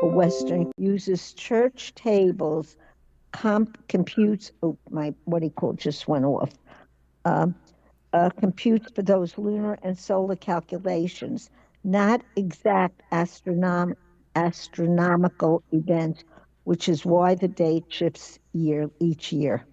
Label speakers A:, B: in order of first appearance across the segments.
A: Western uses church tables, computes, oh, my, what he called just went off, um, computes for those lunar and solar calculations, not exact astronomical events, which is why the date shifts each year.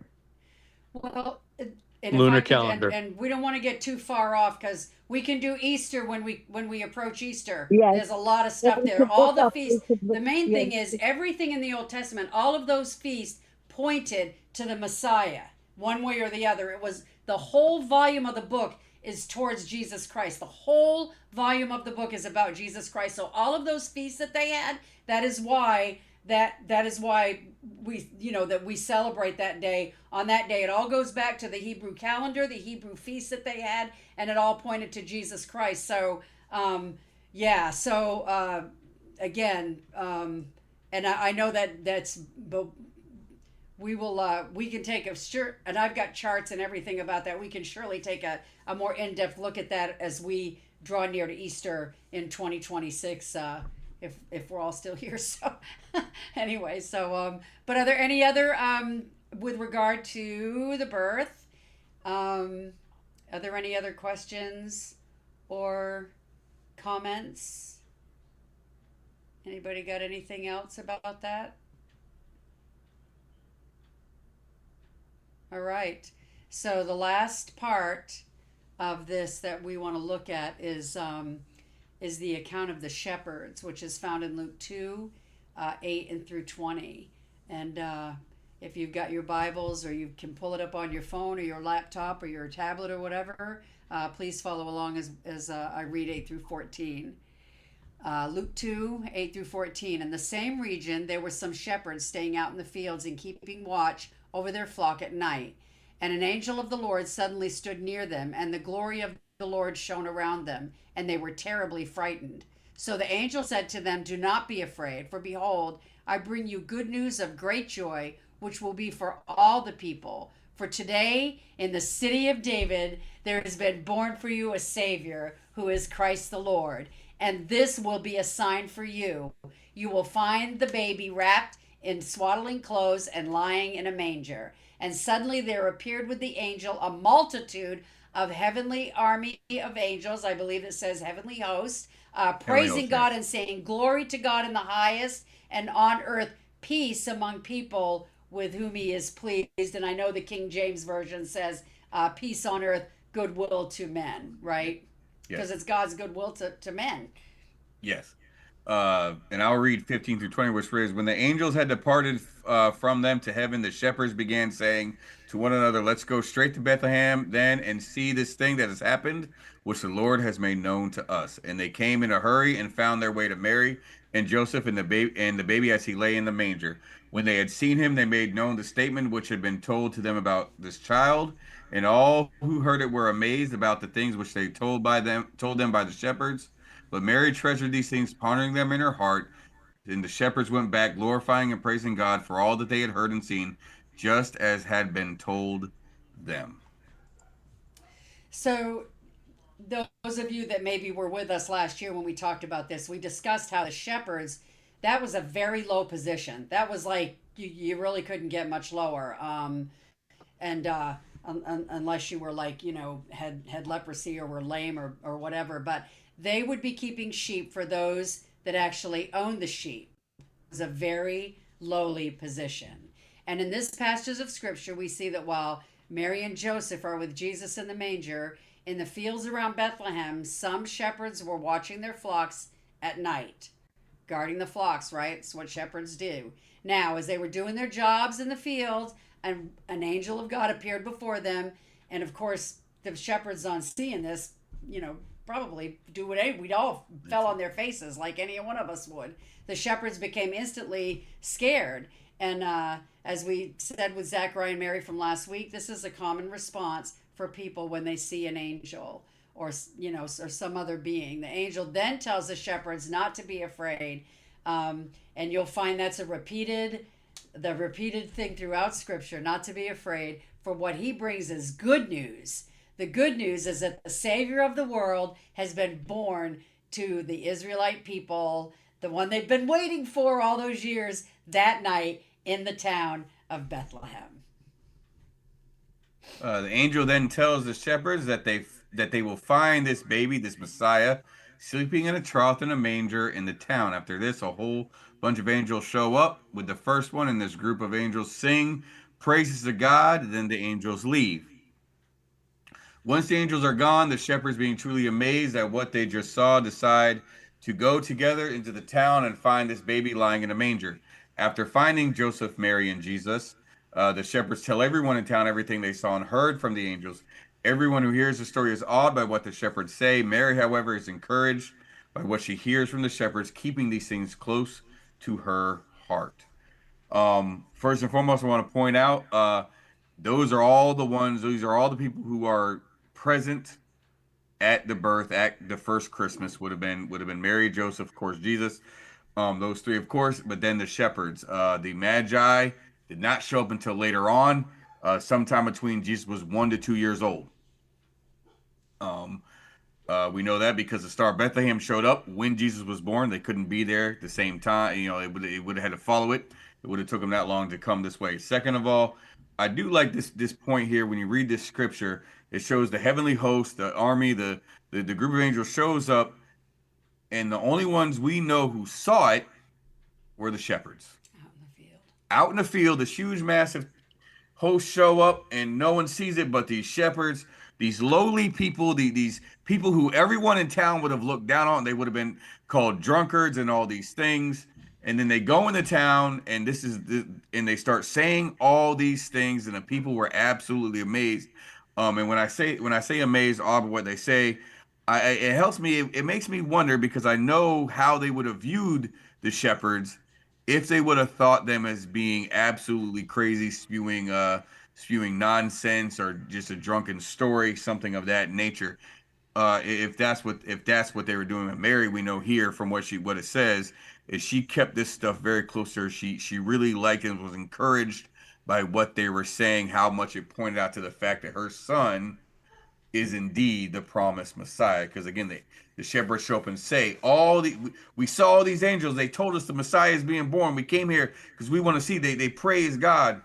B: Well, and if
C: Lunar
B: I could,
C: calendar.
B: and we don't want to get too far off because we can do Easter when we approach Easter.
A: Yes,
B: There's a lot of
A: well,
B: stuff
A: we
B: there.
A: could look
B: All the
A: up. We
B: feasts.
A: could
B: The
A: look.
B: main
A: Yeah,
B: thing is everything in the Old Testament. All of those feasts pointed to the Messiah, one way or the other. It was the whole volume of the book is towards Jesus Christ. The whole volume of the book is about Jesus Christ. So all of those feasts that they had, that is why that is why we that we celebrate that day. On that day, it all goes back to the Hebrew calendar, the Hebrew feasts that they had, and it all pointed to Jesus Christ. So yeah, so again, and I know that's, but we can take a sure, and I've got charts and everything about that. We can surely take a more in-depth look at that as we draw near to Easter in 2026, if we're all still here. So anyway, so but are there any other with regard to the birth, are there any other questions or comments? Anybody got anything else about that? All right. So the last part of this that we want to look at is the account of the shepherds, which is found in Luke 2, 8 and through 20. And if you've got your Bibles, or you can pull it up on your phone or your laptop or your tablet or whatever, please follow along as I read 8 through 14. Luke 2, 8 through 14. In the same region, there were some shepherds staying out in the fields and keeping watch over their flock at night. And an angel of the Lord suddenly stood near them, and the glory of the Lord shone around them, and they were terribly frightened. So the angel said to them, "Do not be afraid, for behold, I bring you good news of great joy, which will be for all the people. For today, in the city of David, there has been born for you a Savior, who is Christ the Lord. And this will be a sign for you. You will find the baby wrapped in swaddling clothes and lying in a manger." And suddenly there appeared with the angel a multitude of heavenly army of angels, I believe it says heavenly hosts,
D: Heavenly
B: praising
D: host,
B: God
D: yes.
B: and saying, "Glory to God in the highest, and on earth peace among people with whom he is pleased." And I know the King James Version says, "Peace on earth, goodwill to men," right? Because
D: Yes.
B: it's God's goodwill to men.
D: Yes. And I'll read 15 through 20, which reads, "When the angels had departed from them to heaven, the shepherds began saying to one another, 'Let's go straight to Bethlehem then and see this thing that has happened, which the Lord has made known to us.' And they came in a hurry and found their way to Mary and Joseph and the baby as he lay in the manger. When they had seen him, they made known the statement which had been told to them about this child. And all who heard it were amazed about the things which they told them by the shepherds. But Mary treasured these things, pondering them in her heart. And the shepherds went back, glorifying and praising God for all that they had heard and seen, just as had been told them."
B: So those of you that maybe were with us last year when we talked about this, we discussed how the shepherds, that was a very low position. That was like you really couldn't get much lower. And unless you were like, had leprosy or were lame or whatever, but they would be keeping sheep for those that actually owned the sheep. It was a very lowly position. And in this passage of scripture, we see that while Mary and Joseph are with Jesus in the manger, in the fields around Bethlehem, some shepherds were watching their flocks at night, guarding the flocks, right? It's what shepherds do. Now, as they were doing their jobs in the fields, an angel of God appeared before them. And of course, the shepherds, on seeing this, probably do what we'd all fell on their faces like any one of us would. The shepherds became instantly scared. And as we said with Zachariah and Mary from last week, this is a common response for people when they see an angel or or some other being. The angel then tells the shepherds not to be afraid, and you'll find that's the repeated thing throughout Scripture, not to be afraid. For what he brings is good news. The good news is that the Savior of the world has been born to the Israelite people, the one they've been waiting for all those years, that night in the town of Bethlehem.
D: The angel then tells the shepherds that they will find this baby, this Messiah, sleeping in a trough in a manger in the town. After this, a whole bunch of angels show up with the first one, and this group of angels sing praises to God. Then the angels leave. Once the angels are gone, the shepherds, being truly amazed at what they just saw, decide to go together into the town and find this baby lying in a manger. After finding Joseph, Mary, and Jesus, the shepherds tell everyone in town everything they saw and heard from the angels. Everyone who hears the story is awed by what the shepherds say. Mary, however, is encouraged by what she hears from the shepherds, keeping these things close to her heart. First and foremost, I want to point out those are all the ones, these are all the people who are present at the birth, at the first Christmas. Would have been Mary, Joseph, of course, Jesus. Those three, of course, but then the shepherds. The Magi did not show up until later on, sometime between Jesus was 1 to 2 years old. We know that because the Star of Bethlehem showed up when Jesus was born. They couldn't be there at the same time. It would have had to follow it. It would have took them that long to come this way. Second of all, I do like this point here. When you read this scripture, it shows the heavenly host, the army, the group of angels shows up, and the only ones we know who saw it were the shepherds.
B: Out in the field.
D: Out in the field, this huge, massive hosts show up, and no one sees it but these shepherds, these lowly people, these people who everyone in town would have looked down on. They would have been called drunkards and all these things. And then they go into town, and and they start saying all these things, and the people were absolutely amazed. And when I say amazed, all of what they say, it helps me. It makes me wonder, because I know how they would have viewed the shepherds if they would have thought them as being absolutely crazy, spewing nonsense, or just a drunken story, something of that nature. If that's what they were doing with Mary, we know here from what it says is she kept this stuff very close to her. She really liked and was encouraged by what they were saying, how much it pointed out to the fact that her son is indeed the promised Messiah. Because again, the shepherds show up and say, we saw all these angels. They told us the Messiah is being born. We came here because we want to see. They praise God.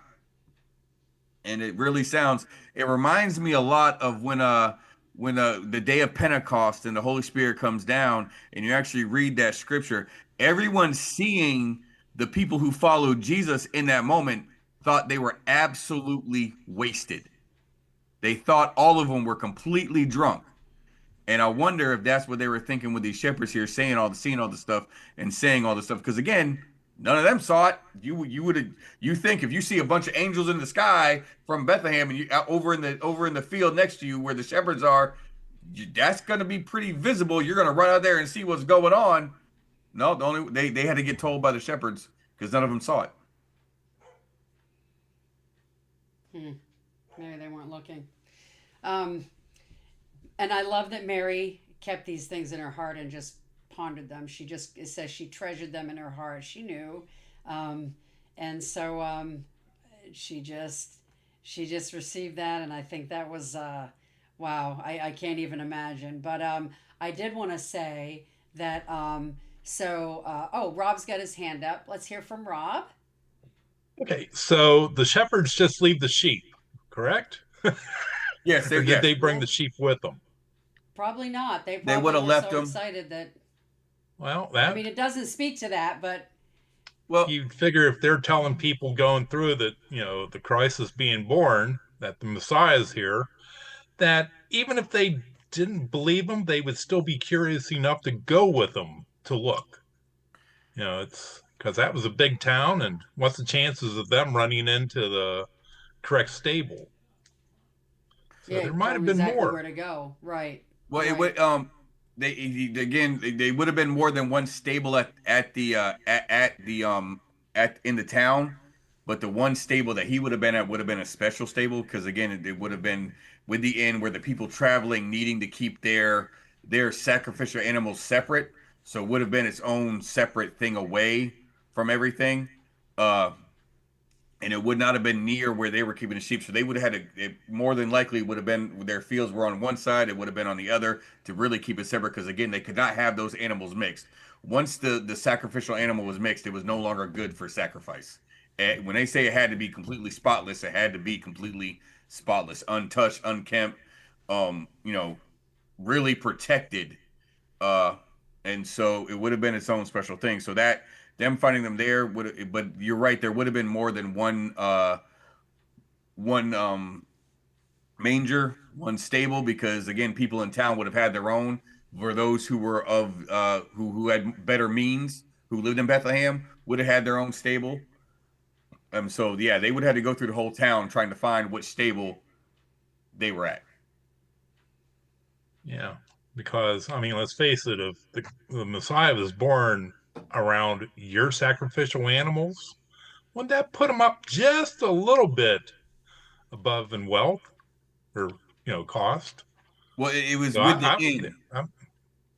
D: And it reminds me a lot of when the day of Pentecost and the Holy Spirit comes down, and you actually read that scripture. Everyone seeing the people who followed Jesus in that moment thought they were absolutely wasted. They thought all of them were completely drunk. And I wonder if that's what they were thinking with these shepherds here, seeing all the stuff and saying all the stuff. Because again, none of them saw it. You think if you see a bunch of angels in the sky from Bethlehem, and you over in the field next to you where the shepherds are, that's going to be pretty visible. You're going to run out there and see what's going on. No, they had to get told by the shepherds because none of them saw it.
B: Maybe they weren't looking. And I love that Mary kept these things in her heart and just pondered them. It says she treasured them in her heart. She knew. And so she just received that. And I think that was, wow, I can't even imagine. But I did want to say that, Rob's got his hand up. Let's hear from Rob.
C: Okay, so the shepherds just leave the sheep, correct?
D: Yes,
C: or did they bring the sheep with them?
B: Probably not. They
D: would have left them.
B: Excited that.
C: Well,
B: I mean, it doesn't speak to that, but.
C: Well, you'd figure if they're telling people going through that, the Christ is being born, that the Messiah is here, that even if they didn't believe him, they would still be curious enough to go with them to look. It's because that was a big town, and what's the chances of them running into the correct stable? So there might have been more.
B: Where to go, right?
D: Well,
B: right.
D: It would they would have been more than one stable in the town, but the one stable that he would have been at would have been a special stable, because again, it would have been with the inn where the people traveling needing to keep their sacrificial animals separate, so it would have been its own separate thing away from everything. And it would not have been near where they were keeping the sheep. So they would have had it more than likely would have been, their fields were on one side, it would have been on the other to really keep it separate. Because again, they could not have those animals mixed. once the sacrificial animal was mixed, it was no longer good for sacrifice. And when they say it had to be completely spotless, it had to be completely spotless, untouched, unkempt, you know, really protected. Uh, and so it would have been its own special thing. So that them finding them there would, but you're right, there would have been more than one manger, one stable, because again, people in town would have had their own. For those who were of who had better means, who lived in Bethlehem, would have had their own stable. So yeah, they would have had to go through the whole town trying to find which stable they were at.
C: Yeah, because I mean, let's face it, if the Messiah was born around your sacrificial animals, wouldn't that put him up just a little bit above in wealth or cost?
D: Well, it was
C: So
D: with the inn.
C: I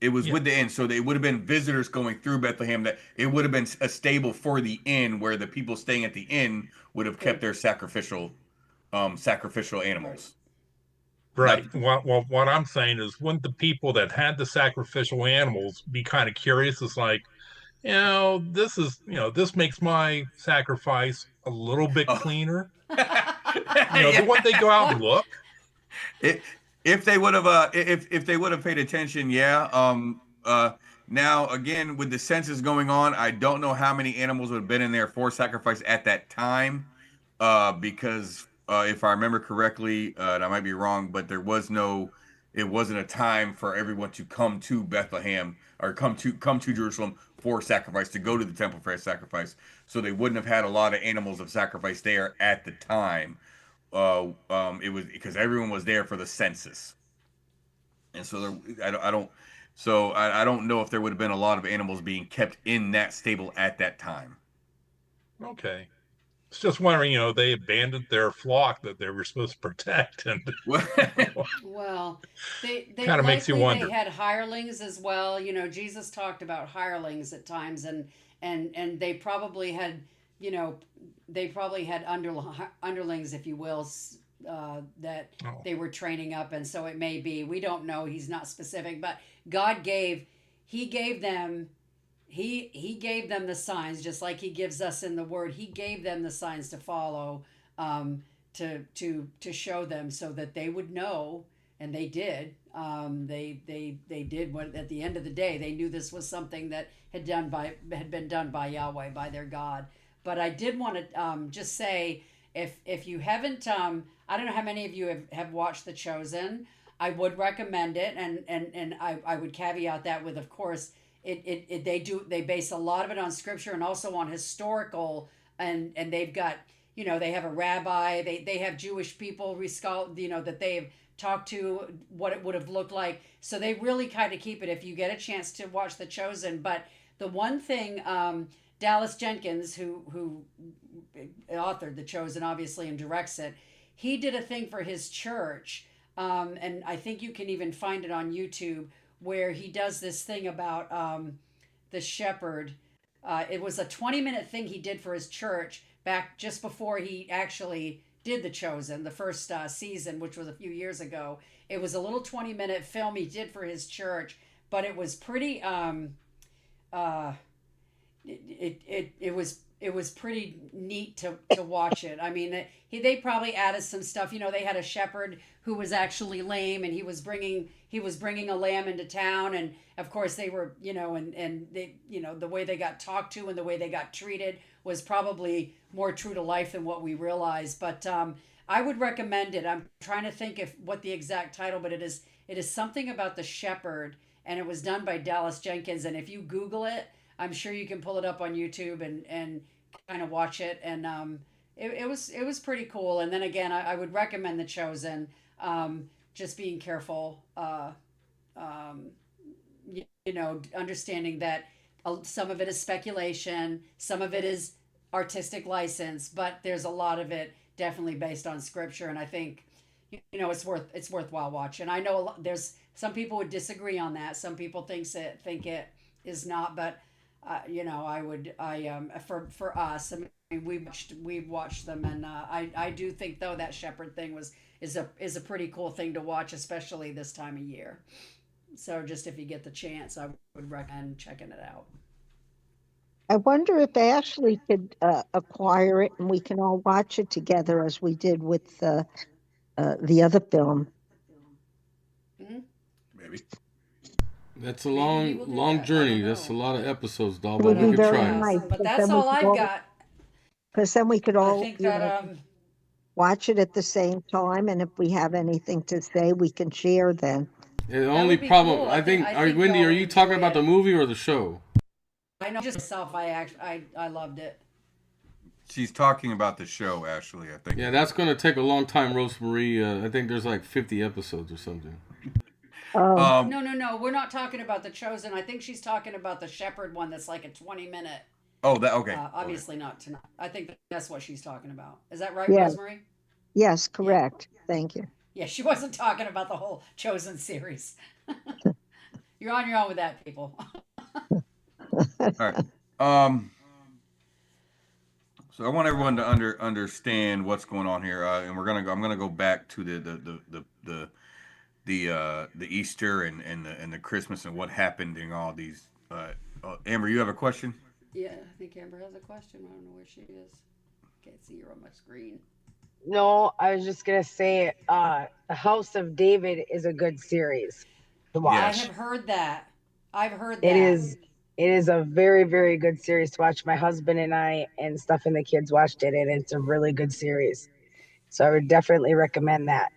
D: It was
C: yeah,
D: with the inn, so they would have been visitors going through Bethlehem. That it would have been a stable for the inn, where the people staying at the inn would have kept their sacrificial animals. Not
C: right. What I'm saying is, wouldn't the people that had the sacrificial animals be kind of curious? It's like, this makes my sacrifice a little bit
D: oh.
C: cleaner.
D: Yeah.
C: Wouldn't they go out and look?
D: It, if they would have if they would have paid attention, yeah. Now again, with the census going on, I don't know how many animals would have been in there for sacrifice at that time, because if I remember correctly, and I might be wrong, but it wasn't a time for everyone to come to Bethlehem or come to Jerusalem for sacrifice, to go to the temple for a sacrifice. So they wouldn't have had a lot of animals of sacrifice there at the time. It was because everyone was there for the census, and so I don't know if there would have been a lot of animals being kept in that stable at that time.
C: Okay. It's just wondering, they abandoned their flock that they were supposed to protect, and
B: Well, they
C: kind of makes you
B: likely they
C: wonder.
B: had hirelings as well. Jesus talked about hirelings at times, and they probably had, you know, they probably had underlings, if you will, that
C: Oh,
B: they were training up, and so it may be. We don't know. He's not specific, but God gave, He gave them. He gave them the signs, just like he gives us in the Word. He gave them the signs to follow, to show them, so that they would know, and they did. They did what at the end of the day they knew this was something that had been done by Yahweh, by their God. But I did want to just say, if you haven't, I don't know how many of you have watched The Chosen. I would recommend it, and I would caveat that with, of course, they base a lot of it on scripture and also on historical, and they've got, they have a rabbi, they have Jewish people that they've talked to, what it would have looked like, so they really kind of keep it, if you get a chance to watch The Chosen. But the one thing, Dallas Jenkins, who authored The Chosen, obviously, and directs it, he did a thing for his church, and I think you can even find it on YouTube, where he does this thing about the shepherd. It was a 20-minute thing he did for his church back just before he actually did The Chosen, the first season, which was a few years ago. It was a little 20-minute film he did for his church, but it was pretty. It was pretty neat to watch it. I mean, they probably added some stuff. They had a shepherd who was actually lame, and he was bringing a lamb into town, and of course they were, and they, the way they got talked to and the way they got treated was probably more true to life than what we realized. But I would recommend it. I'm trying to think of what the exact title, but it is something about the shepherd, and it was done by Dallas Jenkins. And if you Google it, I'm sure you can pull it up on YouTube and kind of watch it. And it was pretty cool. And then again, I would recommend The Chosen. Just being careful, understanding that some of it is speculation, some of it is artistic license, but there's a lot of it definitely based on scripture. And I think, it's worthwhile watching. I know there's some people would disagree on that. Some people think it is not, but for us, I mean, we've watched them, and I do think, though, that shepherd thing is a pretty cool thing to watch, especially this time of year. So just if you get the chance, I would recommend checking it out.
A: I wonder if Ashley could acquire it and we can all watch it together as we did with the other film.
B: Hmm.
D: Maybe.
E: That's a
B: Maybe he
E: long,
B: will do
E: long
B: that. I
E: journey.
B: don't
E: That's a
B: know.
E: lot of episodes, doll,
A: It
E: but
A: would
E: we
A: be
E: could
A: very
E: try.
A: nice
B: But
A: because
B: that's
A: then we
B: all
A: could
B: I've
A: all,
B: got.
A: because then we could
B: I
A: all,
B: think that
A: watch it at the same time. And if we have anything to say, we can share then.
E: The
B: that
E: only
B: would be
E: problem,
B: cool.
E: I think,
B: I think
E: Wendy,
B: y'all
E: are
B: would
E: you talking
B: enjoy
E: about the
B: it.
E: movie or the show?
B: I know just myself. I loved it.
D: She's talking about the show, Ashley, I think.
E: Yeah, that's going to take a long time, Rosemarie. I think there's like 50 episodes or something.
A: Oh,
B: No, no, no. We're not talking about the Chosen. I think she's talking about the Shepherd one. That's like a 20-minute.
D: Oh, that okay.
B: Obviously not tonight. I think that's what she's talking about. Is that right,
A: yeah.
B: Rosemary?
A: Yes,
B: Yeah.
A: correct. Thank you.
B: Yeah, she wasn't talking about the whole Chosen series. You're on your own with that, people.
D: All right. Um. So I want everyone to understand what's going on here, and I'm gonna go back to the Easter and the Christmas and what happened during all these. Amber, you have a question?
B: Yeah, I think Amber has a question. I don't know where she is. Can't see her on my screen.
F: No, I was just gonna say, the House of David is a good series to
B: I
F: watch.
B: have heard that. I've heard
F: It
B: that.
F: is a very, very good series to watch. My husband and I and stuff and the kids watched it, and it's a really good series. So I would definitely recommend that.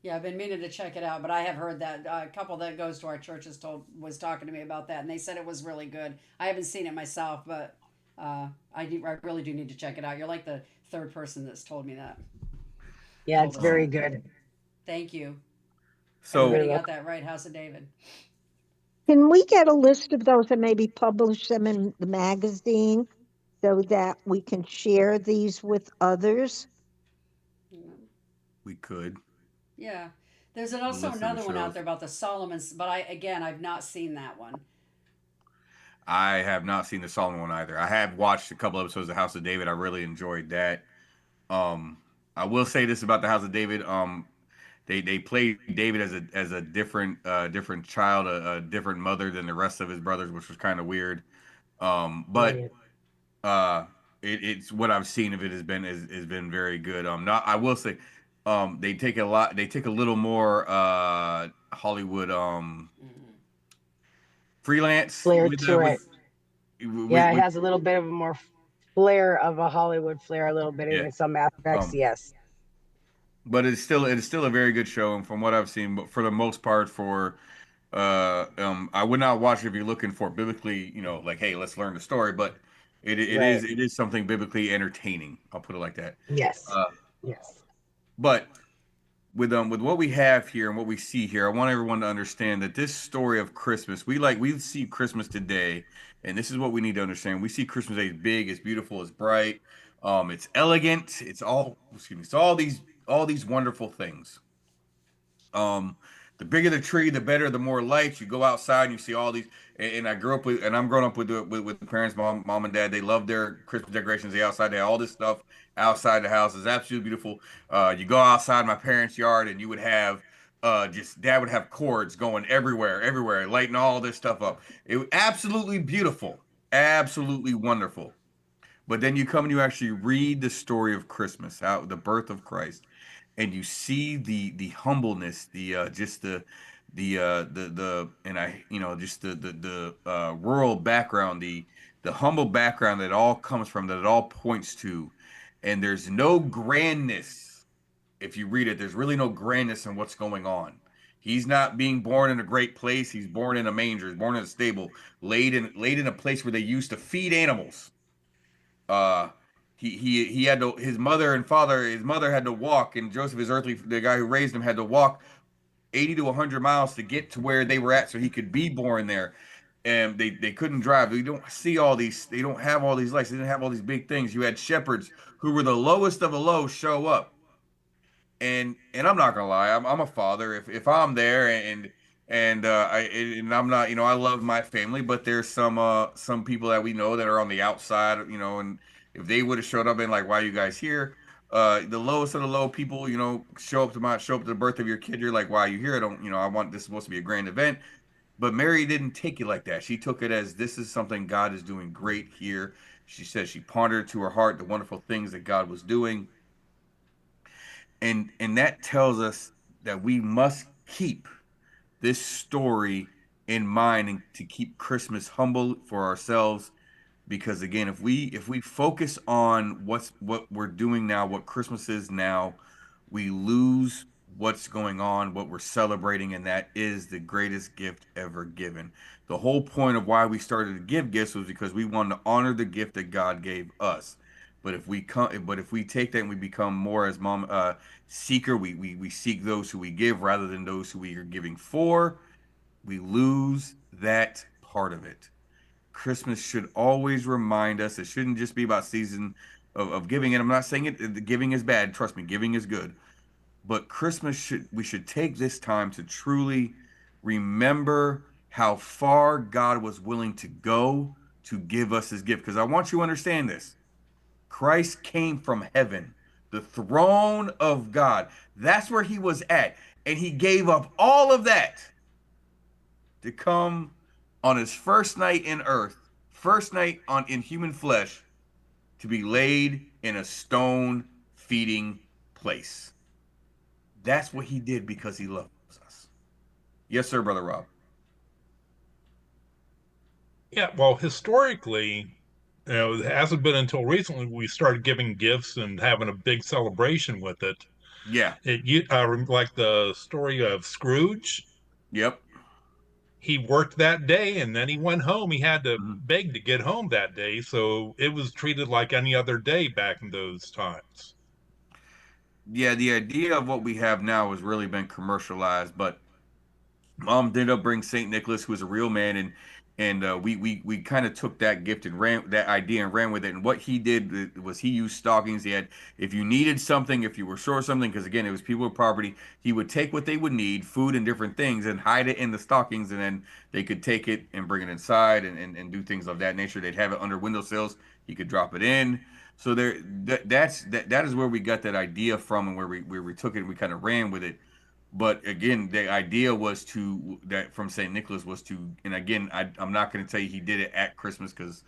B: Yeah, I've been meaning to check it out, but I have heard that a couple that goes to our church was talking to me about that, and they said it was really good. I haven't seen it myself, but I really do need to check it out. You're like the third person that's told me that.
F: Yeah,
B: Told
F: it's
B: us
F: very
B: that.
F: good.
B: Thank you.
D: So
B: Everybody
F: You're
B: got that right, House of David.
A: Can we get a list of those and maybe publish them in the magazine so that we can share these with others?
D: we could.
B: Yeah, there's
D: A
B: also
D: list of the
B: another one out
D: shows.
B: there about the Solomons, but I've not seen that one.
D: I have not seen the Solomon one either. I have watched a couple episodes of House of David. I really enjoyed that. Um, I will say this about the House of David. They played David as a different child, a different mother than the rest of his brothers, which was kind of weird. But
F: right.
D: uh, it's what I've seen of it has been very good. Not I will say, they take a little more Hollywood
B: Mhm.
D: freelance
F: Flair
D: with
F: to it. Yeah, it
D: with
F: has a little bit of a more flair of a Hollywood flair, a little bit
D: yeah.
F: in some aspects.
D: Um,
F: Yes.
D: but it's still a very good show, and from what I've seen, but for the most part, I would not watch it if you're looking for biblically, like, hey, let's learn the story. But
F: Right.
D: it is something biblically entertaining. I'll put it like that.
F: Yes.
D: Uh,
F: Yes.
D: but with what we have here and what we see here, I want everyone to understand that this story of Christmas, we see Christmas today, and this is what we need to understand. We see Christmas Day as big, as beautiful, as bright, it's elegant, it's all these wonderful things. Um, the bigger the tree, the better. The more lights. You go outside and you see all these. And I grew up with, and I'm growing up with the parents, mom and dad. They love their Christmas decorations. They outside. They have all this stuff outside the house. It's absolutely beautiful. You go outside my parents' yard, and you would have just dad would have cords going everywhere, lighting all this stuff up. It was absolutely beautiful, absolutely wonderful. But then you come and you actually read the story of Christmas, out the birth of Christ, and you see the humbleness, the and I just the rural background, the humble background that it all comes from, that it all points to, and there's no grandness. If you read it, there's really no grandness in what's going on. He's not being born in a great place. He's born in a manger. He's born in a stable, laid in a place where they used to feed animals. uh he had to, his mother had to walk, and Joseph, his earthly, the guy who raised him, had to walk 80 to 100 miles to get to where they were at so he could be born there. And they couldn't drive. They don't have all these lights. They didn't have all these big things. You had shepherds who were the lowest of the low show up. And I'm not gonna lie, I'm a father. If I'm there, and I'm not, I love my family, but there's some people that we know that are on the outside, and if they would have showed up and like, why are you guys here? The lowest of the low people, show up to the birth of your kid. You're like, wow, you here? I don't, I want this supposed to be a grand event. But Mary didn't take it like that. She took it as this is something God is doing great here. She says she pondered to her heart the wonderful things that God was doing. And that tells us that we must keep this story in mind and to keep Christmas humble for ourselves, because again, if we focus on what we're doing now, what Christmas is now, we lose what's going on, what we're celebrating, and that is the greatest gift ever given. The whole point of why we started to give gifts was because we wanted to honor the gift that God gave us. But if we take that and we become more as mom seeker, we seek those who we give rather than those who we are giving for, we lose that part of it. Christmas should always remind us. It shouldn't just be about season of giving. And I'm not saying giving is bad. Trust me, giving is good. But we should take this time to truly remember how far God was willing to go to give us his gift. Because I want you to understand this. Christ came from heaven, the throne of God. That's where he was at. And he gave up all of that to come on his first night in earth, first night in human flesh, to be laid in a stone feeding place. That's what he did because he loves us. Yes, sir, Brother Rob.
C: Yeah, well, historically, it hasn't been until recently we started giving gifts and having a big celebration with it.
D: Yeah.
C: Like the story of Scrooge.
D: Yep.
C: He worked that day and then he went home. He had to
D: Mhm.
C: beg to get home that day. So it was treated like any other day back in those times.
D: Yeah, the idea of what we have now has really been commercialized, but Mom ended up bringing Saint Nicholas, who was a real man, and we kind of took that gift and ran that idea and ran with it. And what he did was he used stockings. He had, if you needed something, if you were short something, because again it was people with property, he would take what they would need, food and different things, and hide it in the stockings, and then they could take it and bring it inside and do things of that nature. They'd have it under windowsills. He could drop it in. So that is where we got that idea from, and where we took it and we kind of ran with it. But again, the idea was that from St. Nicholas was to, and again, I'm not going to tell you he did it at Christmas because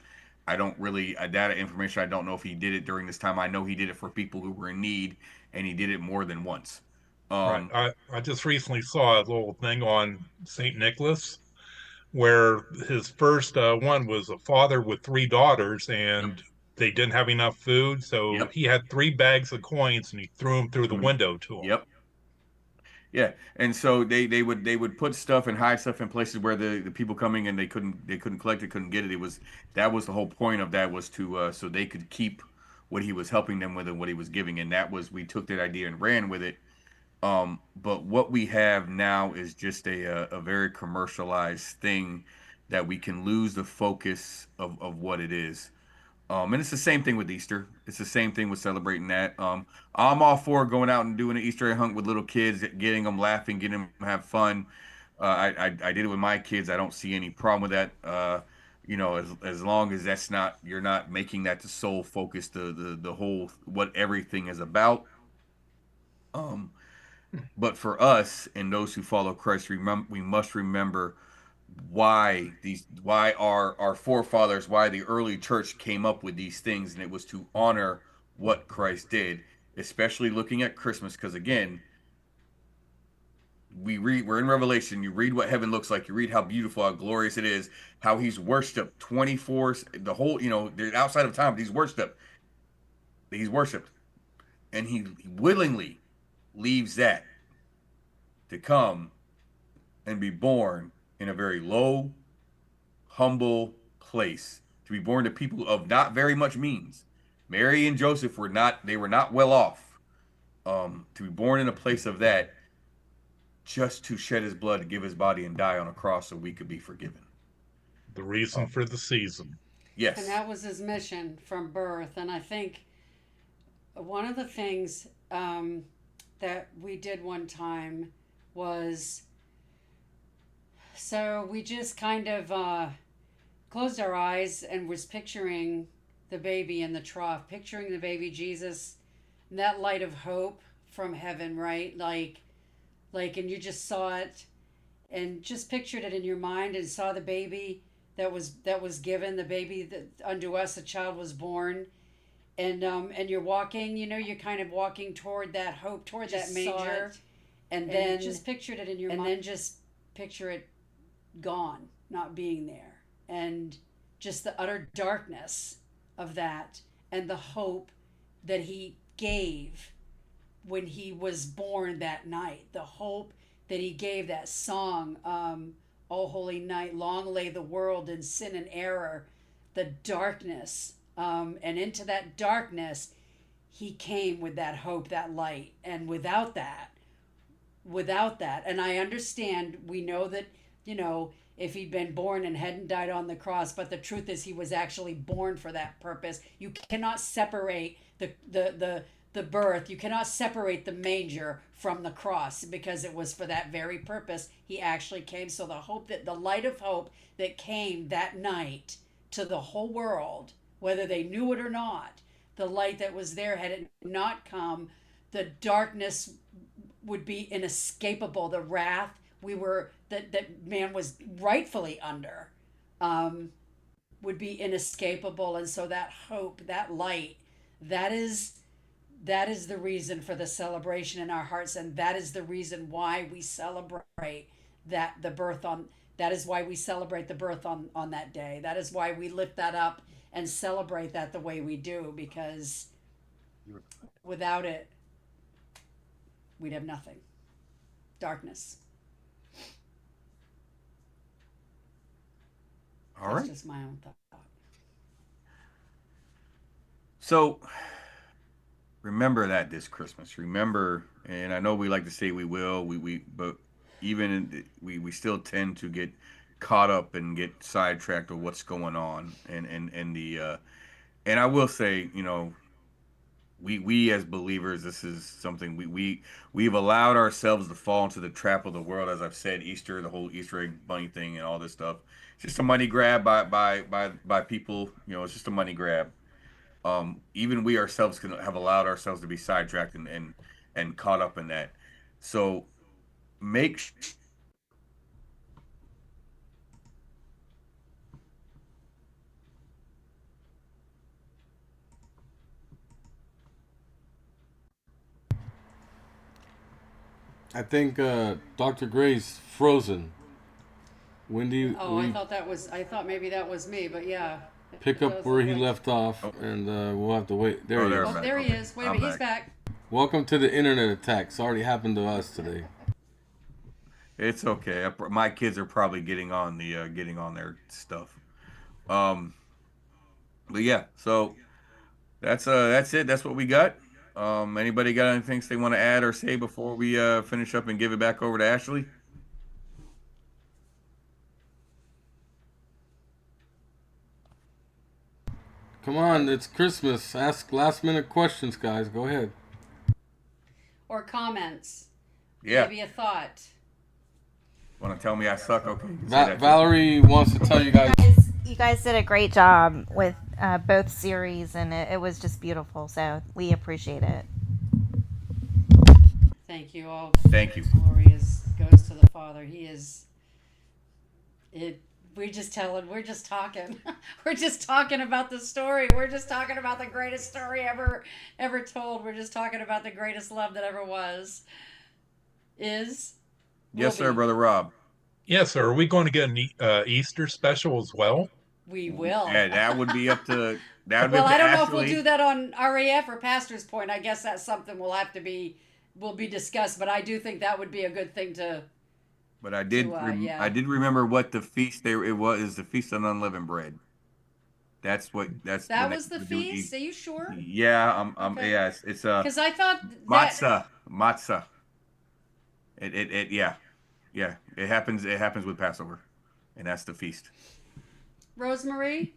D: I don't really, data information, I don't know if he did it during this time. I know he did it for people who were in need, and he did it more than once.
C: Right. I just recently saw a little thing on St. Nicholas where his first one was a father with three daughters
D: Yep.
C: and they didn't have enough food. So
D: Yep.
C: he had 3 bags of coins and he threw them through the
D: Mhm.
C: window to them.
D: Yep. Yeah, and so they would put stuff and hide stuff in places where the people coming and they couldn't collect it, couldn't get it. That was the whole point of that, was to so they could keep what he was helping them with and what he was giving, and that was, we took that idea and ran with it. But what we have now is just a very commercialized thing that we can lose the focus of what it is. And it's the same thing with Easter. It's the same thing with celebrating that. I'm all for going out and doing an Easter egg hunt with little kids, getting them laughing, getting them have fun. I did it with my kids. I don't see any problem with that. As long as you're not making that the sole focus, the whole what everything is about. Um, but for us and those who follow Christ, we must remember why our forefathers, why the early church came up with these things, and it was to honor what Christ did, especially looking at Christmas, because again, we're in Revelation. You read what heaven looks like. You read how beautiful, how glorious it is, how he's worshipped 24, the whole, outside of time, he's worshipped, and he willingly leaves that to come and be born in a very low, humble place, to be born to people of not very much means. Mary and Joseph were not well off. To be born in a place of that, just to shed his blood, to give his body and die on a cross so we could be forgiven.
C: The reason
D: Um,
C: for the season.
B: And
D: yes.
B: that was his mission from birth. And I think one of the things that we did one time was, so we just kind of closed our eyes and was picturing the baby in the trough, picturing the baby Jesus that light of hope from heaven, right? And you just saw it and just pictured it in your mind and saw the baby that was given, the baby that unto us a child was born, and you're walking, you're kind of walking toward that hope, toward that manger, and then just pictured it in your mind, and then just picture it gone, not being there, and just the utter darkness of that, and the hope that he gave when he was born that night, the hope that he gave, that song, "O Holy Night, long lay the world in sin and error," the darkness, and into that darkness, he came with that hope, that light, and without that, and I understand, we know that, if he'd been born and hadn't died on the cross, but the truth is he was actually born for that purpose. You cannot separate the birth, you cannot separate the manger from the cross, because it was for that very purpose he actually came. So the light of hope that came that night to the whole world, whether they knew it or not, the light that was there, had it not come, the darkness would be inescapable. The wrath that man was rightfully under, would be inescapable. And so that hope, that light, that is the reason for the celebration in our hearts, and that is the reason why we celebrate that is why we celebrate the birth on that day. That is why we lift that up and celebrate that the way we do, because without it, we'd have nothing. Darkness.
D: All
B: That's
D: right.
B: just my own thought.
D: So remember that this Christmas. Remember, and I know we like to say we will, but we still tend to get caught up and get sidetracked with what's going on, and I will say, we as believers, this is something we've allowed ourselves to fall into the trap of the world. As I've said, Easter, the whole Easter egg bunny thing, and all this stuff, it's just a money grab by people. It's just a money grab. Even we ourselves can have allowed ourselves to be sidetracked and caught up in that. So make
E: I think Dr. Gray's frozen. Wendy,
B: Oh, I thought maybe that was me, but yeah.
E: pick
B: It
E: up
B: does
E: where
B: look
E: he
B: like-
E: left off, and we'll have to wait. There
D: Oh,
E: he
D: there.
E: is.
B: Oh, there he
D: Okay.
B: is. Wait a
D: I'm
B: minute, he's
D: back.
B: back.
E: Welcome to the internet attack. It's already happened to us today.
D: It's okay. My kids are probably getting on their stuff. Um, but yeah, so that's it. That's what we got. Anybody got anything they want to add or say before we finish up and give it back over to Ashley?
E: Come on, it's Christmas. Ask last minute questions, guys. Go ahead.
B: Or comments.
D: Yeah.
B: Maybe a thought.
D: Want to tell me I suck? Okay. You can say that too.
E: Valerie wants to tell you guys.
G: You guys did a great job with both series, and it was just beautiful. So we appreciate it.
B: Thank you all.
D: Thank you.
B: Glory goes to the Father. He is. It. We're just talking. We're just talking about the story. We're just talking about the greatest story ever told. We're just talking about the greatest love that ever was.
D: Yes,
B: Will
D: sir,
B: be.
D: Brother Rob.
C: Yes, sir. Are we going to get an Easter special as well?
B: We will.
D: Yeah, that would be up to
B: Well, I don't know if we'll
D: Ashley.
B: do that on RAF or Pastor's Point. I guess that's something will be discussed. But I do think that would be a good thing to.
D: But I did
B: yeah.
D: I did remember what the feast it was, is the Feast of Unleavened Bread. That's
B: That
D: when
B: was the
D: they do
B: feast. Are you sure?
D: Yeah,
B: Okay.
D: yeah, it's
B: Because I thought that.
D: matzah. It yeah. It happens with Passover. And that's the feast.
B: Rosemary.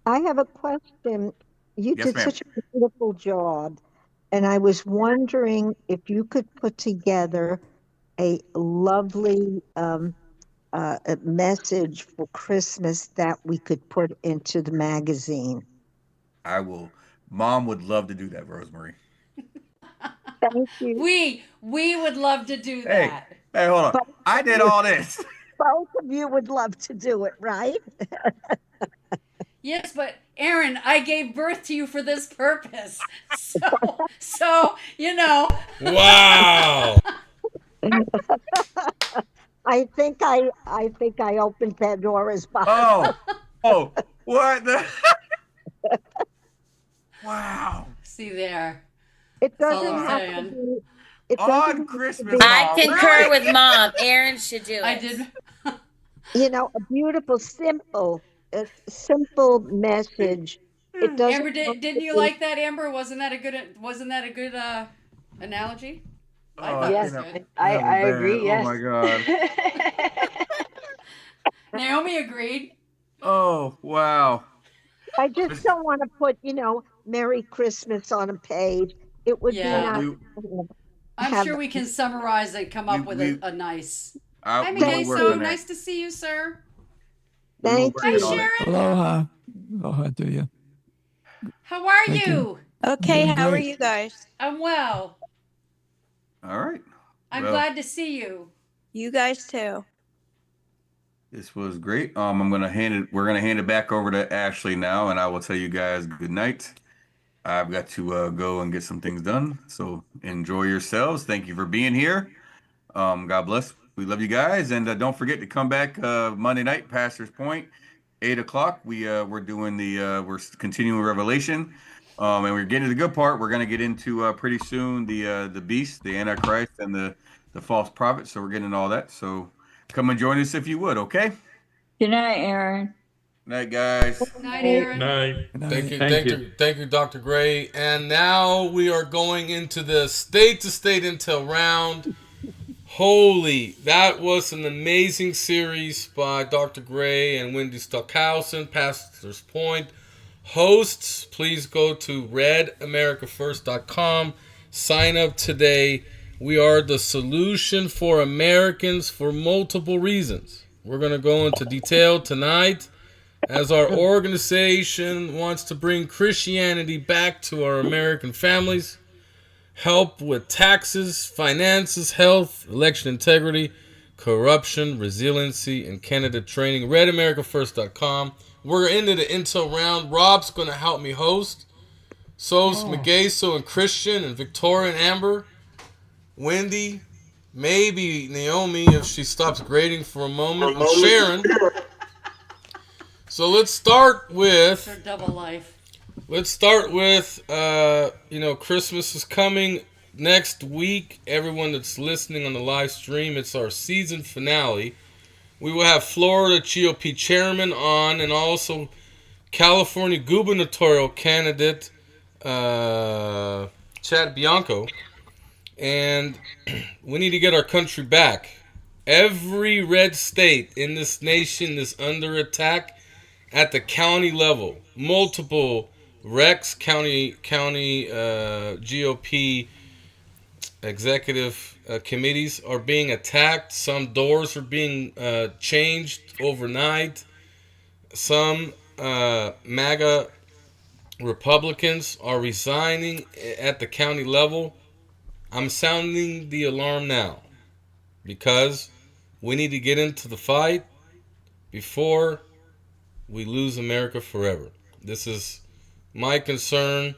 A: I have a question. You
D: Yes,
A: did
D: ma'am.
A: such a beautiful job, and I was wondering if you could put together a lovely a message for Christmas that we could put into the magazine.
D: I will. Mom would love to do that, Rosemary.
A: Thank you.
B: We would love to do
D: Hey,
B: that.
D: hey, hold on.
A: Both
D: I
A: of
D: did
A: you,
D: all this.
A: both of you would love to do it, right?
B: Yes, but Aaron, I gave birth to you for this purpose. So you know.
E: Wow.
A: I think I opened Pandora's box.
D: Oh, oh, what the? Wow.
B: See there.
A: It
B: That's all
A: doesn't
B: I'm
A: have to
B: saying.
A: be. It doesn't
D: On
A: have to
D: Christmas,
A: be.
H: I
D: Mom.
H: concur
D: Really?
H: with Mom. Aaron should do it.
B: I did.
A: A beautiful, simple message. It doesn't
B: Amber,
A: have
B: didn't
A: to
B: you
A: be.
B: like that, Amber? Wasn't that a good analogy? I
D: Oh,
B: thought it
D: I
B: was
F: Yes,
D: can't.
B: good.
D: That
F: I
D: was bad.
F: agree.
D: Oh
F: Yes.
D: my God.
B: Naomi agreed.
D: Oh wow.
A: I just don't want to put, Merry Christmas on a page. It would be
D: Well,
B: Yeah.
A: nice
D: we
A: to
B: I'm
A: have.
B: sure we can summarize and come
D: we
B: up with
D: we
B: a nice.
D: I,
B: Hi,
D: we will
A: Thank
D: work
B: Migueso.
D: on
A: you.
D: that.
B: Nice to see you, sir.
D: We will
A: Thank
D: work
B: Hi,
D: on
A: you.
D: all that.
B: Sharon.
I: Aloha. Aloha to you.
B: How are
I: Thank you.
B: you?
J: Okay,
I: Doing
J: how are
I: great.
J: you guys?
B: I'm well.
D: All right.
B: I'm
D: Well,
B: glad to see you.
J: You guys too.
D: this was great. I'm gonna hand it. We're gonna hand it back over to Ashley now, and I will tell you guys good night. I've got to go and get some things done. So enjoy yourselves. Thank you for being here. God bless. We love you guys, and don't forget to come back Monday night, Pastor's Point, 8 o'clock. We're doing we're continuing Revelation, and we're getting to the good part. We're gonna get into pretty soon the beast, the Antichrist, and the false prophet. So we're getting into all that. So come and join us if you would. Okay.
K: Good night, Aaron.
D: Night, guys.
B: Night, Aaron.
C: Night.
I: Good
E: Thank
I: night.
E: you,
C: Thank you.
E: thank you, Dr. Gray. And now we are going into the state to state intel round. Holy, that was an amazing series by Dr. Gray and Wendy Stockhausen, Pastor's Point. Hosts, please go to redamericafirst.com. Sign up today. We are the solution for Americans for multiple reasons. We're going to go into detail tonight as our organization wants to bring Christianity back to our American families, help with taxes, finances, health, election integrity, corruption, resiliency, and candidate training. RedAmericaFirst.com. We're into the intel round. Rob's going to help me host. So's Miguel, and Christian, and Victoria, and Amber. Wendy, maybe Naomi if she stops grading for a moment, and Sharon. So let's start with
B: For double life.
E: Christmas is coming next week. Everyone that's listening on the live stream, it's our season finale. We will have Florida GOP chairman on, and also California gubernatorial candidate Chad Bianco. And we need to get our country back. Every red state in this nation is under attack at the county level. Multiple Rex county GOP executive committees are being attacked. Some doors are being changed overnight. Some MAGA Republicans are resigning at the county level. I'm sounding the alarm now because we need to get into the fight before we lose America forever. This is my concern.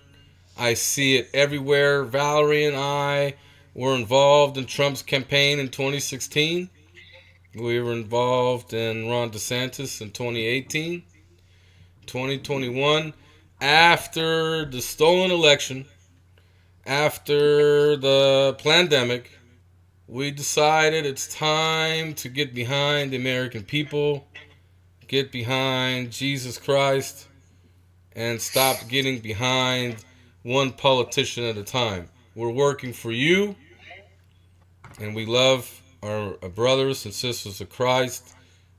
E: I see it everywhere. Valerie and I were involved in Trump's campaign in 2016. We were involved in Ron DeSantis in 2018. 2021, after the stolen election, after the pandemic, we decided it's time to get behind the American people, get behind Jesus Christ, and stop getting behind one politician at a time. We're working for you, and we love our brothers and sisters of Christ,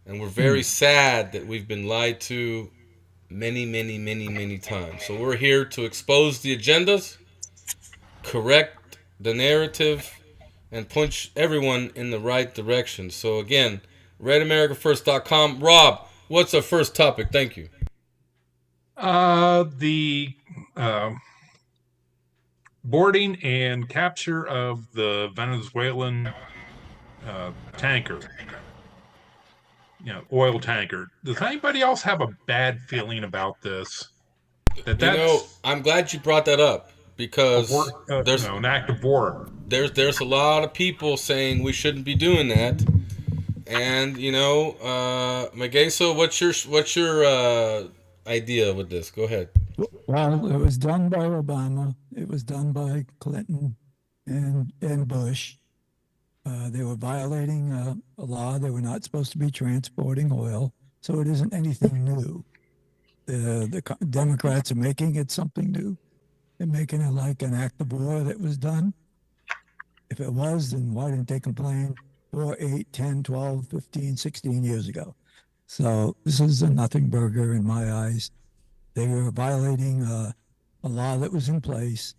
E: and we're very sad that we've been lied to many times. So we're here to expose the agendas, correct the narrative, and punch everyone in the right direction. So again, RedAmericaFirst.com. Rob, what's our first topic? Thank you.
C: The boarding and capture of the Venezuelan tanker, oil tanker. Does anybody else have a bad feeling about this? That's
E: I'm glad you brought that up because there's
C: an act of war.
E: There's a lot of people saying we shouldn't be doing that. And Mageso, what's your idea with this? Go ahead.
I: Well, it was done by Obama. It was done by Clinton and Bush. They were violating a law. They were not supposed to be transporting oil, so it isn't anything new. The Democrats are making it something new. They're making it like an act of war that was done. If it was, then why didn't they complain 4, 8, 10, 12, 15, 16 years ago? So this is a nothing burger in my eyes. They were violating a law that was in place,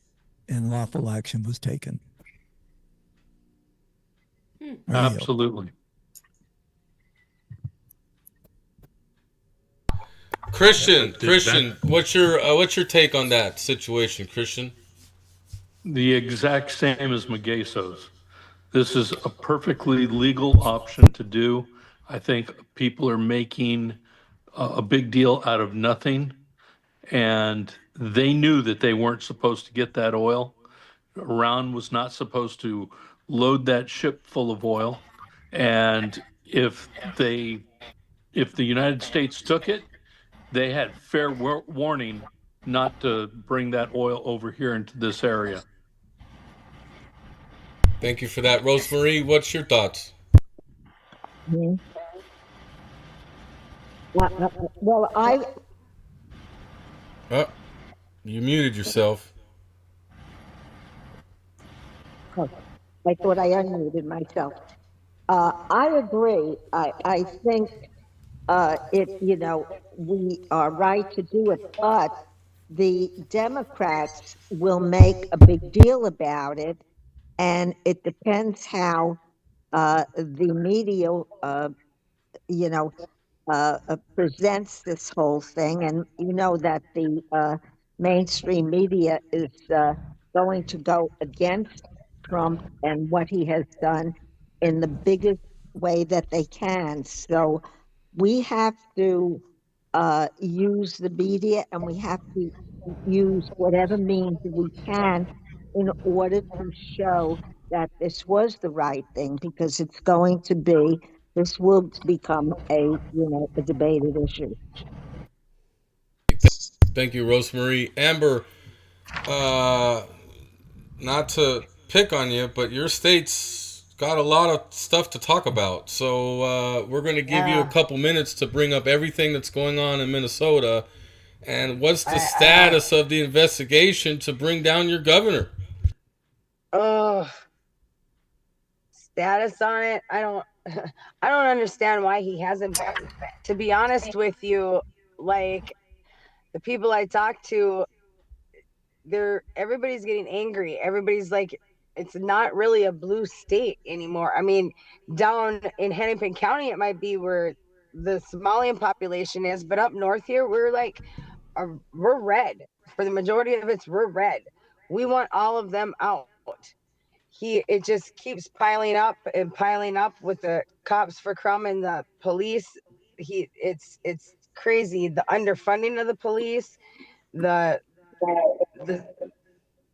I: and lawful action was taken.
H: Absolutely.
E: Christian, what's your take on that situation, Christian?
H: The exact same as Mageso's. This is a perfectly legal option to do. I think people are making a big deal out of nothing, and they knew that they weren't supposed to get that oil. Iran was not supposed to load that ship full of oil, and if the United States took it, they had fair warning not to bring that oil over here into this area.
E: Thank you for that. Rosemarie, what's your thoughts?
A: Well,
E: You muted yourself.
A: I thought I unmuted myself. I agree. I think we are right to do it, but the Democrats will make a big deal about it, and it depends how the media, presents this whole thing. And you know that the mainstream media is going to go against Trump and what he has done in the biggest way that they can. So we have to use the media, and we have to use whatever means we can in order to show that this was the right thing, because this will become a debated issue.
E: Thank you, Rosemarie. Amber, not to pick on you, but your state's got a lot of stuff to talk about. So we're going to give you a couple minutes to bring up everything that's going on in Minnesota. And what's the status of the investigation to bring down your governor?
F: Status on it? I don't understand why he hasn't been. To be honest with you, like the people I talk to, everybody's getting angry. Everybody's like, it's not really a blue state anymore. I mean, down in Hennepin County, it might be where the Somalian population is, but up north here, we're red. For the majority of it, we're red. We want all of them out. It just keeps piling up with the cops for Crumb and the police. It's crazy. The underfunding of the police,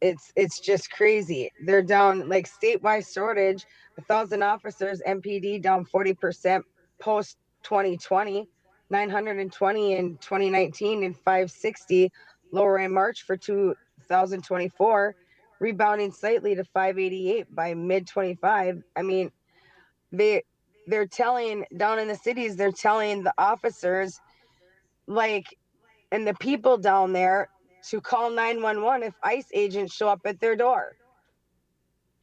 F: it's just crazy. They're down like statewide shortage, 1,000 officers, MPD down 40% post 2020, 920 in 2019, and 560 lower in March for 2024, rebounding slightly to 588 by mid 25. I mean, they're telling down in the cities, they're telling the officers and the people down there to call 911 if ICE agents show up at their door.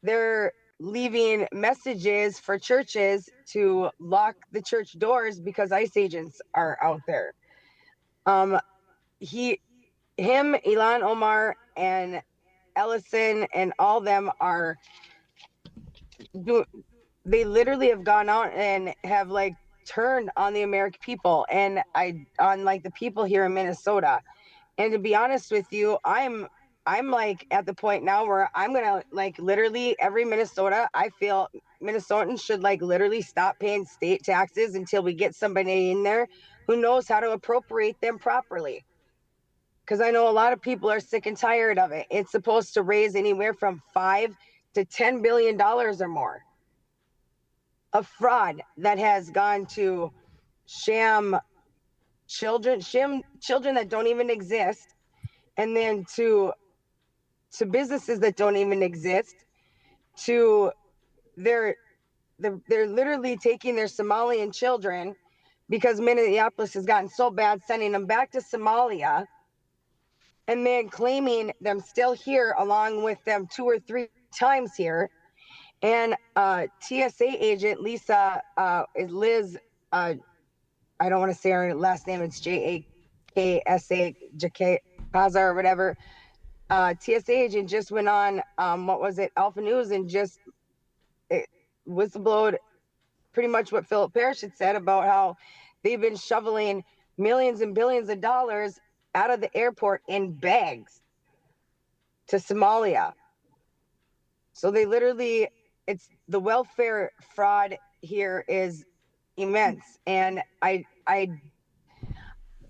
F: They're leaving messages for churches to lock the church doors because ICE agents are out there. Ilan Omar and Ellison and all them they literally have gone out and have turned on the American people and on the people here in Minnesota. And to be honest with you, I'm I'm like at the point now where I'm gonna like literally every Minnesota, I feel Minnesotans should like literally stop paying state taxes until we get somebody in there who knows how to appropriate them properly. Because I know a lot of people are sick and tired of it. It's supposed to raise anywhere from $5 to $10 billion or more of fraud that has gone to sham children that don't even exist, and then to businesses that don't even exist, to they're literally taking their Somalian children because Minneapolis has gotten so bad, sending them back to Somalia, and then claiming them still here along with them 2 or 3 times here. And TSA agent Lisa is Liz. I don't want to say her last name. It's JAKSA Paza or whatever. TSA agent just went on what was it, Alpha News, and just whistleblowed pretty much what Philip Parrish had said about how they've been shoveling millions and billions of dollars out of the airport in bags to Somalia. So they literally, it's the welfare fraud here is immense. And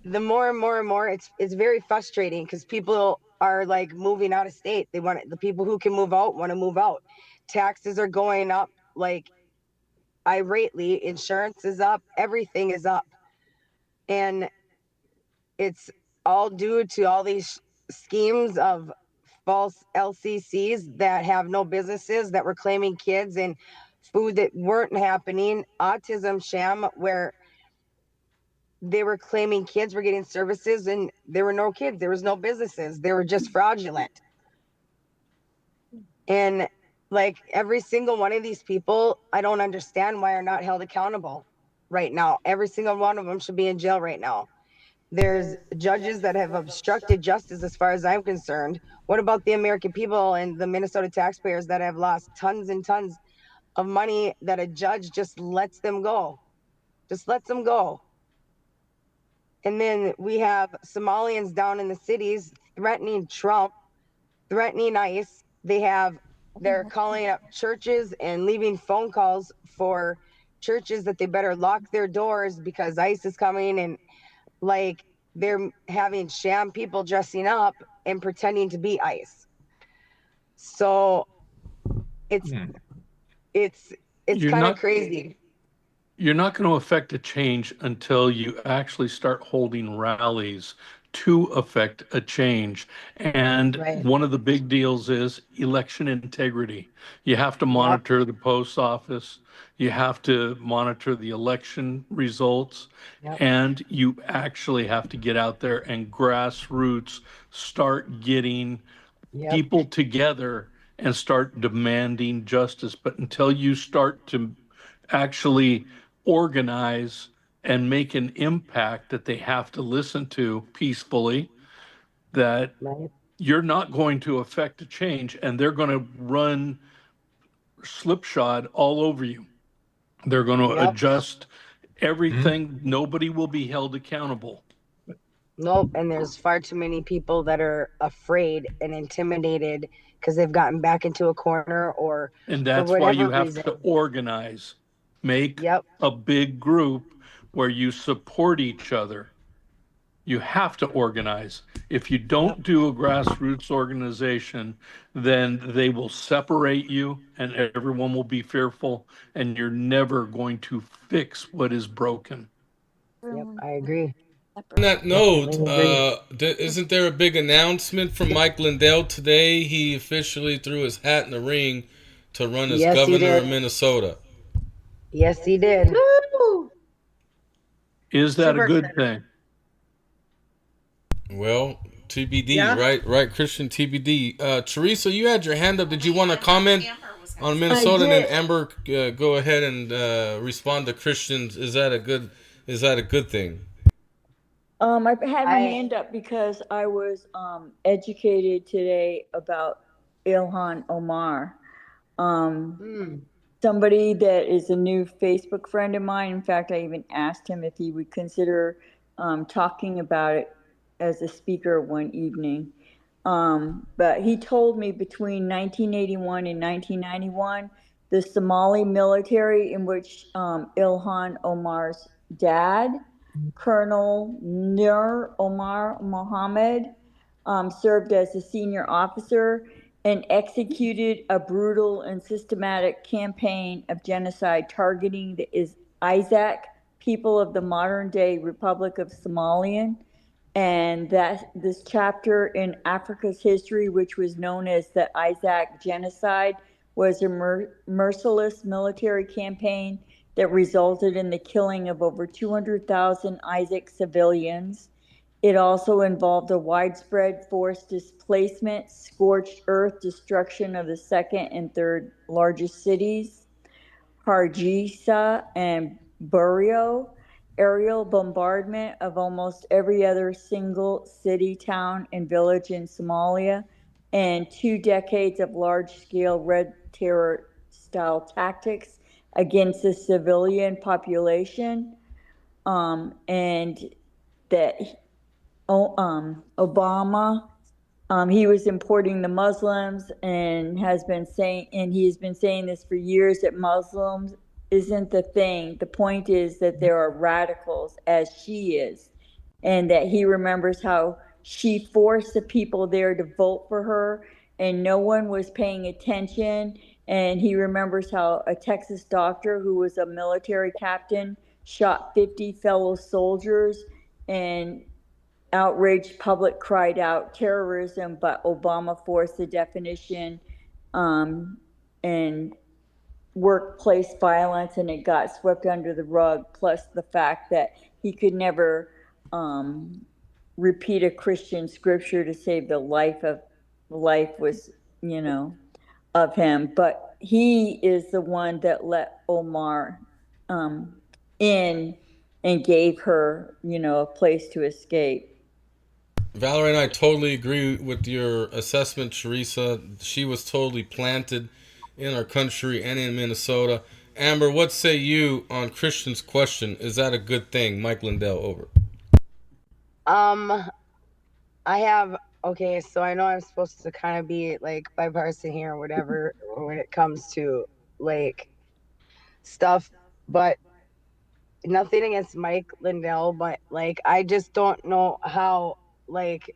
F: the more and more, it's very frustrating because people are like moving out of state. They want the people who can move out want to move out. Taxes are going up like irately. Insurance is up. Everything is up, and it's all due to all these schemes of false LCCs that have no businesses, that were claiming kids and food that weren't happening. Autism sham where they were claiming kids were getting services and there were no kids. There was no businesses. They were just fraudulent. And like every single one of these people, I don't understand why are not held accountable right now. Every single one of them should be in jail right now. There's judges that have obstructed justice as far as I'm concerned. What about the American people and the Minnesota taxpayers that have lost tons and tons of money that a judge just lets them go? Just lets them go. And then we have Somalians down in the cities threatening Trump, threatening ICE. They're calling up churches and leaving phone calls for churches that they better lock their doors because ICE is coming, and like they're having sham people dressing up and pretending to be ICE. So it's kind of crazy.
H: You're not going to affect a change until you actually start holding rallies to affect a change. And one of the big deals is election integrity. You have to monitor the post office. You have to monitor the election results. And you actually have to get out there and grassroots start getting people together and start demanding justice. But until you start to actually organize and make an impact that they have to listen to peacefully, that you're not going to affect a change, and they're going to run slipshod all over you. They're going to adjust everything. Nobody will be held accountable.
F: Nope. And there's far too many people that are afraid and intimidated because they've gotten back into a corner, or
H: and that's why you have to organize. Make a big group where you support each other. You have to organize. If you don't do a grassroots organization, then they will separate you and everyone will be fearful, and you're never going to fix what is broken.
F: Yep, I agree.
E: On that note, isn't there a big announcement from Mike Lindell today? He officially threw his hat in the ring to run as governor of Minnesota.
F: Yes, he did. Woo!
H: Is that a good thing?
E: Well, TBD, right, Christian, TBD. Teresa, you had your hand up. Did you want to comment on Minnesota? And then Amber, go ahead and respond to Christians. Is that a good thing?
K: I had my hand up because I was educated today about Ilhan Omar. Somebody that is a new Facebook friend of mine. In fact, I even asked him if he would consider talking about it as a speaker one evening. But he told me between 1981 and 1991, the Somali military, in which Ilhan Omar's dad, Colonel Nur Omar Mohammed, served as a senior officer and executed a brutal and systematic campaign of genocide targeting the Isaac people of the modern day Republic of Somalia. And that this chapter in Africa's history, which was known as the Isaac Genocide, was a merciless military campaign that resulted in the killing of over 200,000 Isaac civilians. It also involved a widespread forced displacement, scorched earth destruction of the second and third largest cities, Hargeisa and Burio, aerial bombardment of almost every other single city, town, and village in Somalia, and 2 decades of large-scale Red Terror-style tactics against the civilian population, and that Obama, he was importing the Muslims and he has been saying this for years, that Muslims isn't the thing. The point is that there are radicals, as she is, and that he remembers how she forced the people there to vote for her and no one was paying attention. And he remembers how a Texas doctor who was a military captain shot 50 fellow soldiers, and outraged public cried out terrorism, but Obama forced the definition and workplace violence, and it got swept under the rug, plus the fact that he could never repeat a Christian scripture to save the life was, of him. But he is the one that let Omar in and gave her, a place to escape.
E: Valerie and I totally agree with your assessment, Teresa. She was totally planted in our country and in Minnesota. Amber, what say you on Christian's question? Is that a good thing? Mike Lindell, over.
F: So I know I'm supposed to kind of be like bipartisan here or whatever when it comes to like stuff, but nothing against Mike Lindell, but like I just don't know how, like,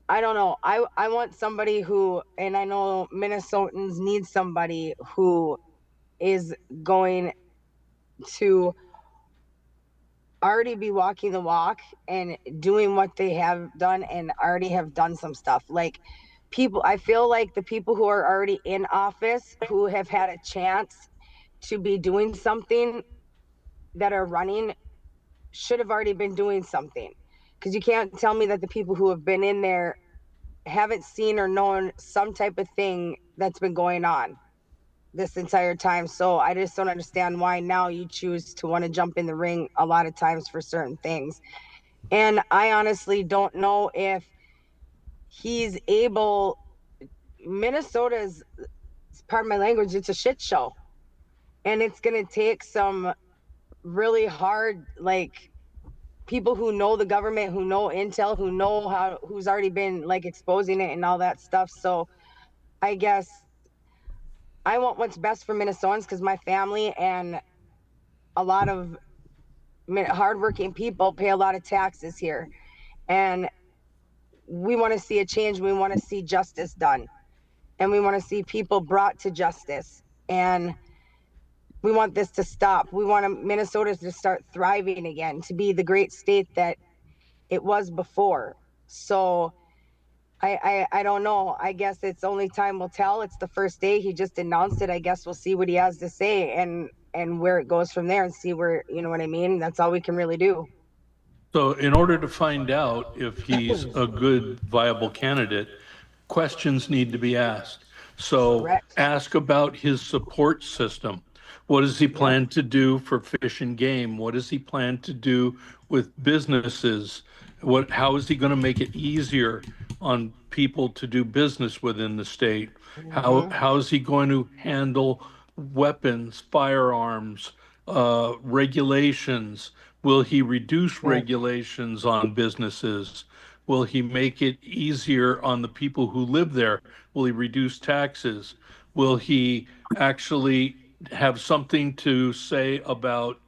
F: I don't know. I want somebody who, and I know Minnesotans need somebody who is going to already be walking the walk and doing what they have done and already have done some stuff. Like I feel like the people who are already in office, who have had a chance to be doing something, that are running, should have already been doing something. Because you can't tell me that the people who have been in there haven't seen or known some type of thing that's been going on this entire time. So I just don't understand why now you choose to want to jump in the ring a lot of times for certain things. And I honestly don't know if he's able. Minnesota's, pardon my language, it's a shit show. And it's going to take some really hard, like, people who know the government, who know intel, who know who's already been like exposing it and all that stuff. So I guess I want what's best for Minnesotans, because my family and a lot of hardworking people pay a lot of taxes here, and we want to see a change. We want to see justice done, and we want to see people brought to justice, and we want this to stop. We want Minnesota to start thriving again, to be the great state that it was before. So I don't know. I guess it's only time will tell. It's the first day. He just announced it. I guess we'll see what he has to say and where it goes from there, and see where, you know what I mean? That's all we can really do.
H: So in order to find out if he's a good, viable candidate, questions need to be asked. So
F: Correct.
H: Ask about his support system. What does he plan to do for Fish and Game? What does he plan to do with businesses? How is he going to make it easier on people to do business within the state? How is he going to handle weapons, firearms, regulations? Will he reduce regulations on businesses? Will he make it easier on the people who live there? Will he reduce taxes? Will he actually have something to say about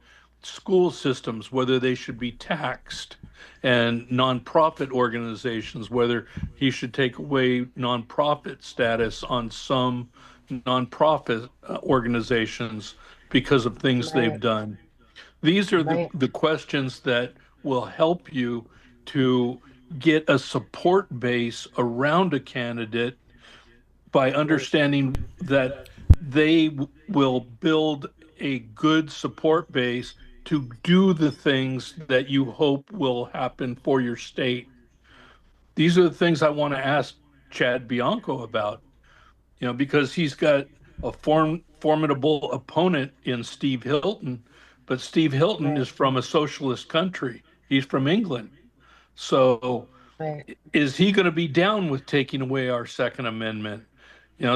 H: school systems, whether they should be taxed, and nonprofit organizations, whether he should take away nonprofit status on some nonprofit organizations because of things they've done? These are the questions that will help you to get a support base around a candidate by understanding that they will build a good support base to do the things that you hope will happen for your state. These are the things I want to ask Chad Bianco about, because he's got a formidable opponent in Steve Hilton, but Steve Hilton is from a socialist country. He's from England. So is he going to be down with taking away our Second Amendment?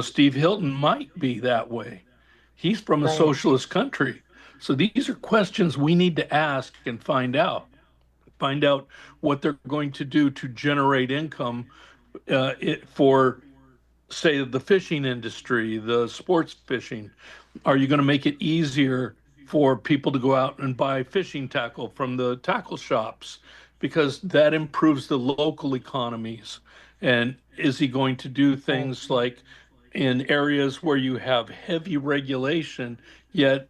H: Steve Hilton might be that way. He's from a socialist country. So these are questions we need to ask and find out. Find out what they're going to do to generate income for, say, the fishing industry, the sports fishing. Are you going to make it easier for people to go out and buy fishing tackle from the tackle shops? Because that improves the local economies. And is he going to do things like in areas where you have heavy regulation, yet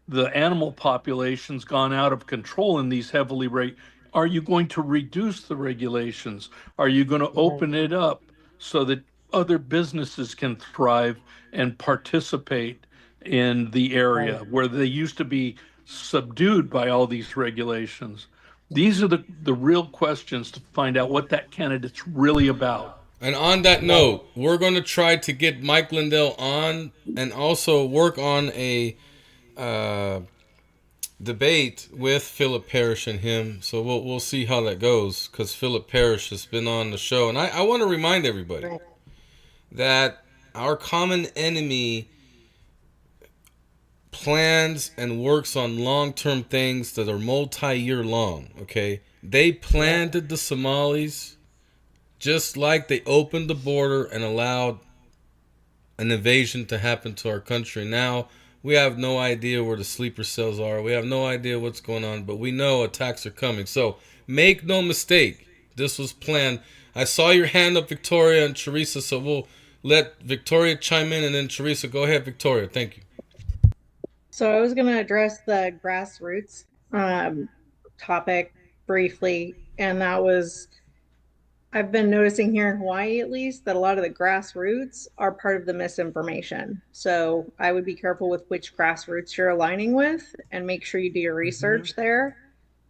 H: the animal population's gone out of control in these heavily are you going to reduce the regulations? Are you going to open it up so that other businesses can thrive and participate in the area where they used to be subdued by all these regulations? These are the real questions to find out what that candidate's really about.
E: And on that note, we're going to try to get Mike Lindell on and also work on a debate with Philip Parrish and him. So we'll see how that goes, because Philip Parrish has been on the show. And I want to remind everybody that our common enemy plans and works on long-term things that are multi-year long, okay? They planted the Somalis just like they opened the border and allowed an invasion to happen to our country. Now, we have no idea where the sleeper cells are. We have no idea what's going on, but we know attacks are coming. So, make no mistake, this was planned. I saw your hand up, Victoria and Teresa, so we'll let Victoria chime in, and then Teresa. Go ahead, Victoria. Thank you.
J: So I was going to address the grassroots topic briefly, and that was, I've been noticing here in Hawaii at least, that a lot of the grassroots are part of the misinformation. So I would be careful with which grassroots you're aligning with and make sure you do your research there.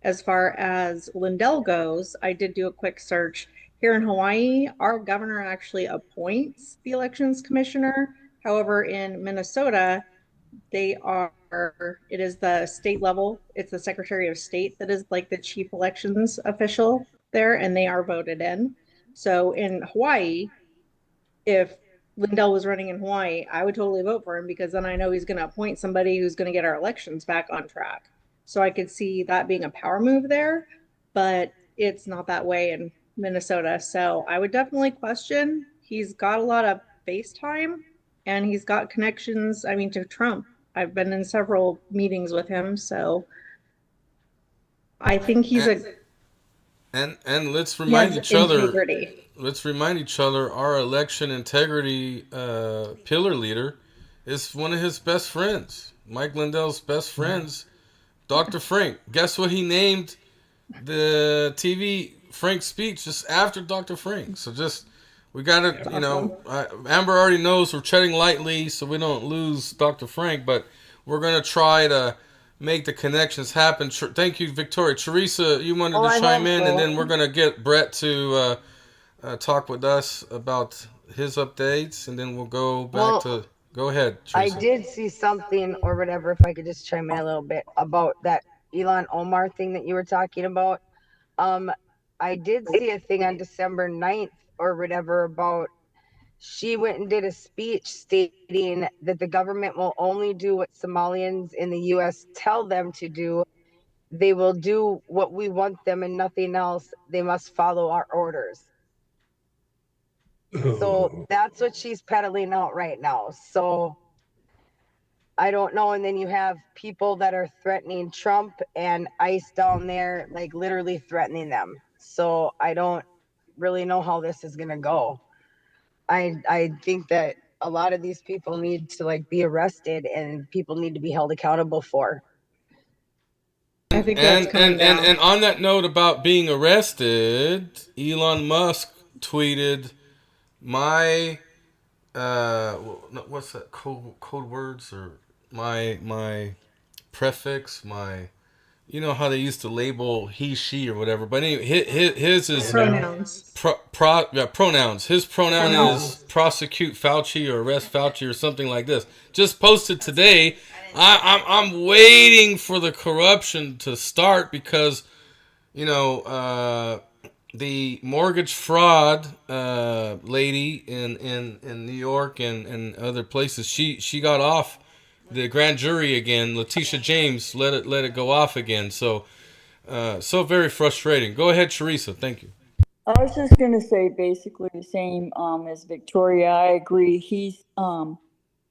J: As far as Lindell goes, I did do a quick search. Here in Hawaii, our governor actually appoints the elections commissioner. However, in Minnesota, it is the state level. It's the Secretary of State that is like the chief elections official there, and they are voted in. So in Hawaii, if Lindell was running in Hawaii, I would totally vote for him, because then I know he's going to appoint somebody who's going to get our elections back on track. So I could see that being a power move there, but it's not that way in Minnesota. So I would definitely question. He's got a lot of face time, and he's got connections, to Trump. I've been in several meetings with him, so I think he's
E: and let's remind each other.
J: Integrity.
E: Let's remind each other. Our election integrity pillar leader is one of his best friends, Mike Lindell's best friends, Dr. Frank. Guess what he named the TV Frank speech just after Dr. Frank? So we got to, Amber already knows we're treading lightly so we don't lose Dr. Frank, but we're going to try to make the connections happen. Thank you, Victoria. Teresa, you wanted to chime in, and then we're going to get Brett to talk with us about his updates, and then we'll go back to... Go ahead, Teresa.
F: I did see something or whatever, if I could just chime in a little bit, about that Ilhan Omar thing that you were talking about. I did see a thing on December 9th or whatever about, she went and did a speech stating that the government will only do what Somalians in the U.S. tell them to do, they will do what we want them and nothing else. They must follow our orders. So that's what she's peddling out right now. So I don't know. And then you have people that are threatening Trump and ICE down there, like literally threatening them. So I don't really know how this is gonna go. I think that a lot of these people need to like be arrested and people need to be held accountable for.
J: I think that's coming down.
E: And on that note about being arrested, Elon Musk tweeted my what's that code words or my prefix, my, you know how they used to label he, she, or whatever. But anyway, his is
J: Pronouns.
E: pronouns. His pronoun is prosecute Fauci or arrest Fauci or something like this. Just posted today. I'm waiting for the corruption to start because, you know, the mortgage fraud lady in New York and other places, she got off the grand jury again. Letitia James let it go off again. So so very frustrating. Go ahead, Teresa. Thank you.
K: I was just gonna say basically the same as Victoria. I agree. He's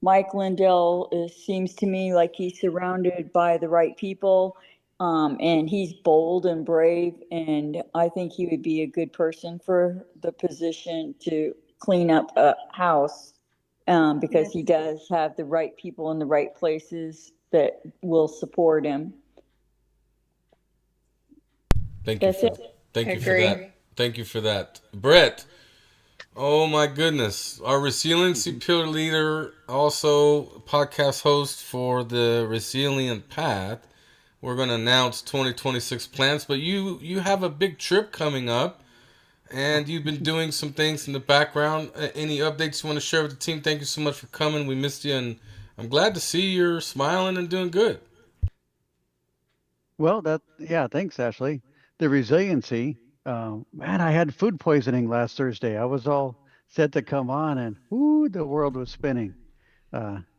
K: Mike Lindell seems to me like he's surrounded by the right people, and he's bold and brave, and I think he would be a good person for the position to clean up a house, because he does have the right people in the right places that will support him.
E: Thank you.
K: That's it.
E: Thank you for
J: Agree.
E: that. Thank you for that, Brett. Oh my goodness. Our resiliency pillar leader, also podcast host for the Resilient Path. We're going to announce 2026 plans, but you have a big trip coming up and you've been doing some things in the background. Any updates you want to share with the team? Thank you so much for coming. We missed you and I'm glad to see you're smiling and doing good.
L: Well, yeah, thanks, Ashley. The resiliency, man, I had food poisoning last Thursday. I was all set to come on, and whoo, the world was spinning.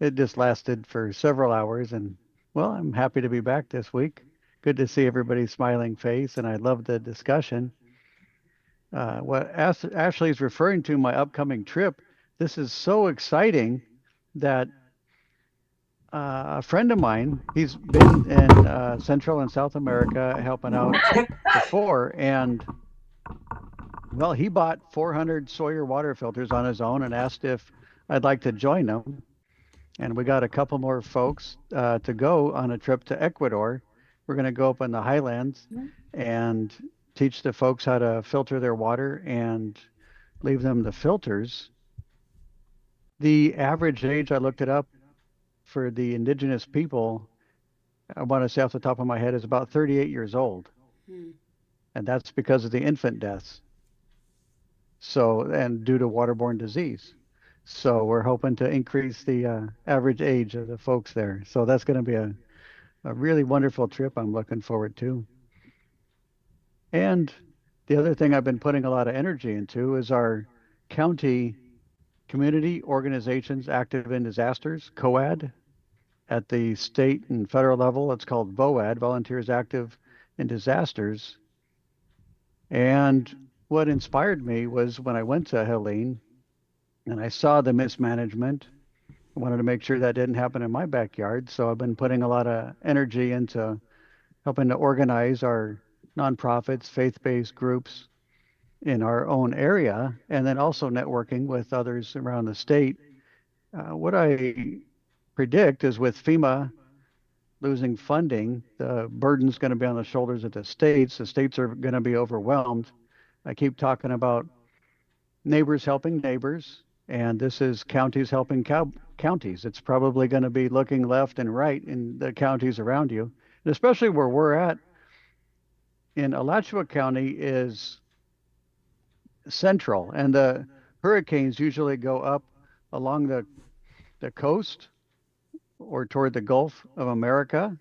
L: It just lasted for several hours, and well, I'm happy to be back this week. Good to see everybody's smiling face, and I love the discussion. What Ashley's referring to, my upcoming trip, this is so exciting that a friend of mine, he's been in Central and South America helping out before, and well, he bought 400 Sawyer water filters on his own and asked if I'd like to join him. And we got a couple more folks to go on a trip to Ecuador. We're going to go up in the highlands and teach the folks how to filter their water and leave them the filters. The average age, I looked it up, for the indigenous people, I want to say off the top of my head, is about 38 years old. And that's because of the infant deaths. So, and due to waterborne disease. So we're hoping to increase the average age of the folks there. So that's going to be a really wonderful trip I'm looking forward to. And the other thing I've been putting a lot of energy into is our county community organizations active in disasters, COAD. At the state and federal level, it's called VOAD, Volunteers Active in Disasters. And what inspired me was when I went to Helene and I saw the mismanagement. I wanted to make sure that didn't happen in my backyard. So I've been putting a lot of energy into helping to organize our nonprofits, faith-based groups in our own area, and then also networking with others around the state. What I predict is with FEMA losing funding, the burden's going to be on the shoulders of the states. The states are going to be overwhelmed. I keep talking about neighbors helping neighbors, and this is counties helping counties. It's probably going to be looking left and right in the counties around you, and especially where we're at in Alachua County is central, and the hurricanes usually go up along the coast or toward the Gulf of America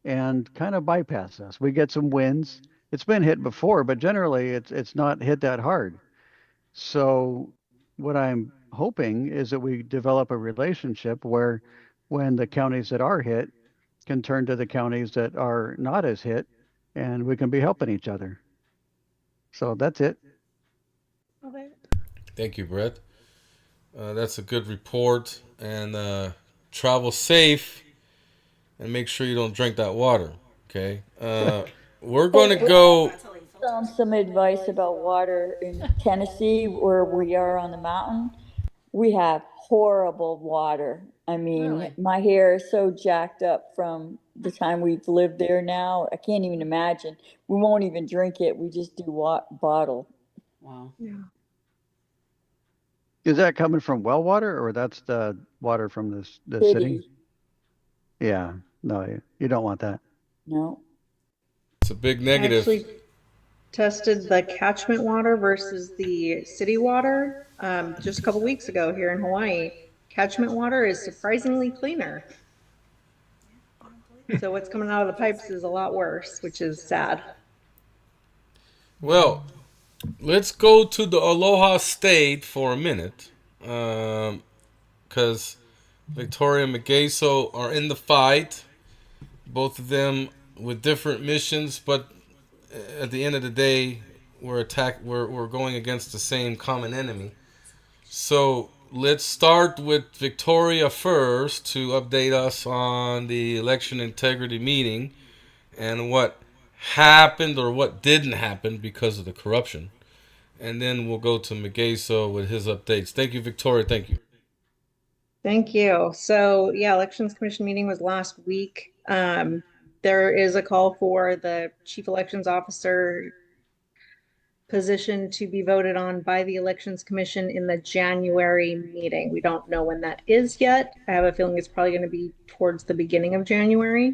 L: and kind of bypass us. We get some winds. It's been hit before, but generally it's not hit that hard. So what I'm hoping is that we develop a relationship where when the counties that are hit can turn to the counties that are not as hit, and we can be helping each other. So that's it.
J: Okay.
E: Thank you, Brett. That's a good report. And travel safe, and make sure you don't drink that water. Okay. We're going to go.
K: Some advice about water in Tennessee, where we are on the mountain. We have horrible water. I mean,
B: Really?
K: my hair is so jacked up from the time we've lived there now. I can't even imagine. We won't even drink it. We just do bottle.
B: Wow.
J: Yeah.
L: Is that coming from well water, or that's the water from the city? Yeah, no, you don't want that.
K: No.
E: It's a big
J: I
E: negative.
J: actually tested the catchment water versus the city water just a couple weeks ago here in Hawaii. Catchment water is surprisingly cleaner. So what's coming out of the pipes is a lot worse, which is sad.
E: Well, let's go to the Aloha State for a minute, because Victoria and Magaso are in the fight. Both of them with different missions, but at the end of the day, we're going against the same common enemy. So let's start with Victoria first to update us on the election integrity meeting and what happened or what didn't happen because of the corruption. And then we'll go to Magaso with his updates. Thank you, Victoria. Thank you.
J: Thank you. So yeah, Elections Commission meeting was last week. There is a call for the chief elections officer position to be voted on by the Elections Commission in the January meeting. We don't know when that is yet. I have a feeling it's probably going to be towards the beginning of January.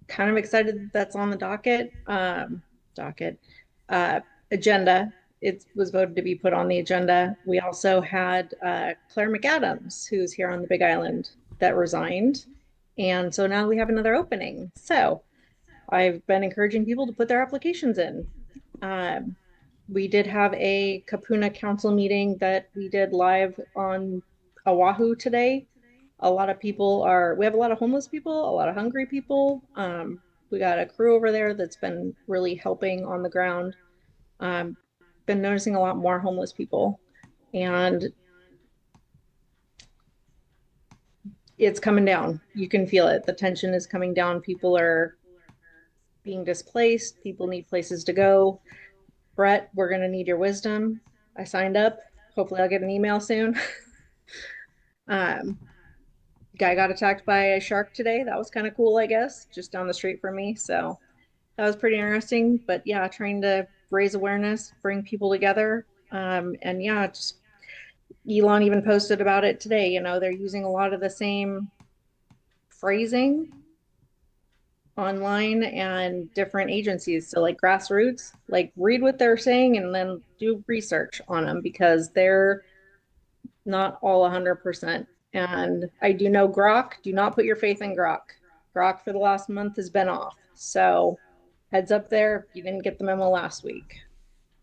J: Kind of excited that's on the agenda. It was voted to be put on the agenda. We also had Claire McAdams, who's here on the Big Island, that resigned. And so now we have another opening. So I've been encouraging people to put their applications in. We did have a Kapuna council meeting that we did live on Oahu today. A lot of people we have a lot of homeless people, a lot of hungry people. We got a crew over there that's been really helping on the ground. Been noticing a lot more homeless people, and it's coming down. You can feel it. The tension is coming down. People are being displaced. People need places to go. Brett, we're going to need your wisdom. I signed up. Hopefully I'll get an email soon. Guy got attacked by a shark today. That was kind of cool, I guess, just down the street from me. So that was pretty interesting. But yeah, trying to raise awareness, bring people together. And yeah, just Elon even posted about it today. You know, they're using a lot of the same phrasing online and different agencies. So like grassroots, like read what they're saying and then do research on them, because they're not all 100%. And I do know Grok, do not put your faith in Grok. Grok for the last month has been off. So heads up there if you didn't get the memo last week.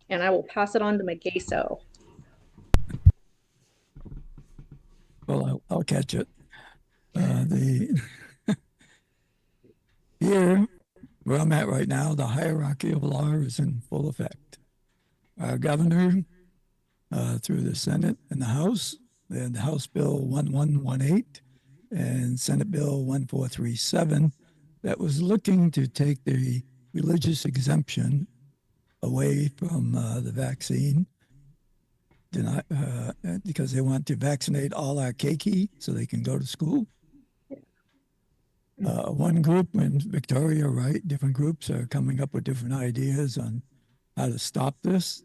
J: And I will pass it on to Magaso.
I: Well, I'll catch it. Here, where I'm at right now, the hierarchy of law is in full effect. Our governor, through the Senate and the House, and the House Bill 1118 and Senate Bill 1437, that was looking to take the religious exemption away from the vaccine, because they want to vaccinate all our keiki so they can go to school. One group, and Victoria, right, different groups are coming up with different ideas on how to stop this.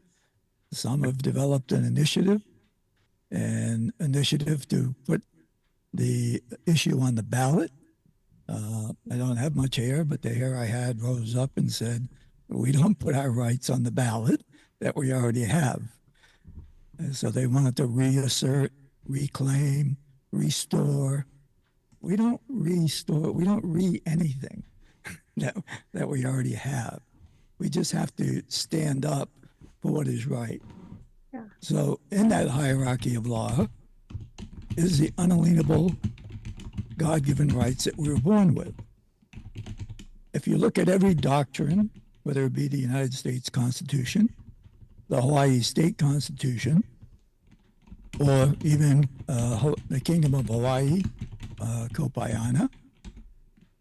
I: Some have developed an initiative to put the issue on the ballot. I don't have much hair, but the hair I had rose up and said, we don't put our rights on the ballot that we already have. And so they wanted to reassert, reclaim, restore. We don't anything that we already have. We just have to stand up for what is right.
J: Yeah.
I: So in that hierarchy of law is the unalienable God-given rights that we were born with. if you look at every doctrine, whether it be the United States Constitution, the Hawaii State Constitution, or even the Kingdom of Hawaii, Kopaiana,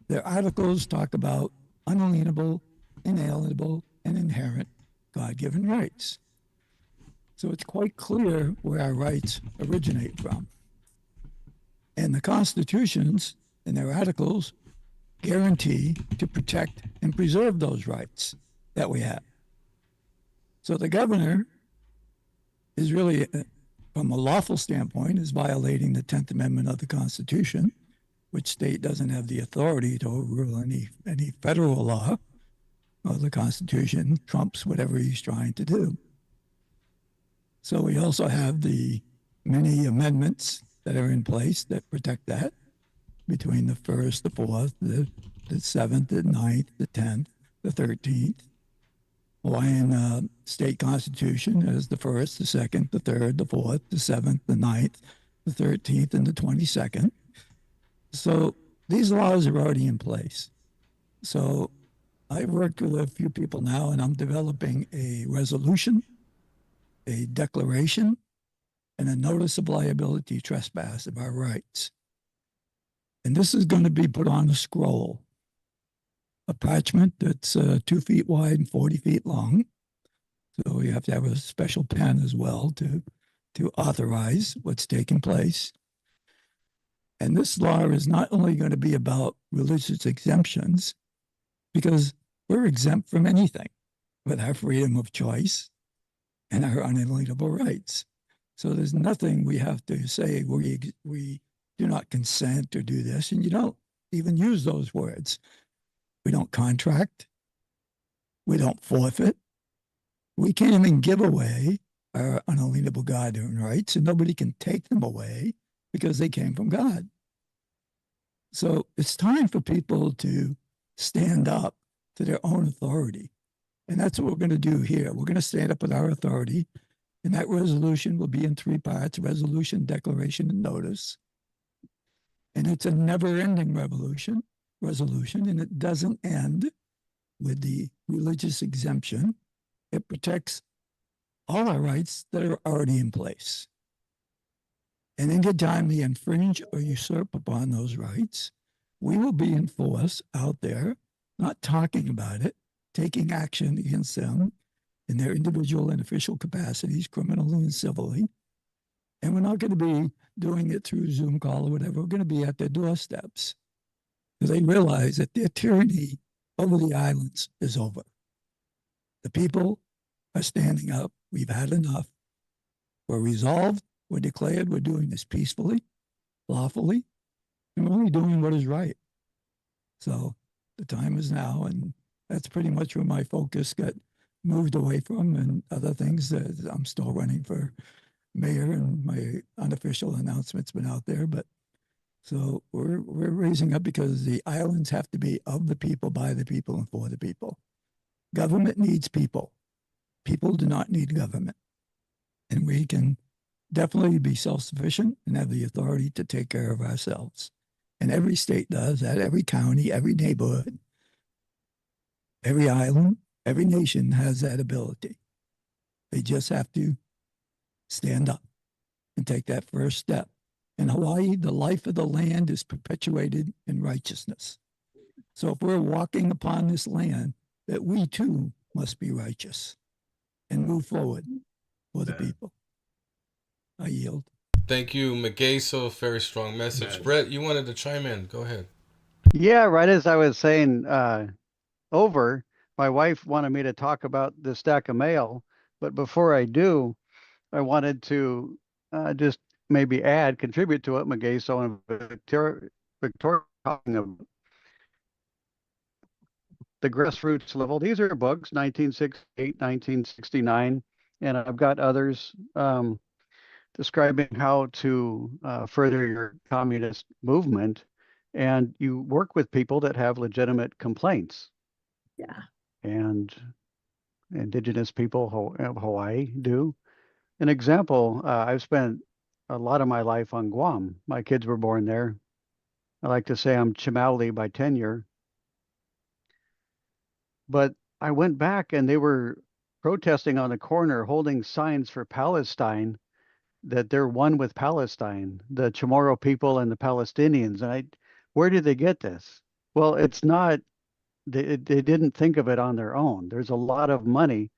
I: their articles talk about unalienable, inalienable, and inherent God-given rights. So it's quite clear where our rights originate from. And the constitutions and their articles guarantee to protect and preserve those rights that we have. So the governor is really, from a lawful standpoint, is violating the 10th Amendment of the Constitution, which state doesn't have the authority to overrule any federal law. Well, the Constitution trumps whatever he's trying to do. So we also have the many amendments that are in place that protect that between the 1st, the 4th, the 7th, the 9th, the 10th, the 13th. Hawaiian state constitution is the 1st, the 2nd, the 3rd, the 4th, the 7th, the 9th, the 13th, and the 22nd. So these laws are already in place. So I've worked with a few people now, and I'm developing a resolution, a declaration, and a notice of liability trespass of our rights. And this is going to be put on a scroll, a parchment that's 2 feet wide and 40 feet long. So you have to have a special pen as well to authorize what's taking place. And this law is not only going to be about religious exemptions, because we're exempt from anything with our freedom of choice and our unalienable rights. So there's nothing we have to say we do not consent or do this, and you don't even use those words. We don't contract. We don't forfeit. We can't even give away our unalienable God-given rights, and nobody can take them away because they came from God. So it's time for people to stand up to their own authority. And that's what we're going to do here. We're going to stand up with our authority, and that resolution will be in 3 parts: resolution, declaration, and notice. And it's a never-ending resolution, and it doesn't end with the religious exemption. It protects all our rights that are already in place. And any time we infringe or usurp upon those rights, we will be enforced out there, not talking about it, taking action against them in their individual and official capacities, criminally and civilly. And we're not going to be doing it through Zoom call or whatever. We're going to be at their doorsteps, because they realize that their tyranny over the islands is over. The people are standing up. We've had enough. We're resolved. We're declared. We're doing this peacefully, lawfully, and we're only doing what is right. So the time is now, and that's pretty much where my focus got moved away from, and other things that I'm still running for mayor, and my unofficial announcement's been out there. But so we're raising up because the islands have to be of the people, by the people, and for the people. Government needs people. People do not need government. And we can definitely be self-sufficient and have the authority to take care of ourselves. And every state does that, every county, every neighborhood, every island, every nation has that ability. They just have to stand up and take that first step. In Hawaii, the life of the land is perpetuated in righteousness. So if we're walking upon this land, that we too must be righteous and move forward for the people. I yield.
E: Thank you, Mageso. Very strong message. Brett, you wanted to chime in. Go ahead.
L: Yeah, right as I was saying my wife wanted me to talk about the stack of mail. But before I do, I wanted to just maybe contribute to what Mageso and Victoria talking about. The grassroots level. These are books, 1968, 1969, and I've got others describing how to further your communist movement. And you work with people that have legitimate complaints.
K: Yeah.
L: And indigenous people of Hawaii do. An example, I've spent a lot of my life on Guam. My kids were born there. I like to say I'm Chimauli by tenure. But I went back and they were protesting on the corner, holding signs for Palestine, that they're one with Palestine, the Chamorro people and the Palestinians. And where did they get this? Well, it's not, they didn't think of it on their own. There's a lot of money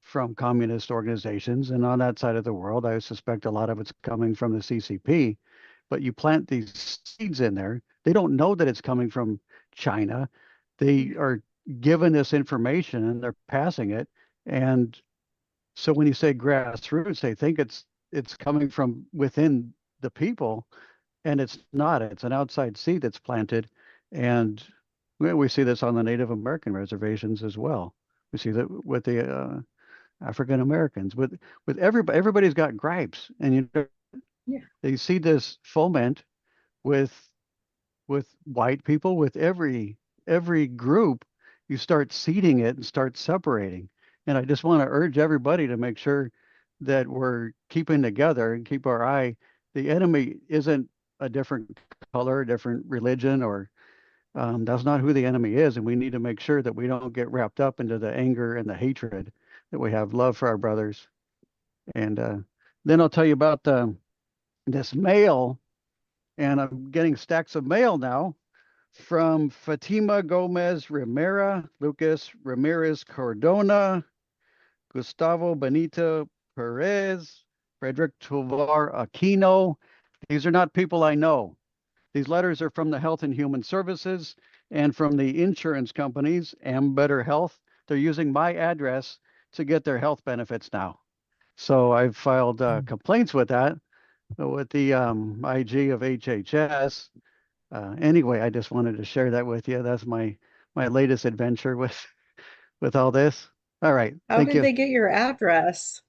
L: from communist organizations. And on that side of the world, I suspect a lot of it's coming from the CCP. But you plant these seeds in there, they don't know that it's coming from China. They are given this information and they're passing it. And so when you say grassroots, they think it's coming from within the people, and it's not. It's an outside seed that's planted, and we see this on the Native American reservations as well. We see that with the African Americans, with everybody. Everybody's got gripes, and
J: Yeah.
L: they see this foment with white people, with every group. You start seeding it and start separating. And I just want to urge everybody to make sure that we're keeping together and keep our eye. The enemy isn't a different color, a different religion, or that's not who the enemy is. And we need to make sure that we don't get wrapped up into the anger and the hatred, that we have love for our brothers. And then I'll tell you about this mail, and I'm getting stacks of mail now from Fatima Gomez Ramira, Lucas Ramirez Cardona, Gustavo Benito Perez, Frederick Tovar Aquino. These are not people I know. These letters are from the Health and Human Services and from the insurance companies and Better Health. They're using my address to get their health benefits now. So I've filed complaints with that, with the IG of HHS. Anyway, I just wanted to share that with you. That's my latest adventure with all this. All right.
J: How
L: Thank
J: did
L: you.
J: they get your address?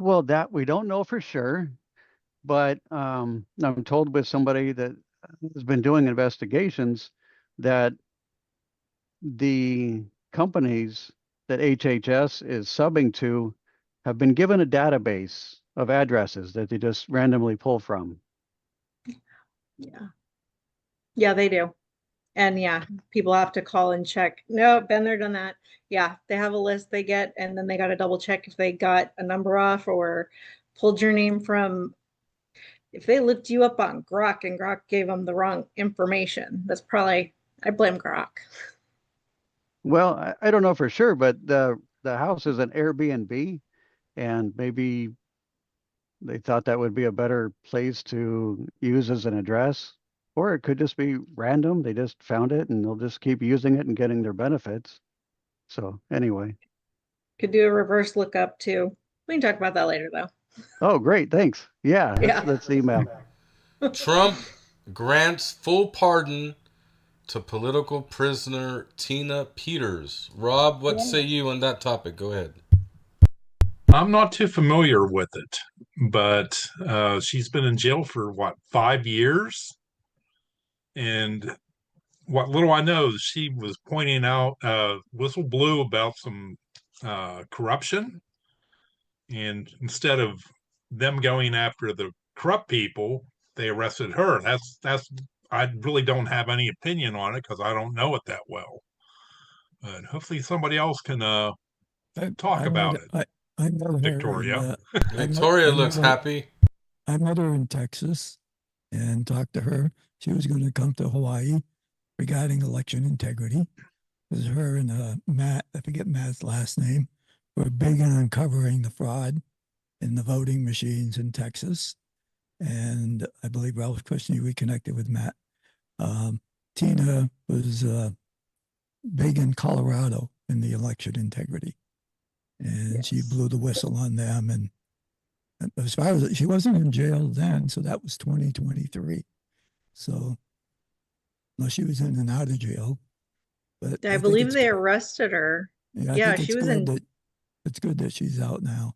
L: Well, that we don't know for sure, but I'm told with somebody that has been doing investigations that the companies that HHS is subbing to have been given a database of addresses that they just randomly pull from.
J: Yeah. Yeah, they do. And yeah, people have to call and check. No, been there, done that. Yeah, they have a list they get, and then they got to double check if they got a number off or pulled your name from. If they looked you up on Grok and Grok gave them the wrong information, that's probably, I blame Grok.
L: Well, I don't know for sure, but the house is an Airbnb, and maybe they thought that would be a better place to use as an address, or it could just be random. They just found it and they'll just keep using it and getting their benefits. So anyway.
J: Could do a reverse lookup too. We can talk about that later though.
L: Oh, great. Thanks. Yeah,
J: Yeah.
L: let's email.
E: Trump grants full pardon to political prisoner Tina Peters. Rob, what say you on that topic? Go ahead.
C: I'm not too familiar with it, but she's been in jail for what, 5 years? And what little I know, she was pointing out, whistle blew about some corruption. And instead of them going after the corrupt people, they arrested her. That's I really don't have any opinion on it because I don't know it that well. But hopefully somebody else can talk about it.
I: I met her
C: Victoria.
E: Victoria looks happy.
I: I met her in Texas and talked to her. She was going to come to Hawaii regarding election integrity. It was her and Matt, I forget Matt's last name, were big on uncovering the fraud in the voting machines in Texas. And I believe Ralph Kushner reconnected with Matt. Tina was big in Colorado in the election integrity. And she blew the whistle on them. And as far as she wasn't in jail then, so that was 2023. So, no, she was in and out of jail. But
J: I believe they arrested her. Yeah, she was in.
I: It's good that she's out now.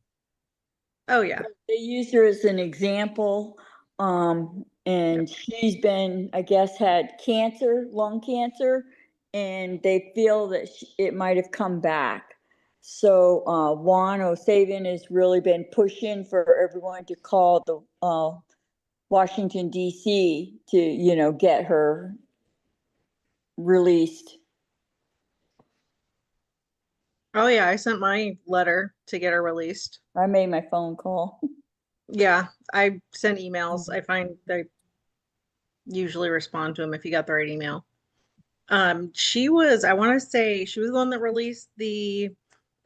J: Oh yeah.
K: They used her as an example. And she's been, I guess, had cancer, lung cancer, and they feel that it might have come back. So Juan O'Savian has really been pushing for everyone to call the Washington, D.C. to, get her released.
J: Oh yeah, I sent my letter to get her released.
K: I made my phone call.
J: Yeah, I sent emails. I find they usually respond to them if you got the right email. She was, I want to say, she was the one that released the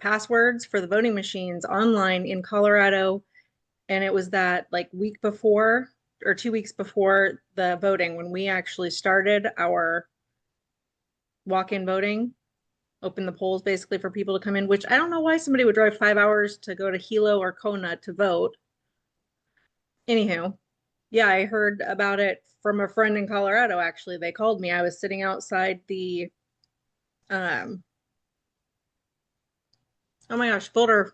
J: passwords for the voting machines online in Colorado, and it was that like week before or 2 weeks before the voting when we actually started our walk-in voting, open the polls basically for people to come in, which I don't know why somebody would drive 5 hours to go to Hilo or Kona to vote. Anywho, yeah, I heard about it from a friend in Colorado, actually. They called me. I was sitting outside the um oh my gosh, voter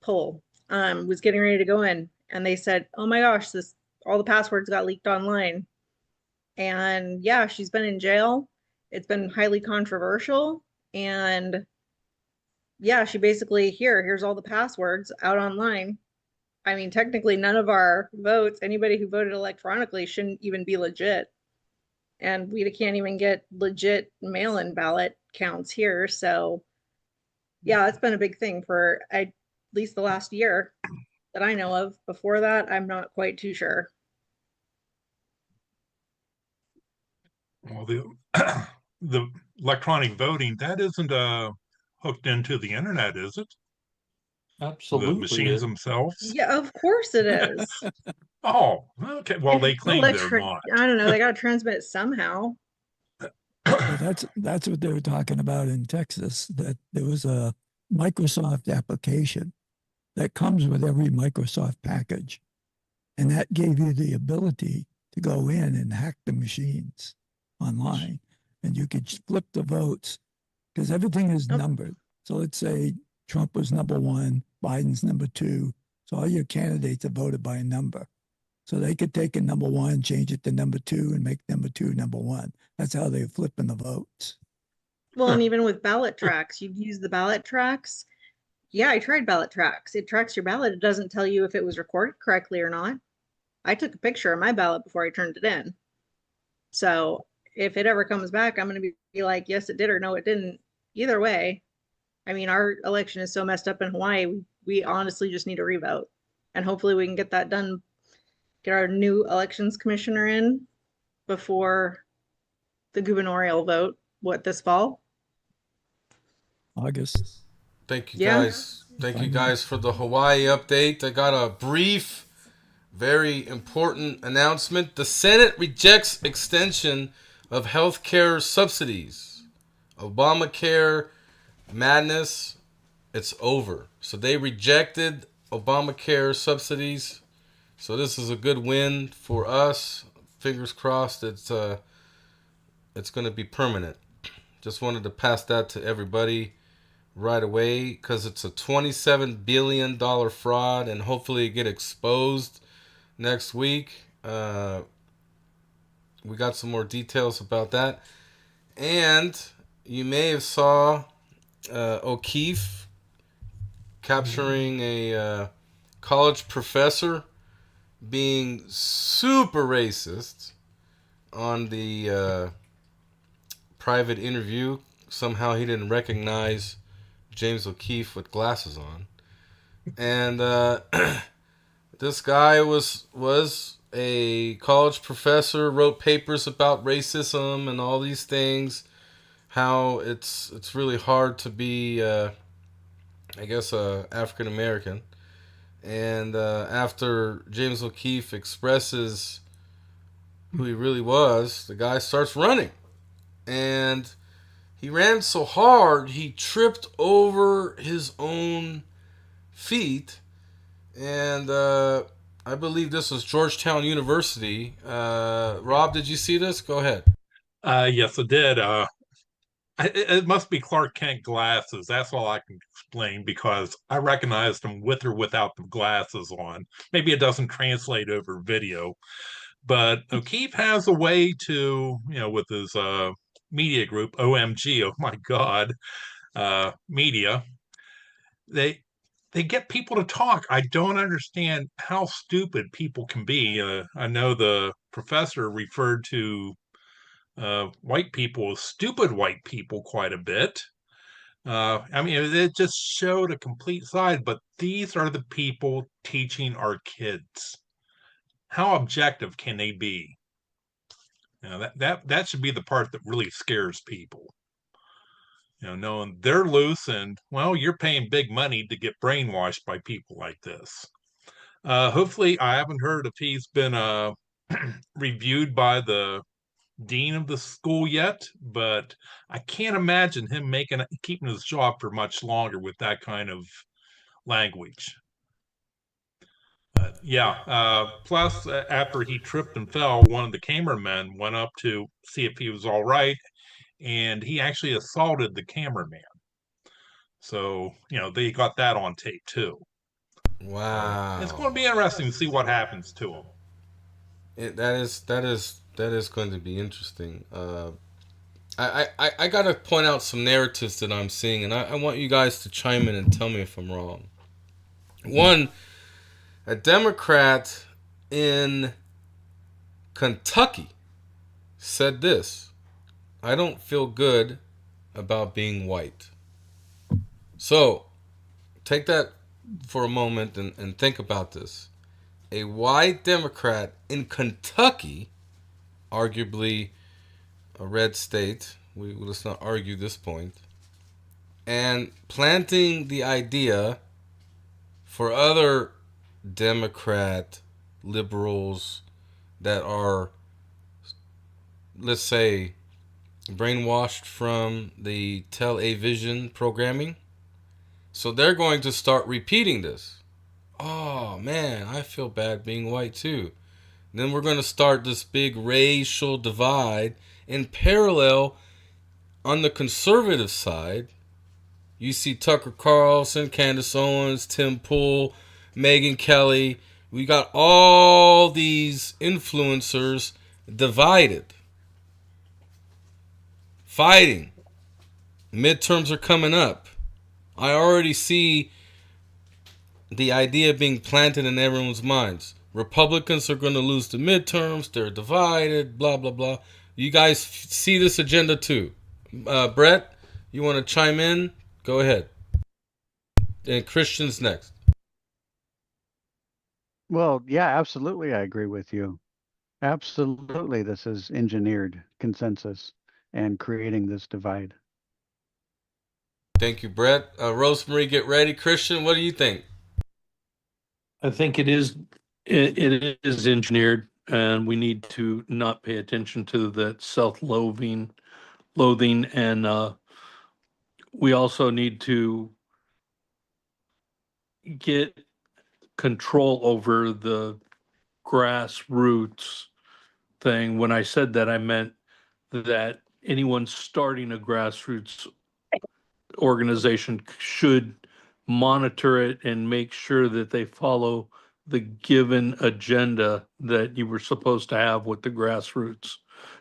J: poll. Was getting ready to go in and they said, "Oh my gosh, this all the passwords got leaked online." And yeah, she's been in jail. It's been highly controversial and yeah, she basically here's all the passwords out online. I mean, technically none of our votes, anybody who voted electronically shouldn't even be legit. And we can't even get legit mail-in ballot counts here. So yeah, it's been a big thing for at least the last year that I know of. Before that, I'm not quite too sure.
C: Well, the the electronic voting, that isn't hooked into the internet, is it? The
H: Absolutely.
C: machines themselves?
J: Yeah, of course it is.
C: Oh, okay. Well, they claim they're
J: Electric,
C: not.
J: I don't know, they got to transmit it somehow.
I: Well, that's what they were talking about in Texas, that there was a Microsoft application that comes with every Microsoft package. And that gave you the ability to go in and hack the machines online. And you could flip the votes because everything is
J: Oh,
I: numbered. So let's say Trump was number one, Biden's number two. So all your candidates are voted by a number. So they could take a number one, change it to number two, and make number two number one. That's how they're flipping the votes.
J: well, and even with ballot tracks, you'd use the ballot tracks. Yeah, I tried ballot tracks. It tracks your ballot. It doesn't tell you if it was recorded correctly or not. I took a picture of my ballot before I turned it in. So if it ever comes back, I'm going to be like, yes, it did or no, it didn't. Either way, I mean, our election is so messed up in Hawaii. We honestly just need a revote. And hopefully we can get that done, get our new elections commissioner in before the gubernatorial vote, what, this fall?
I: August.
E: Thank you
J: Yeah.
E: guys. Thank you guys for the Hawaii update. I got a brief, very important announcement. The Senate rejects extension of health care subsidies. Obamacare madness, it's over. So they rejected Obamacare subsidies. So this is a good win for us. Fingers crossed it's going to be permanent. Just wanted to pass that to everybody right away because it's a $27 billion fraud and hopefully it get exposed next week. We got some more details about that. And you may have saw O'Keefe capturing a college professor being super racist on the private interview. Somehow he didn't recognize James O'Keefe with glasses on. And this guy was a college professor, wrote papers about racism and all these things. How it's really hard to be, I guess, African American. And after James O'Keefe expresses who he really was, the guy starts running. And he ran so hard, he tripped over his own feet. And I believe this was Georgetown University. Rob, did you see this? Go ahead.
C: Yes, it did. It must be Clark Kent glasses. That's all I can explain because I recognized him with or without the glasses on. Maybe it doesn't translate over video, but O'Keefe has a way to, with his media group, OMG, oh my God, media, they they get people to talk. I don't understand how stupid people can be. I know the professor referred to white people as stupid white people quite a bit. I mean, it just showed a complete side, but these are the people teaching our kids. How objective can they be? That should be the part that really scares people. Knowing they're loose and, well, you're paying big money to get brainwashed by people like this. Hopefully, I haven't heard if he's been reviewed by the dean of the school yet, but I can't imagine him keeping his job for much longer with that kind of language. Plus, after he tripped and fell, one of the cameramen went up to see if he was all right, and he actually assaulted the cameraman. So, they got that on tape too.
E: Wow.
C: It's going to be interesting to see what happens to him.
E: That is going to be interesting. I gotta point out some narratives that I'm seeing, and I want you guys to chime in and tell me if I'm wrong. One, a Democrat in Kentucky said this: "I don't feel good about being white." So, take that for a moment and think about this. A white Democrat in Kentucky, arguably a red state, let's not argue this point, and planting the idea for other Democrat liberals that are, let's say, brainwashed from the television programming. So they're going to start repeating this. Oh man, I feel bad being white too. Then we're going to start this big racial divide. In parallel, on the conservative side, you see Tucker Carlson, Candace Owens, Tim Pool, Megyn Kelly. We got all these influencers divided, fighting. Midterms are coming up. I already see the idea being planted in everyone's minds. Republicans are going to lose the midterms. They're divided, blah, blah, blah. You guys see this agenda too. Brett, you want to chime in? Go ahead. And Christian's next.
L: Well, yeah, absolutely. I agree with you. Absolutely. This is engineered consensus and creating this divide.
E: Thank you, Brett. Rosemary, get ready. Christian, what do you think?
H: I think it is engineered, and we need to not pay attention to that self-loathing, and we also need to get control over the grassroots thing. When I said that, I meant that anyone starting a grassroots organization should monitor it and make sure that they follow the given agenda that you were supposed to have with the grassroots,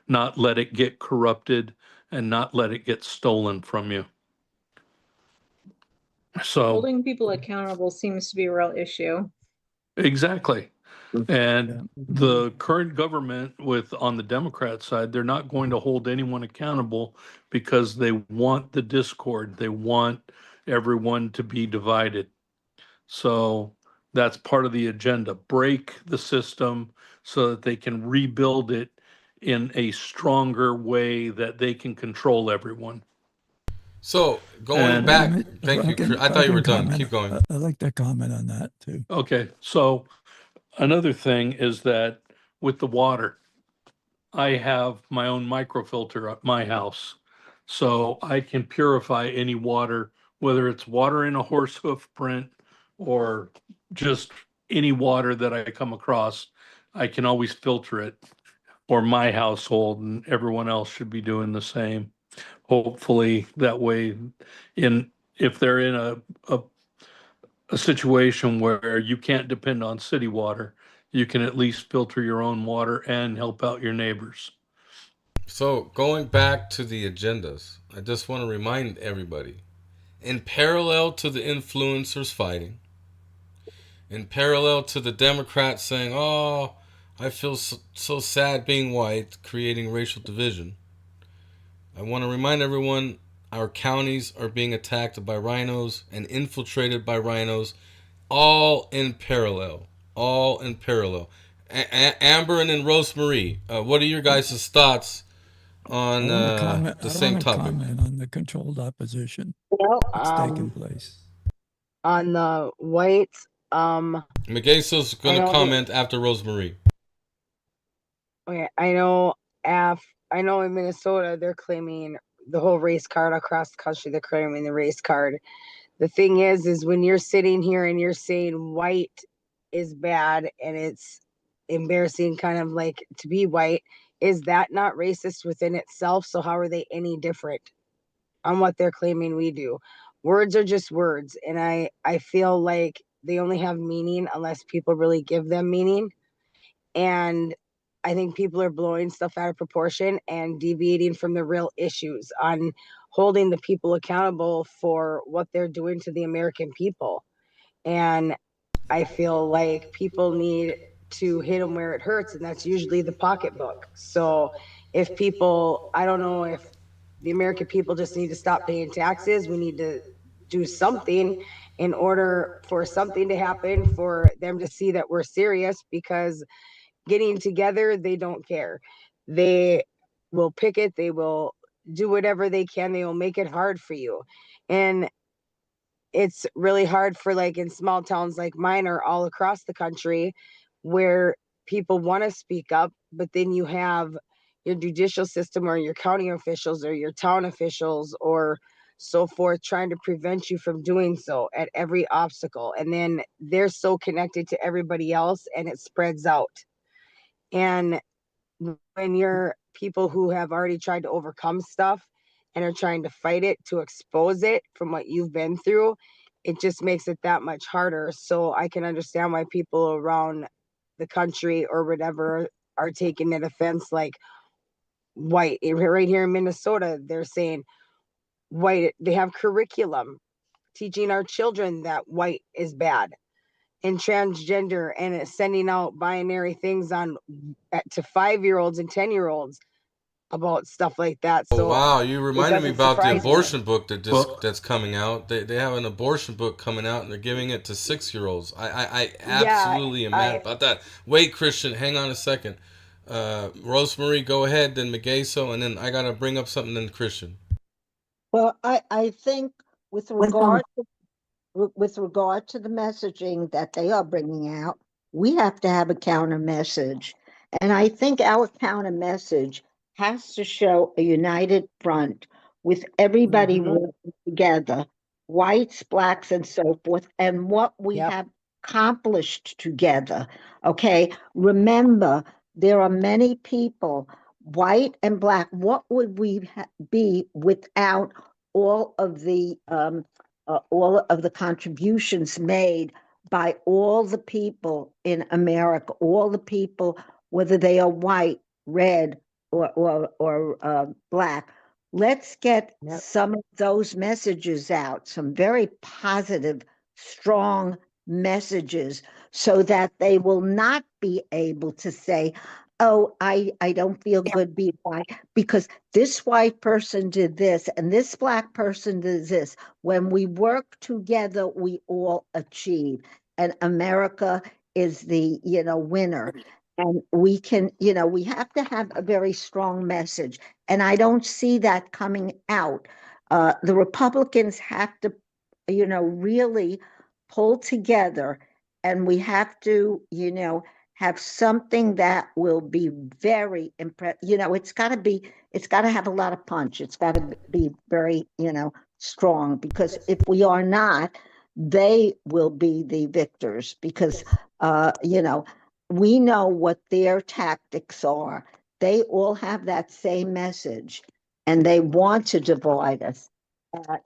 H: not let it get corrupted and not let it get stolen from you. So
J: Holding people accountable seems to be a real issue.
H: exactly. And the current government on the Democrat side, they're not going to hold anyone accountable because they want the discord. They want everyone to be divided. So that's part of the agenda. Break the system so that they can rebuild it in a stronger way that they can control everyone.
E: So going back, thank you. I thought you were done.
I: Comment.
E: Keep going.
I: I'd like to comment on that too.
H: Okay, so another thing is that with the water, I have my own microfilter at my house. So I can purify any water, whether it's water in a horse hoof print or just any water that I come across. I can always filter it, or my household, and everyone else should be doing the same. Hopefully that way, if they're in a situation where you can't depend on city water, you can at least filter your own water and help out your neighbors.
E: So going back to the agendas, I just want to remind everybody, in parallel to the influencers fighting, in parallel to the Democrats saying, oh, I feel so sad being white, creating racial division, I want to remind everyone, Our counties are being attacked by rhinos and infiltrated by rhinos, all in parallel. All in parallel. Amber and then Rosemarie, what are your guys' thoughts on the same topic?
I: Comment on the controlled opposition
F: Well,
I: that's taking place.
F: on the whites,
E: Megeso's going to comment after Rosemarie.
F: Okay, I know in Minnesota they're claiming the whole race card across the country. They're claiming the race card. The thing is when you're sitting here and you're saying white is bad and it's embarrassing kind of like to be white, is that not racist within itself? So how are they any different on what they're claiming we do? Words are just words, and I feel like they only have meaning unless people really give them meaning. And I think people are blowing stuff out of proportion and deviating from the real issues on holding the people accountable for what they're doing to the American people. And I feel like people need to hit them where it hurts, and that's usually the pocketbook. So if people, I don't know if the American people just need to stop paying taxes. We need to do something in order for something to happen, for them to see that we're serious, because getting together, they don't care. They will picket, they will do whatever they can, they will make it hard for you. And it's really hard for, like, in small towns like mine or all across the country, where people want to speak up, but then you have your judicial system or your county officials or your town officials or so forth trying to prevent you from doing so at every obstacle. And then they're so connected to everybody else and it spreads out. And when you're people who have already tried to overcome stuff and are trying to fight it to expose it from what you've been through, it just makes it that much harder. So I can understand why people around the country or whatever are taking an offense, like white. Right here in Minnesota, they're saying white, they have curriculum teaching our children that white is bad and transgender, and it's sending out binary things on to 5-year-olds and 10-year-olds about stuff like that. So
E: wow, you reminded me about the abortion
F: me.
E: book that's coming out. They have an abortion book coming out and they're giving it to 6-year-olds. I absolutely am mad about that. Wait, Christian, hang on a second. Rosemarie, go ahead, then Megeso, and then I gotta bring up something, then Christian.
A: Well, I think with regard to the messaging that they are bringing out, we have to have a counter message. And I think our counter message has to show a united front with everybody working together, whites, blacks, and so forth, and what we have accomplished together. Okay, remember, there are many people, white and black. What would we be without all of the contributions made by all the people in America, all the people, whether they are white, red, or black? Let's get some of those messages out, some very positive, strong messages, so that they will not be able to say, oh, I don't feel good being white because this white person did this and this black person did this. When we work together, we all achieve. And America is the, winner. And we can, we have to have a very strong message. And I don't see that coming out. The Republicans have to, really pull together, and we have to, have something that will be very impressive. It's got to have a lot of punch. It's got to be very, strong, because if we are not, they will be the victors, because, we know what their tactics are. They all have that same message, and they want to divide us.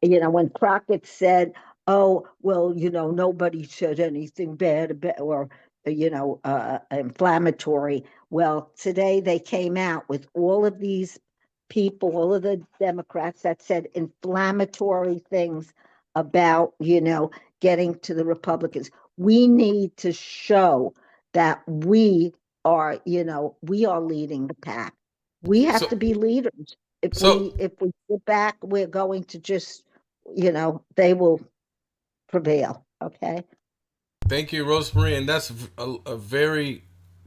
A: When Crockett said, oh, well, nobody said anything bad about, or inflammatory. Well, today they came out with all of these people, all of the Democrats that said inflammatory things about, getting to the Republicans. We need to show that we are leading the pack. We have to be leaders.
E: So
A: if we get back, we're going to just, they will prevail. Okay.
E: thank you, Rosemary, and that's a very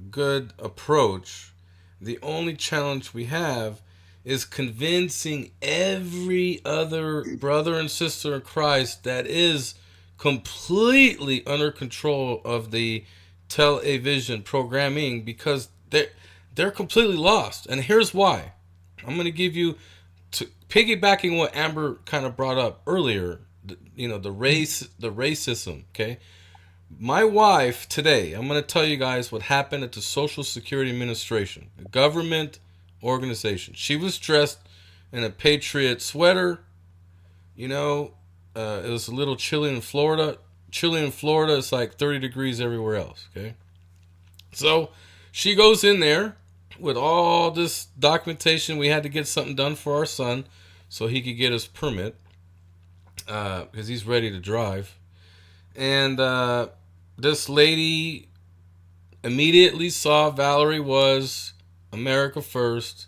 E: good approach. The only challenge we have is convincing every other brother and sister in Christ that is completely under control of the television programming, because they're completely lost. And here's why. I'm going to give you, to piggybacking what Amber kind of brought up earlier, the racism. Okay, my wife today, I'm going to tell you guys what happened at the Social Security Administration, a government organization. She was dressed in a Patriot sweater. It was a little chilly in Florida. Chilly in Florida, it's like 30 degrees everywhere else. Okay, so she goes in there with all this documentation. We had to get something done for our son so he could get his permit, because he's ready to drive. And this lady immediately saw Valerie was America First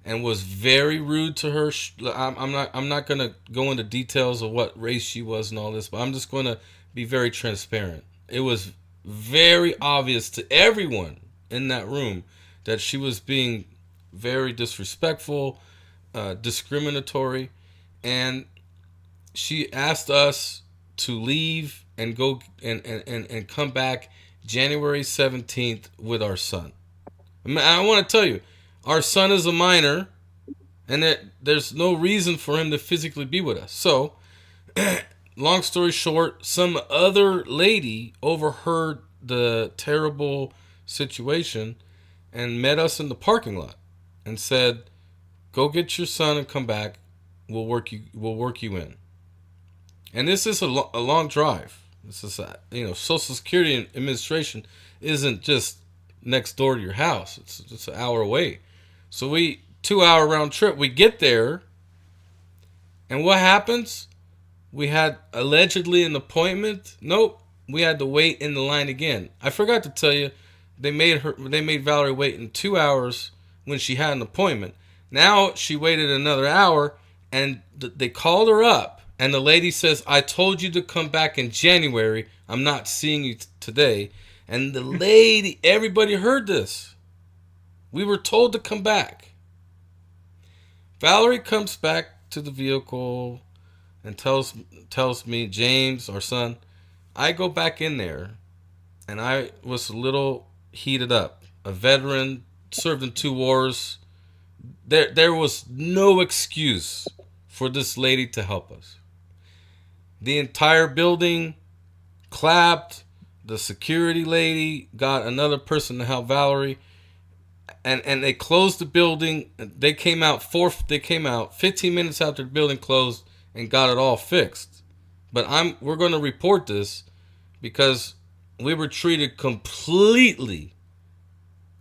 E: and was very rude to her. I'm not going to go into details of what race she was and all this, but I'm just going to be very transparent. It was very obvious to everyone in that room that she was being very disrespectful, discriminatory, and she asked us to leave and go and come back January 17th with our son. I want to tell you, our son is a minor, and there's no reason for him to physically be with us. So, long story short, some other lady overheard the terrible situation and met us in the parking lot and said, "Go get your son and come back. We'll work you in." And this is a long drive. This is Social Security Administration isn't just next door to your house. It's just an hour away. So 2-hour round trip. We get there, and what happens? We had allegedly an appointment. Nope, we had to wait in the line again. I forgot to tell you, they made Valerie wait in 2 hours when she had an appointment. Now she waited another hour, and they called her up. And the lady says, "I told you to come back in January. I'm not seeing you today." And the lady, everybody heard this. We were told to come back. Valerie comes back to the vehicle and tells me, "James, our son," I go back in there, and I was a little heated up. A veteran, served in 2 wars. There was no excuse for this lady to help us. The entire building clapped. The security lady got another person to help Valerie, and they closed the building. They came out 15 minutes after the building closed and got it all fixed. But we're going to report this because we were treated completely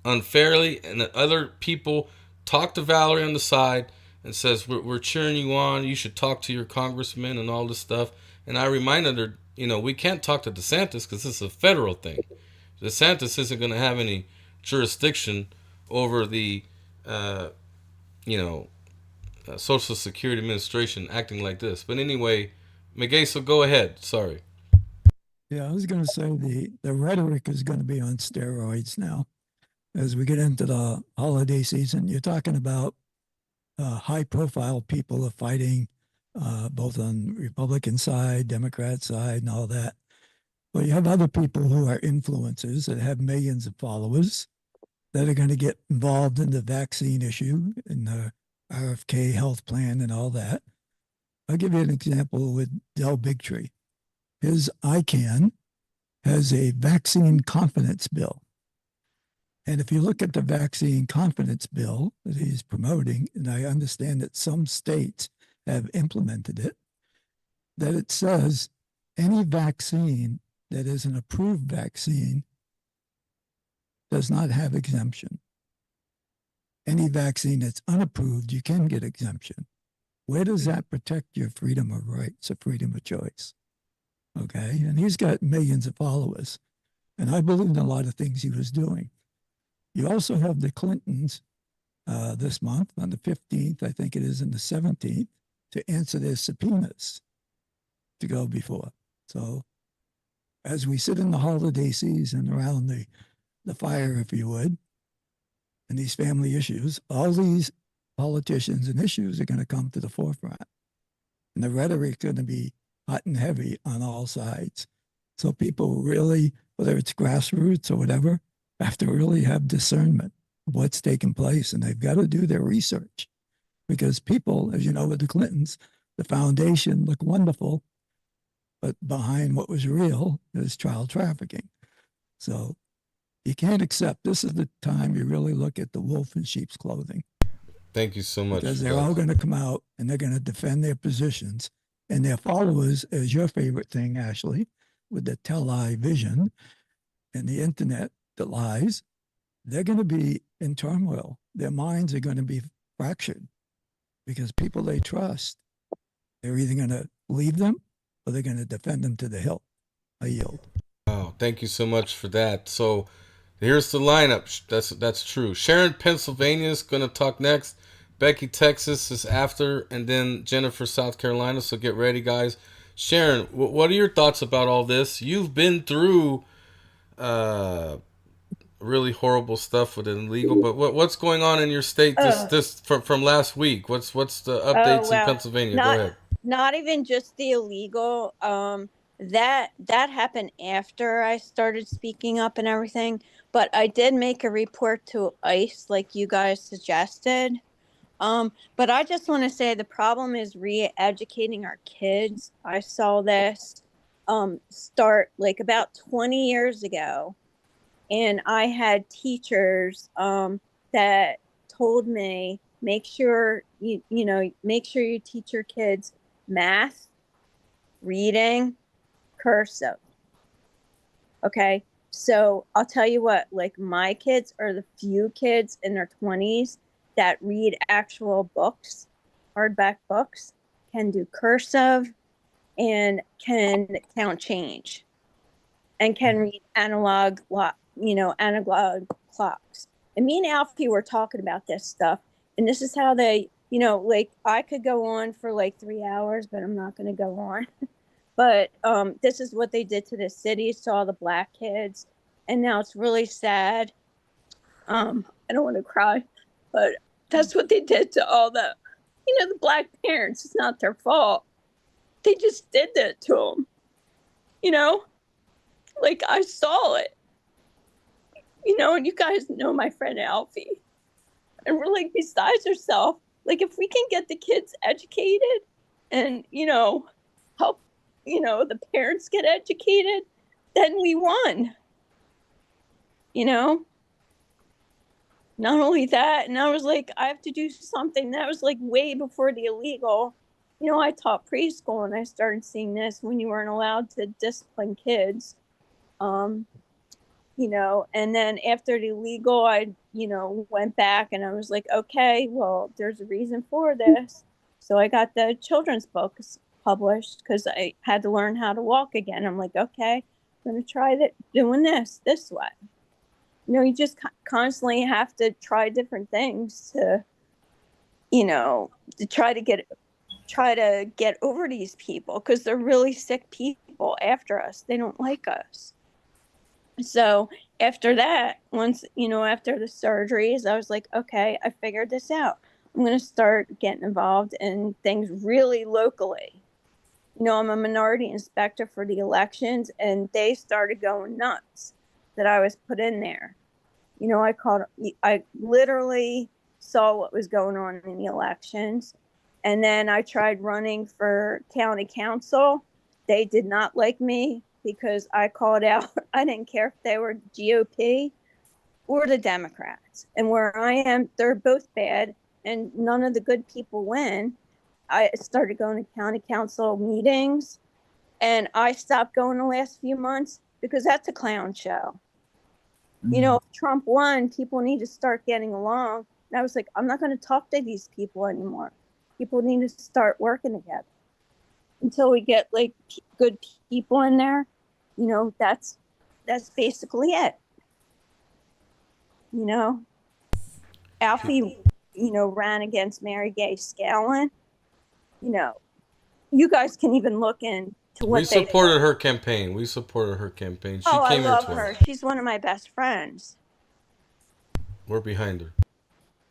E: unfairly, and the other people talked to Valerie on the side and says, we're cheering you on. You should talk to your congressman and all this stuff. And I reminded her, we can't talk to DeSantis because this is a federal thing. DeSantis isn't going to have any jurisdiction over the, Social Security Administration acting like this. But anyway, Megeso, go ahead. Sorry.
I: Yeah, I was going to say the rhetoric is going to be on steroids now. As we get into the holiday season, you're talking about high-profile people are fighting both on Republican side, Democrat side, and all that. Well, you have other people who are influencers that have millions of followers that are going to get involved in the vaccine issue and the RFK health plan and all that. I'll give you an example with Del Bigtree. His ICANN has a vaccine confidence bill. And if you look at the vaccine confidence bill that he's promoting, and I understand that some states have implemented it, that it says any vaccine that is an approved vaccine does not have exemption. Any vaccine that's unapproved, you can get exemption. Where does that protect your freedom of rights or freedom of choice? Okay, and he's got millions of followers. And I believe in a lot of things he was doing. You also have the Clintons this month on the 15th, I think it is, and the 17th, to answer their subpoenas to go before. So as we sit in the holiday season around the fire, if you would, and these family issues, all these politicians and issues are going to come to the forefront. And the rhetoric going to be hot and heavy on all sides. So people really, whether it's grassroots or whatever, have to really have discernment of what's taking place. And they've got to do their research. Because people, as you know, with the Clintons, the foundation looked wonderful, but behind what was real is child trafficking. So you can't accept, this is the time you really look at the wolf in sheep's clothing.
E: Thank you so much.
I: Because they're all going to come out and they're going to defend their positions. And their followers, as your favorite thing, Ashley, with the television and the internet that lies, they're going to be in turmoil. Their minds are going to be fractured because people they trust, they're either going to leave them or they're going to defend them to the hilt. I yield.
E: Wow, thank you so much for that. So here's the lineup. That's true. Sharon, Pennsylvania is going to talk next. Becky, Texas is after, and then Jennifer, South Carolina. So get ready, guys. Sharon, what are your thoughts about all this? You've been through really horrible stuff with it illegal, but what's going on in your state this from last week? What's the updates in Pennsylvania? Go ahead.
K: Not even just the illegal. That happened after I started speaking up and everything. But I did make a report to ICE, like you guys suggested. But I just want to say the problem is re-educating our kids. I saw this start like about 20 years ago. And I had teachers that told me, make sure you teach your kids math, reading, cursive. Okay. So I'll tell you what, like my kids are the few kids in their 20s that read actual books, hardback books, can do cursive, and can count change, and can read analog clocks. And me and Alfie were talking about this stuff, and this is how they, like I could go on for like 3 hours, but I'm not going to go on. But this is what they did to the city, to all the black kids, and now it's really sad. I don't want to cry, but that's what they did to all the black parents. It's not their fault. They just did that to them. Like I saw it. And you guys know my friend Alfie. And we're like, besides herself, like if we can get the kids educated and, help, the parents get educated, then we won. Not only that, and I was like, I have to do something. That was like way before the illegal. I taught preschool and I started seeing this when you weren't allowed to discipline kids. And then after the illegal, I, went back and I was like, okay, well, there's a reason for this. So I got the children's books published because I had to learn how to walk again. I'm like, okay, I'm going to try doing this way. You just constantly have to try different things to try to get over these people, because they're really sick people after us. They don't like us. So after that, once, after the surgeries, I was like, okay, I figured this out. I'm going to start getting involved in things really locally. I'm a minority inspector for the elections, and they started going nuts that I was put in there. I literally saw what was going on in the elections. And then I tried running for county council. They did not like me because I called out. I didn't care if they were GOP or the Democrats. And where I am, they're both bad, and none of the good people win. I started going to county council meetings, and I stopped going the last few months because that's a clown show. If Trump won, people need to start getting along. And I was like, I'm not going to talk to these people anymore. People need to start working together. Until we get like good people in there, that's basically it. Alfie ran against Mary Gay Scallon. You guys can even look into what
E: We supported her campaign. We supported her campaign. She
K: Oh, I
E: came here
K: love
E: twice.
K: her. She's one of my best friends.
E: We're behind her.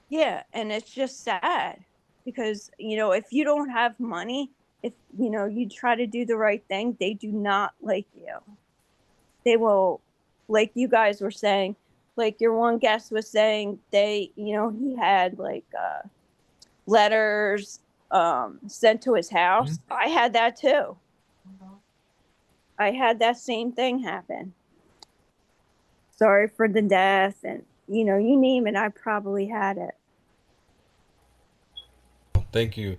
K: Yeah, and it's just sad because, if you don't have money, if, you try to do the right thing, they do not like you. They will, like you guys were saying, like your one guest was saying, he had like letters sent to his house. I had that too. I had that same thing happen. Sorry for the death, and you name it, I probably had it.
E: Thank you.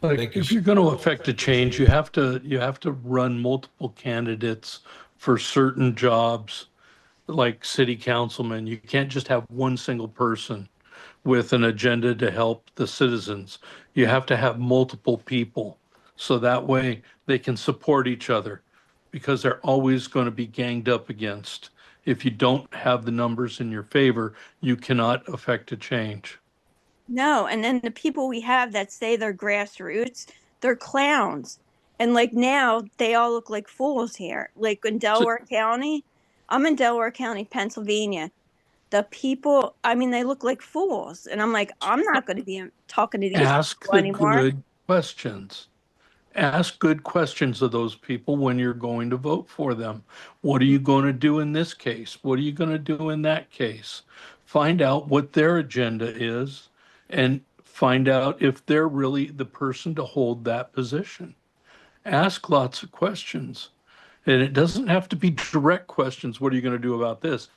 H: Like, if you're going to affect a change, you have to run multiple candidates for certain jobs, like city councilman. You can't just have one single person with an agenda to help the citizens. You have to have multiple people, so that way they can support each other, because they're always going to be ganged up against. If you don't have the numbers in your favor, you cannot affect a change.
K: No, and then the people we have that say they're grassroots, they're clowns. And like now, they all look like fools here. Like in Delaware County, I'm in Delaware County, Pennsylvania. The people, I mean, they look like fools. And I'm like, I'm not going to be talking to these
H: Ask
K: people
H: the
K: anymore.
H: good questions. Ask good questions of those people when you're going to vote for them. What are you going to do in this case? What are you going to do in that case? Find out what their agenda is and find out if they're really the person to hold that position. Ask lots of questions. And it doesn't have to be direct questions. What are you going to do about this?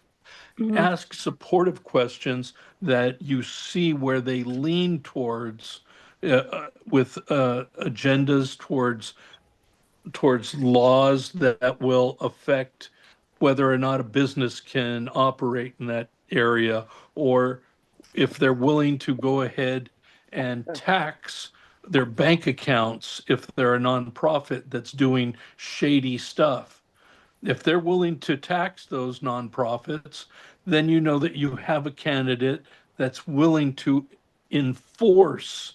H: Ask supportive questions that you see where they lean towards, with agendas towards laws that will affect whether or not a business can operate in that area, or if they're willing to go ahead and tax their bank accounts if they're a nonprofit that's doing shady stuff. If they're willing to tax those nonprofits, then you know that you have a candidate that's willing to enforce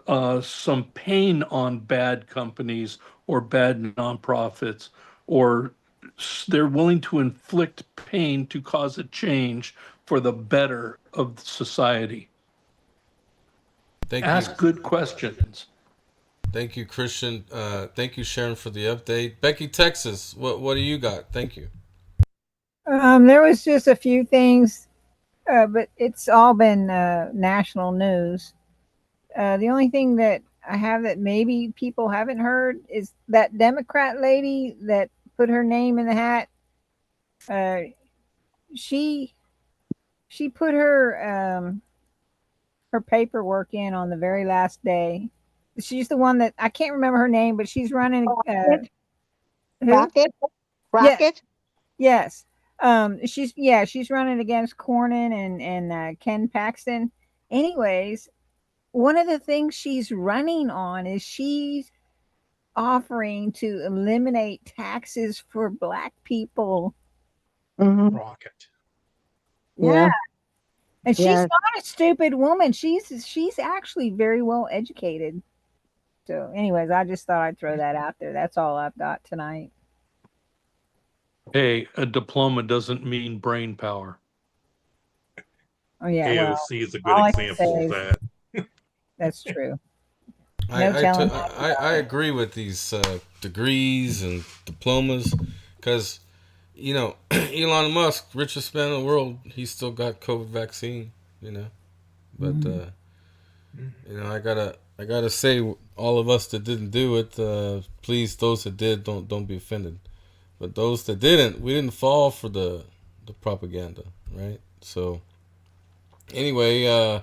H: some pain on bad companies or bad nonprofits, or they're willing to inflict pain to cause a change for the better of society.
E: Thank
H: Ask
E: you.
H: good questions.
E: Thank you, Christian. Thank you, Sharon, for the update. Becky, Texas, what do you got? Thank you.
M: There was just a few things, but it's all been national news. The only thing that I have that maybe people haven't heard is that Democrat lady that put her name in the hat. She put her paperwork in on the very last day. She's the one that I can't remember her name, but she's running.
A: Rocket? Rocket?
M: Yes. She's running against Cornyn and Ken Paxton. Anyways, one of the things she's running on is she's offering to eliminate taxes for Black people.
C: Rocket.
M: Yeah. And she's
A: Yeah.
M: not a stupid woman. She's actually very well educated. So, anyways, I just thought I'd throw that out there. That's all I've got tonight.
H: Hey, a diploma doesn't mean brain power.
M: Oh yeah,
C: AOC is a good
M: all I can
C: example
M: say
C: of
M: is
C: that.
M: that's true.
E: I agree with these degrees and diplomas, because Elon Musk, richest man in the world, he's still got COVID vaccine. But I gotta say, all of us that didn't do it, please, those that did, don't be offended. But those that didn't, we didn't fall for the propaganda, right? So anyway,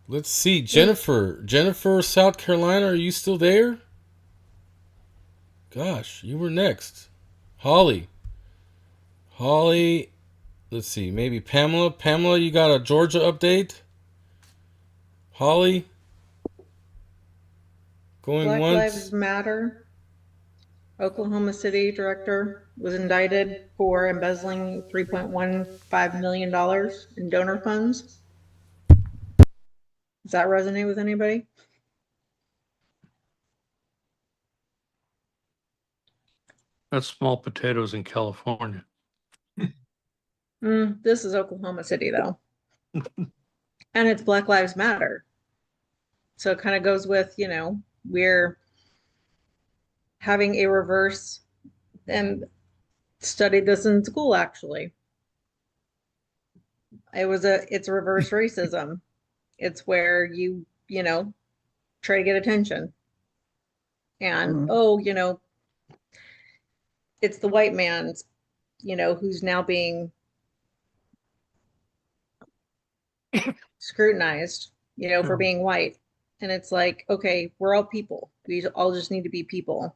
E: let's see, Jennifer, South Carolina, are you still there? Gosh, you were next. Holly, let's see, maybe Pamela, you got a Georgia update? Holly, going
J: Black
E: once.
J: Lives Matter. Oklahoma City director was indicted for embezzling $3.15 million in donor funds. Does that resonate with anybody?
H: That's small potatoes in California.
J: This is Oklahoma City, though. And it's Black Lives Matter. So it kind of goes with, we're having a reverse, and studied this in school, actually. It's reverse racism. It's where you try to get attention. And, it's the white man's, who's now being scrutinized, for being white. And it's like, okay, we're all people. We all just need to be people.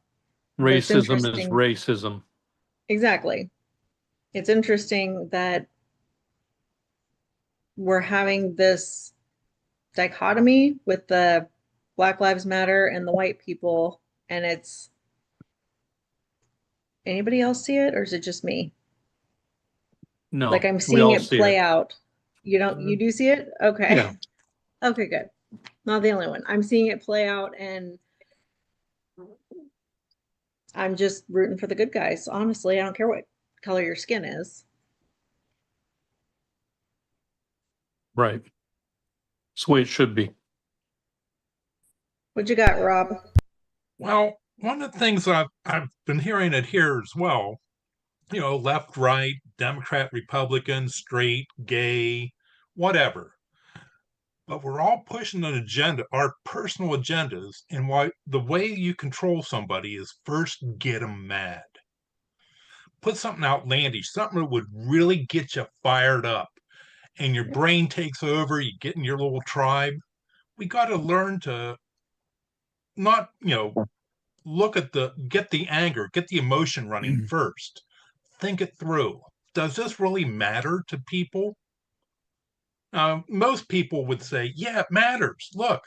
H: Racism is racism.
J: Exactly. It's interesting that we're having this dichotomy with the Black Lives Matter and the white people, and it's, anybody else see it, or is it just me?
H: No,
J: like I'm seeing it play out. You do see it? Okay.
H: Yeah.
J: Okay, good. Not the only one. I'm seeing it play out, and I'm just rooting for the good guys. Honestly, I don't care what color your skin is.
H: Right. It's the way it should be.
J: What you got, Rob?
C: Well, one of the things I've been hearing it here as well, left, right, Democrat, Republican, straight, gay, whatever. But we're all pushing an agenda, our personal agendas, and the way you control somebody is first get them mad. Put something outlandish, something that would really get you fired up, and your brain takes over, you get in your little tribe. We got to learn to not, get the anger, get the emotion running first. Think it through. Does this really matter to people? Most people would say, yeah, it matters. Look,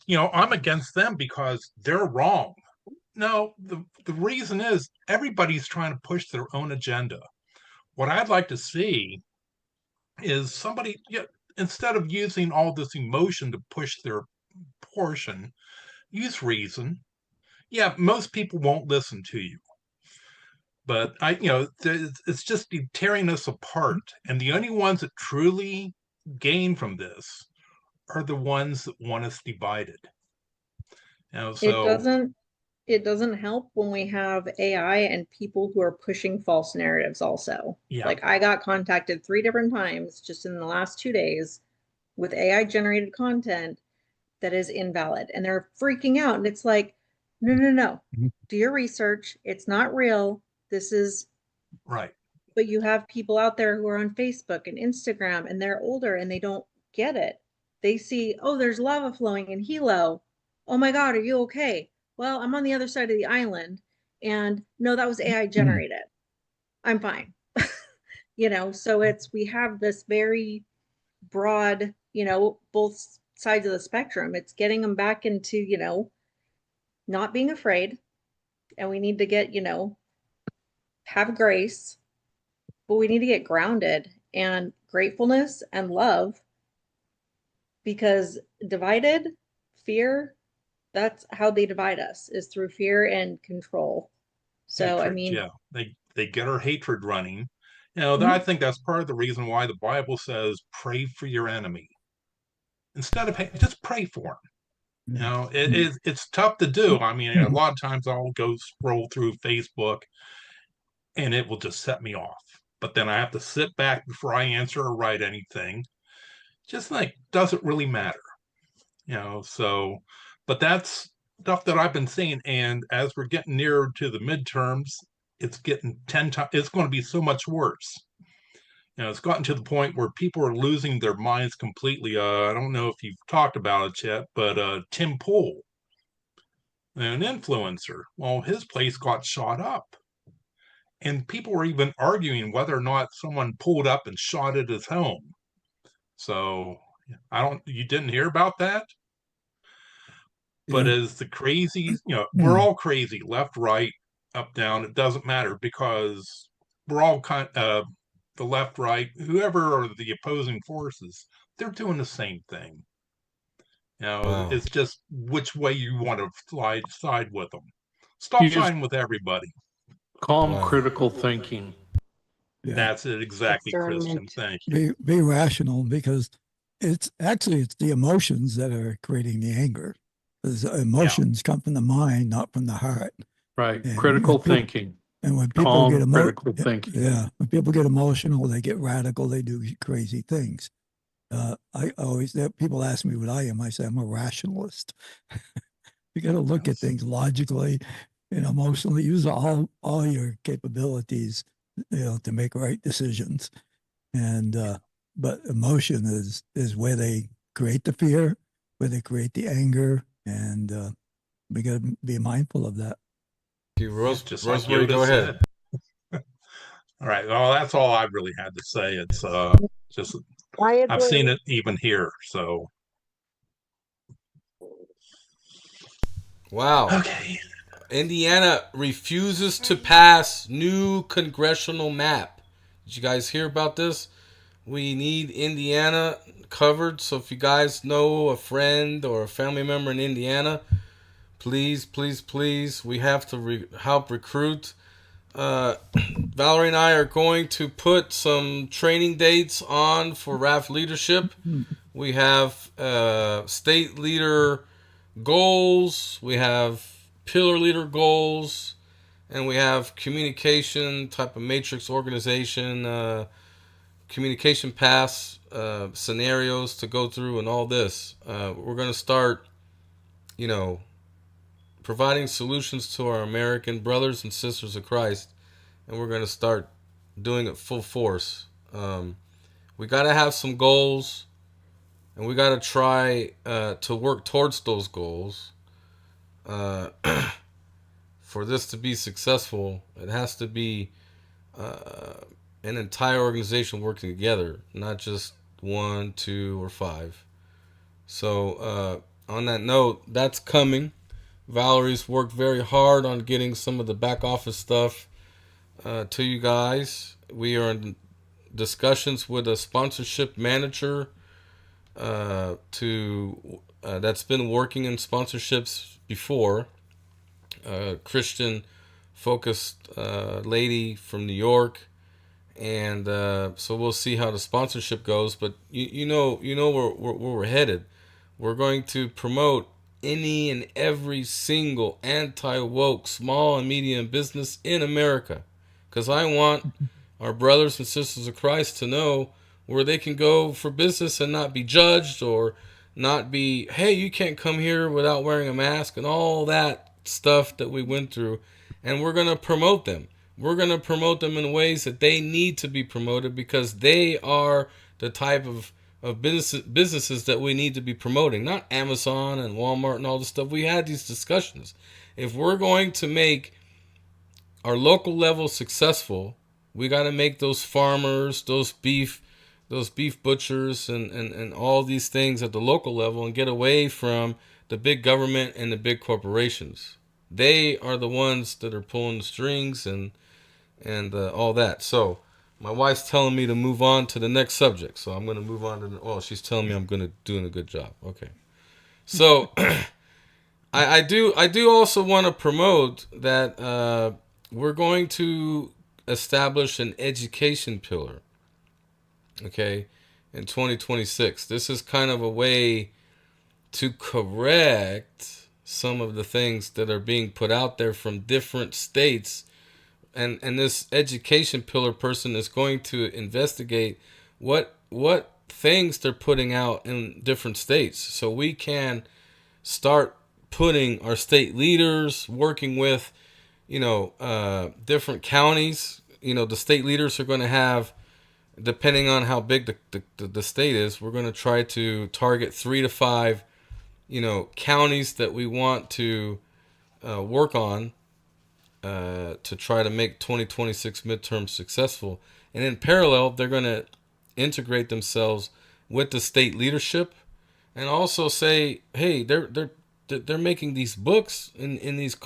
C: I'm against them because they're wrong. No, the reason is everybody's trying to push their own agenda. What I'd like to see is somebody, instead of using all this emotion to push their portion, use reason. Yeah, most people won't listen to you. But it's just tearing us apart. And the only ones that truly gain from this are the ones that want us divided.
J: It doesn't help when we have AI and people who are pushing false narratives also.
C: Yeah.
J: Like I got contacted 3 different times just in the last 2 days with AI generated content that is invalid, and they're freaking out. And it's like, no. Do your research. It's not real. This is
C: right.
J: But you have people out there who are on Facebook and Instagram, and they're older and they don't get it. They see, oh, there's lava flowing in Hilo. Oh my God, are you okay? Well, I'm on the other side of the island, and no, that was AI generated. I'm fine. So we have this very broad, both sides of the spectrum. It's getting them back into, not being afraid. And we need to get, have grace, but we need to get grounded and gratefulness and love, because divided, fear, that's how they divide us, is through fear and control. So,
C: hatred, they get our hatred running. I think that's part of the reason why the Bible says, pray for your enemy. Instead of just pray for them. It's tough to do. I mean, a lot of times I'll go scroll through Facebook and it will just set me off. But then I have to sit back before I answer or write anything. Just doesn't really matter. But that's stuff that I've been seeing. And as we're getting nearer to the midterms, it's getting 10 times, it's going to be so much worse. It's gotten to the point where people are losing their minds completely. I don't know if you've talked about it yet, but Tim Pool, an influencer, well, his place got shot up. And people were even arguing whether or not someone pulled up and shot at his home. So you didn't hear about that? But as the crazies, we're all crazy, left, right, up, down, it doesn't matter, because we're all the left, right, whoever are the opposing forces, they're doing the same thing.
E: Wow.
C: It's just which way you want to side with them. Stop
H: Use
C: siding with everybody.
H: calm
E: Wow.
H: critical thinking.
I: Yeah.
C: That's it exactly, Christian.
F: Discernment.
C: Thank you.
I: Be rational, because it's the emotions that are creating the anger. Because emotions come from the mind, not from the heart.
H: Right.
I: And
H: Critical
I: when people,
H: thinking.
I: and when people
H: Calm
I: get
H: critical thinking.
I: when people get emotional, they get radical, they do crazy things. I always, people ask me what I am. I say I'm a rationalist. You got to look at things logically and emotionally. Use all your capabilities, to make right decisions. And but emotion is where they create the fear, where they create the anger, and we got to be mindful of that.
E: Thank you,
C: Just like
E: Rosemary,
C: Yoda
E: go ahead.
C: said. All right. Well, that's all I really had to say. It's just
F: I
C: I've
F: agree.
C: seen it even here. So
E: Wow.
C: okay.
E: Indiana refuses to pass new congressional map. Did you guys hear about this? We need Indiana covered. So if you guys know a friend or a family member in Indiana, please, please, please, we have to help recruit. Valerie and I are going to put some training dates on for RAF leadership. We have state leader goals, we have pillar leader goals, and we have communication type of matrix organization, communication paths, scenarios to go through, and all this. We're going to start, providing solutions to our American brothers and sisters of Christ, and we're going to start doing it full force. We got to have some goals, and we got to try to work towards those goals. For this to be successful, it has to be an entire organization working together, not just 1, 2, or 5. So on that note, that's coming. Valerie's worked very hard on getting some of the back office stuff to you guys. We are in discussions with a sponsorship manager that's been working in sponsorships before. Christian focused lady from New York, and so we'll see how the sponsorship goes. But you know where we're headed. We're going to promote any and every single anti-woke small and medium business in America, because I want our brothers and sisters of Christ to know where they can go for business and not be judged, or not be, hey, you can't come here without wearing a mask, and all that stuff that we went through. And we're going to promote them. We're going to promote them in ways that they need to be promoted, because they are the type of businesses that we need to be promoting, not Amazon and Walmart and all this stuff. We had these discussions. If we're going to make our local level successful, we got to make those farmers, those beef butchers, and all these things at the local level, and get away from the big government and the big corporations. They are the ones that are pulling the strings and all that. So my wife's telling me to move on to the next subject, so I'm going to move on to she's telling me I'm doing a good job. Okay. So I do also want to promote that we're going to establish an education pillar, okay, in 2026. This is kind of a way to correct some of the things that are being put out there from different states. And this education pillar person is going to investigate what things they're putting out in different states, so we can start putting our state leaders working with different counties. The state leaders are going to have, depending on how big the state is, we're going to try to target 3 to 5 counties that we want to work on to try to make 2026 midterms successful. And in parallel, they're going to integrate themselves with the state leadership, and also say, hey, they're making these books in these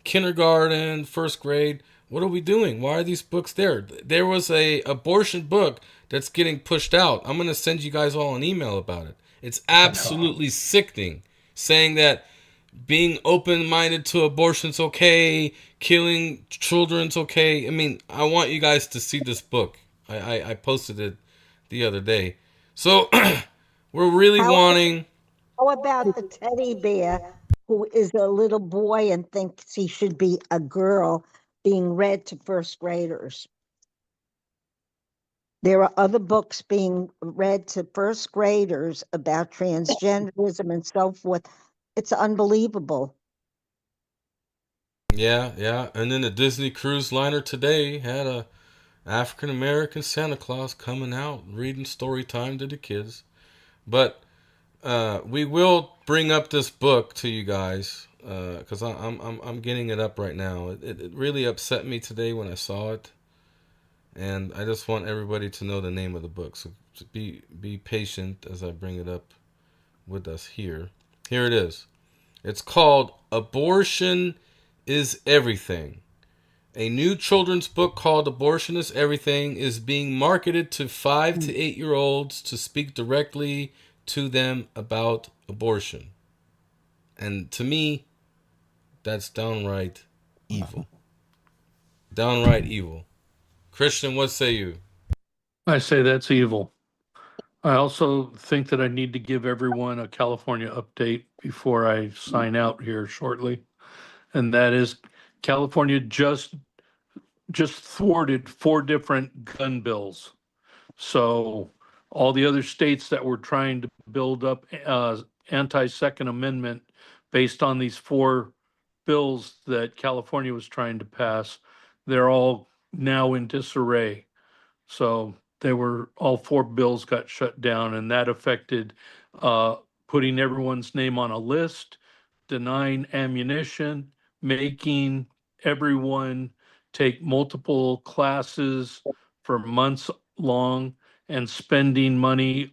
E: kindergarten, first grade. What are we doing? Why are these books there? There was a abortion book that's getting pushed out. I'm going to send you guys all an email about it. It's absolutely sickening, saying that being open-minded to abortion's okay, killing children's okay. I mean, I want you guys to see this book. I posted it the other day. So we're really
A: How,
E: wanting.
A: how about the teddy bear who is a little boy and thinks he should be a girl being read to first graders? There are other books being read to first graders about transgenderism and so forth. It's unbelievable.
E: Yeah. And then the Disney cruise liner today had a African American Santa Claus coming out reading story time to the kids. But we will bring up this book to you guys because I'm getting it up right now. It really upset me today when I saw it, and I just want everybody to know the name of the book. So be patient as I bring it up with us here. Here it is. It's called Abortion is Everything. A new children's book called Abortion is Everything is being marketed to 5 to 8-year-olds to speak directly to them about abortion. And to me, that's downright evil. Downright evil. Christian, what say you?
H: I say that's evil. I also think that I need to give everyone a California update before I sign out here shortly. And that is California just thwarted 4 different gun bills. So all the other states that were trying to build up anti-Second Amendment based on these 4 bills that California was trying to pass, they're all now in disarray. So all 4 bills got shut down, and that affected putting everyone's name on a list, denying ammunition, making everyone take multiple classes for months long, and spending money,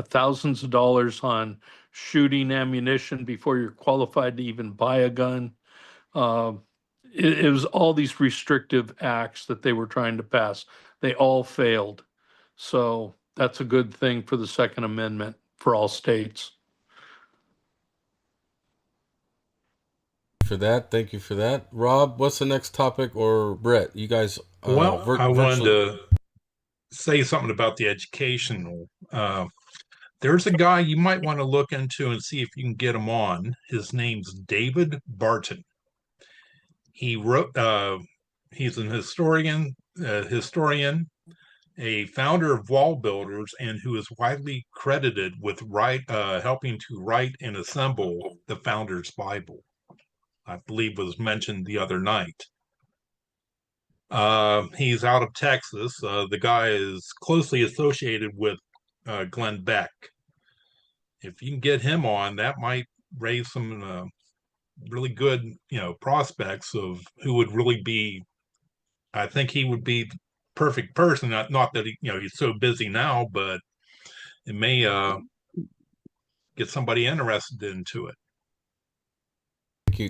H: thousands of dollars on shooting ammunition before you're qualified to even buy a gun. Uh, it was all these restrictive acts that they were trying to pass. They all failed. So that's a good thing for the Second Amendment for all states.
E: For that, thank you for that. Rob, what's the next topic? Or Brett, you guys
C: Well, I wanted
E: virtually.
C: to say something about the educational. There's a guy you might want to look into and see if you can get him on. His name's David Barton. He wrote. He's an historian, a founder of Wall Builders, and who is widely credited with helping to write and assemble the Founder's Bible. I believe was mentioned the other night. He's out of Texas. The guy is closely associated with Glenn Beck. If you can get him on, that might raise some really good, prospects of who would really be. I think he would be the perfect person. Not that he's so busy now, but it may get somebody interested into it.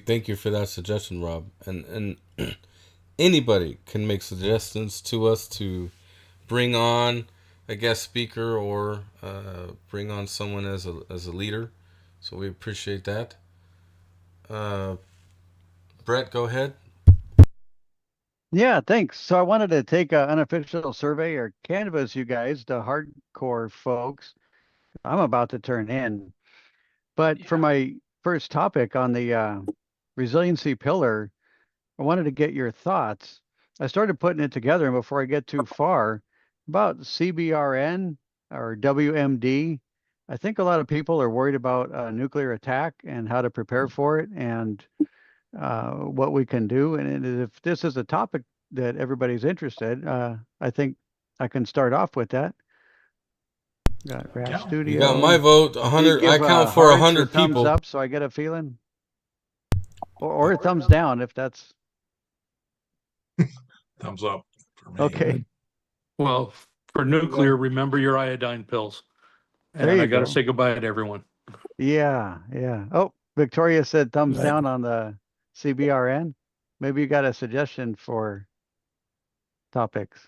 E: Thank you for that suggestion, Rob. And anybody can make suggestions to us to bring on a guest speaker or bring on someone as a leader. So we appreciate that. Brett, go ahead.
L: Yeah, thanks. So I wanted to take an unofficial survey or canvass you guys, the hardcore folks. I'm about to turn in. But for my first topic on the resiliency pillar, I wanted to get your thoughts. I started putting it together, and before I get too far, about CBRN or WMD. I think a lot of people are worried about a nuclear attack and how to prepare for it and what we can do. And if this is a topic that everybody's interested, I think I can start off with that. Got Rash Studio.
E: You got my vote. 100. I count for 100
L: thumbs
E: people.
L: up, so I get a feeling, or a thumbs down if that's
C: Thumbs up for me.
L: okay.
H: Well, for nuclear, remember your iodine pills.
L: There
H: And
L: you
H: I got to
L: go.
H: say goodbye to everyone.
L: Yeah. Oh, Victoria said thumbs down on the CBRN. Maybe you got a suggestion for topics.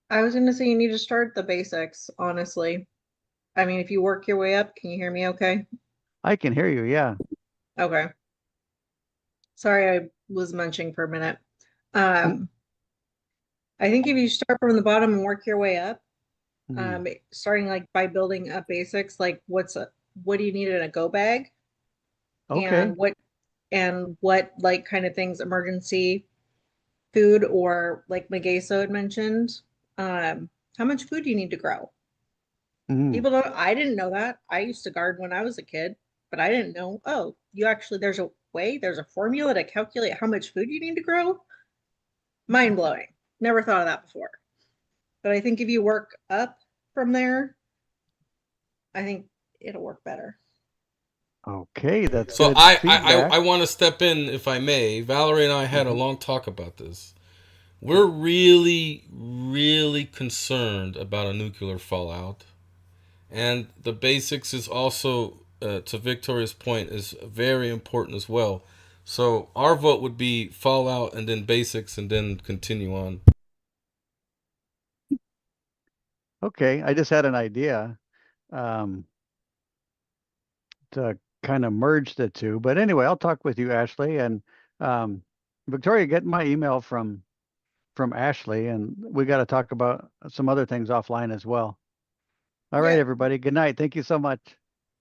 J: I was going to say you need to start the basics, honestly. I mean, if you work your way up, can you hear me okay?
L: I can hear you. Yeah.
J: Okay. Sorry, I was munching for a minute.
L: Mm,
J: I think if you start from the bottom and work your way up,
L: mm.
J: starting like by building up basics, like what do you need in a go bag,
L: Okay.
J: and what like kind of things, emergency food, or like Magaso had mentioned, how much food do you need to grow?
L: Mm.
J: People don't, I didn't know that. I used to garden when I was a kid, but I didn't know, oh, there's a formula to calculate how much food you need to grow. Mind blowing. Never thought of that before. But I think if you work up from there, I think it'll work better.
L: Okay, that's
E: So
L: good
E: I
L: feedback.
E: want to step in if I may. Valerie and I had a
L: Mhm.
E: long talk about this. We're really, really concerned about a nuclear fallout, and the basics is also, to Victoria's point, is very important as well. So our vote would be fallout and then basics and then continue on.
L: Okay, I just had an idea um, to kind of merge the two. But anyway, I'll talk with you, Ashley, and um, Victoria. Get my email from Ashley, and we got to talk about some other things offline as well. All right,
J: Yeah.
L: everybody. Good night. Thank you so much.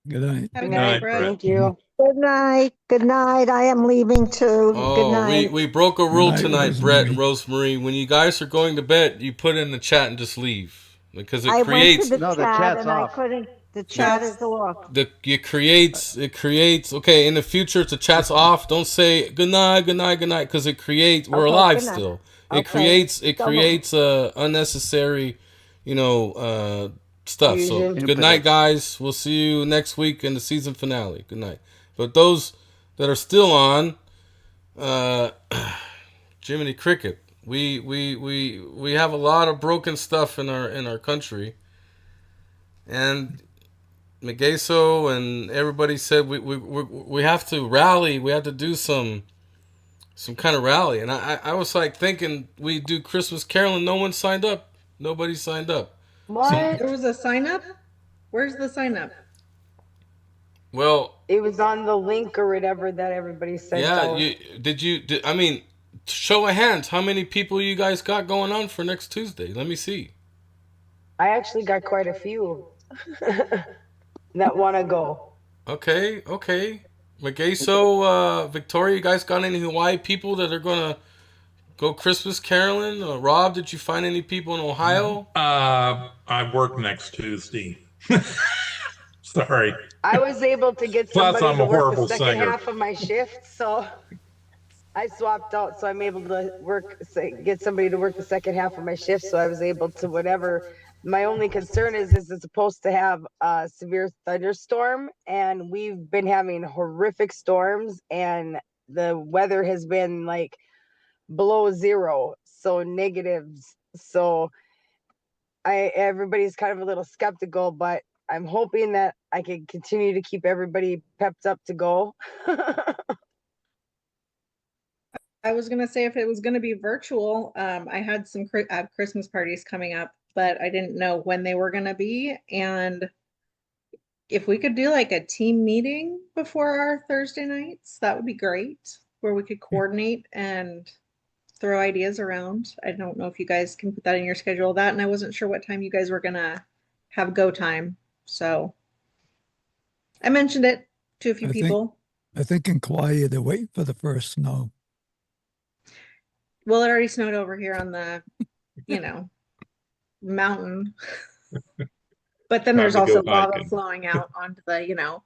I: Good night.
J: Have a
C: Good
J: good night,
C: night,
J: Brett.
C: Brett.
F: Thank you.
A: Good night. Good night. I am leaving too. Good
E: Oh,
A: night.
E: we broke a
I: Good
E: rule
I: night,
E: tonight, Brett and
I: Rosemary.
E: Rosemary. When you guys are going to bed, you put it in the chat and just leave because it
A: I went to
E: creates
A: the
L: No, the
A: chat
L: chat's
A: and I
L: off.
A: couldn't. The
E: the
A: chat is off.
E: it creates. Okay, in the future, if the chat's off, don't say good night, good night, good night, because it creates. We're
A: Okay.
E: alive
A: Good night.
E: still.
A: Okay.
E: It
A: So long.
E: creates unnecessary, you know, stuff. So
F: Fusion.
E: good night,
L: Impetus.
E: guys. We'll see you next week in the season finale. Good night. But those that are still on, uh, Jiminy Cricket. We have a lot of broken stuff in our country, and Megeso and everybody said we have to rally. We have to do some kind of rally. And I was like thinking we do Christmas caroling. No one signed up. Nobody signed up. So
F: What?
J: There was a sign up. Where's the sign up?
E: well,
F: It was on the link or whatever that everybody sent
E: yeah.
F: out.
E: I mean, show of hands. How many people you guys got going on for next Tuesday? Let me see.
F: I actually got quite a few that want to go.
E: Okay, okay. Megeso, Victoria, you guys got any Hawaii people that are gonna go Christmas caroling? Rob, did you find any people in Ohio?
C: I work next Tuesday. Sorry.
F: I was able to get
C: Plus,
F: somebody
C: I'm
F: to
C: a
F: work the
C: horrible
F: second
C: singer.
F: half of my shift, so I swapped out. So I'm able to get somebody to work the second half of my shift. So I was able to whatever. My only concern is it's supposed to have a severe thunderstorm, and we've been having horrific storms, and the weather has been like below zero, so negatives. So everybody's kind of a little skeptical, but I'm hoping that I can continue to keep everybody pepped up to go.
J: I was gonna say if it was gonna be virtual, I had some Christmas parties coming up, but I didn't know when they were gonna be. And if we could do like a team meeting before our Thursday nights, that would be great, where we could coordinate and throw ideas around. I don't know if you guys can put that in your schedule, that, and I wasn't sure what time you guys were gonna have go time. So I mentioned it to a few
I: I think
J: people.
I: I think in Kauai they're waiting for the first snow.
J: Well, it already snowed over here on the, you know, mountain. But then
C: Time
J: there's
C: to go
J: also lava
C: hiking.
J: flowing out onto the,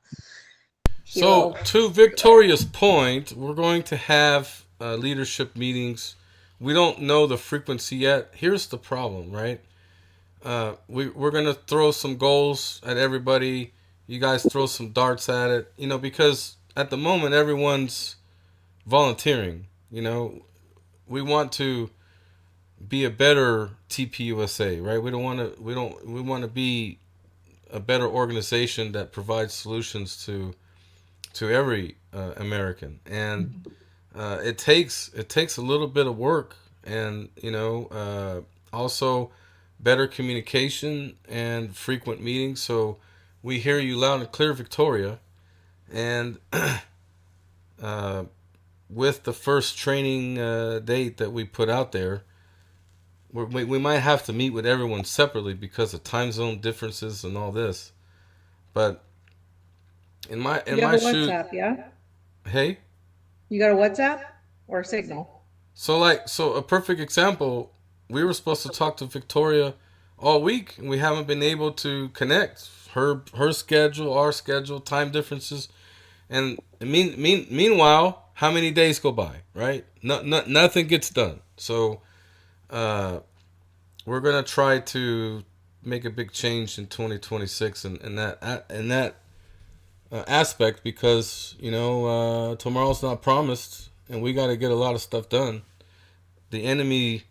E: So,
J: hero.
E: to Victoria's point, we're going to have leadership meetings. We don't know the frequency yet. Here's the problem, right? We're going to throw some goals at everybody. You guys throw some darts at it, because at the moment everyone's volunteering. We want to be a better TPUSA, right? We want to be a better organization that provides solutions to every American, and it takes a little bit of work, and also better communication and frequent meetings. So We hear you loud and clear, Victoria. And with the first training date that we put out there, we might have to meet with everyone separately because of time zone differences and all this. But in my
J: You have a WhatsApp, yeah?
E: Hey,
J: You got a WhatsApp or Signal?
E: so a perfect example. We were supposed to talk to Victoria all week, and we haven't been able to connect. Her schedule, our schedule, time differences, and meanwhile, how many days go by, right? Nothing gets done. So we're gonna try to make a big change in 2026 in that aspect, because tomorrow's not promised, and we got to get a lot of stuff done. The enemy,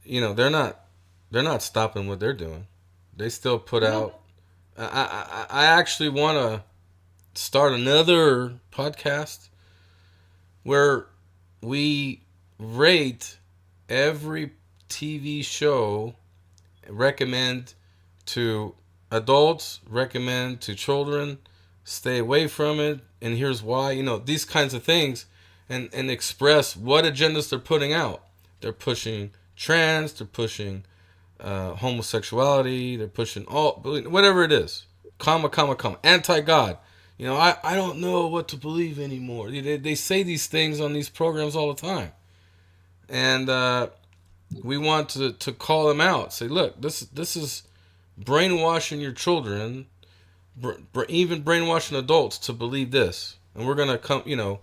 E: they're not stopping what they're doing. They still put out. I actually want to start another podcast where we rate every TV show, recommend to adults, recommend to children, stay away from it, and here's why, these kinds of things, and express what agendas they're putting out. They're pushing trans, they're pushing homosexuality, they're pushing whatever it is, anti-God. I don't know what to believe anymore. They say these things on these programs all the time. And we want to call them out. Say, look, this is brainwashing your children, even brainwashing adults to believe this. And we're going to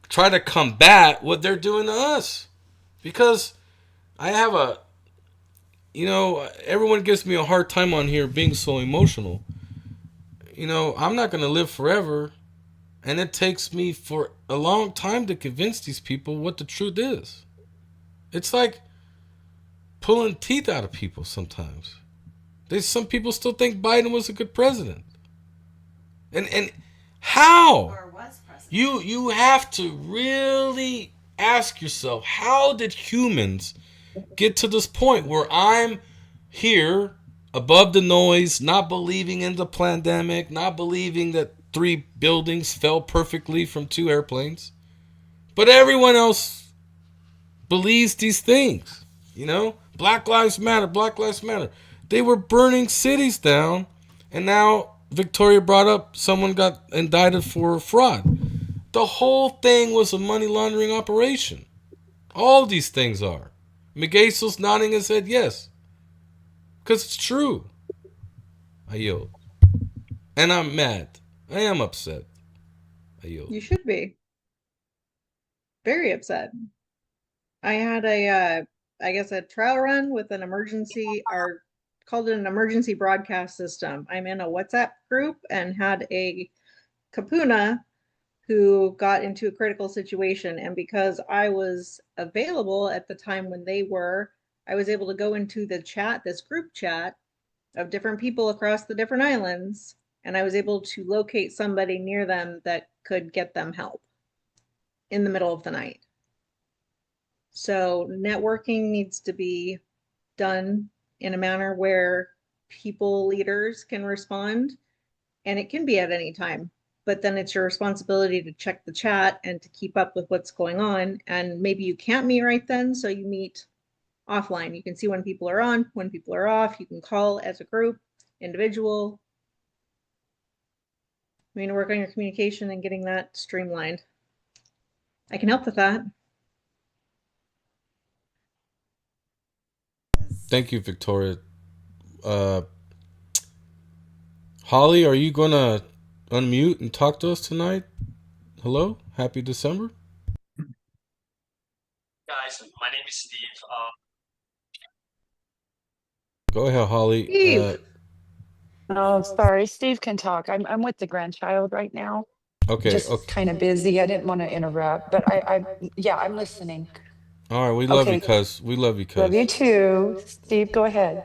E: try to combat what they're doing to us. Because I have everyone gives me a hard time on here being so emotional. I'm not going to live forever. And it takes me for a long time to convince these people what the truth is. It's like pulling teeth out of people sometimes. Some people still think Biden was a good president. And how?
G: Or was president.
E: You have to really ask yourself, how did humans get to this point where I'm here above the noise, not believing in the pandemic, not believing that 3 buildings fell perfectly from 2 airplanes, but everyone else believes these things? Black Lives Matter, Black Lives Matter. They were burning cities down, and now Victoria brought up someone got indicted for fraud. The whole thing was a money laundering operation. All these things are. McGasel's nodding his head yes. Because it's true. I yield. And I'm mad. I am upset. I yield.
J: You should be. Very upset. I had a trial run with an emergency, or called it an emergency broadcast system. I'm in a WhatsApp group and had a kapuna who got into a critical situation. And because I was available at the time when they were, I was able to go into the chat, this group chat of different people across the different islands. And I was able to locate somebody near them that could get them help in the middle of the night. So networking needs to be done in a manner where leaders can respond, and it can be at any time. But then it's your responsibility to check the chat and to keep up with what's going on. And maybe you can't meet right then, so you meet offline. You can see when people are on, when people are off. You can call as a group, individual. I mean, work on your communication and getting that streamlined. I can help with that.
E: Thank you, Victoria. Holly, are you going to unmute and talk to us tonight? Hello? Happy December.
N: Guys, my name is Steve.
E: Go ahead, Holly.
J: Steve.
O: Oh, sorry. Steve can talk. I'm with the grandchild right now.
E: Okay.
O: Just kind of busy. I didn't want to interrupt, but I'm listening.
E: All right. We love
O: Okay.
E: you, cuz. We love you, cuz.
O: Love you too. Steve, go ahead.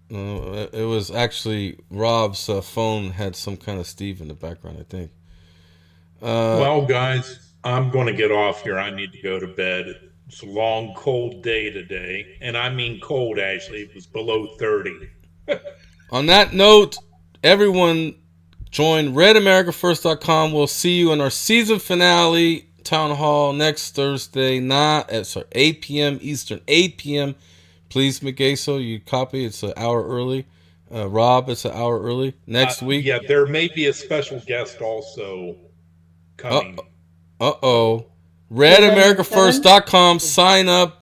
E: It was actually Rob's phone had some kind of Steve in the background, I think.
C: Well, guys, I'm going to get off here. I need to go to bed. It's a long, cold day today. And I mean cold, Ashley. It was below 30.
E: On that note, everyone Join RedAmericaFirst.com. We'll see you in our season finale town hall next Thursday, 8 p.m. Eastern, 8 p.m. Please, McGaso, you copy. It's an hour early. Rob, it's an hour early. Next week.
C: Yeah, there may be a special guest also coming.
E: RedAmericaFirst.com. Sign up.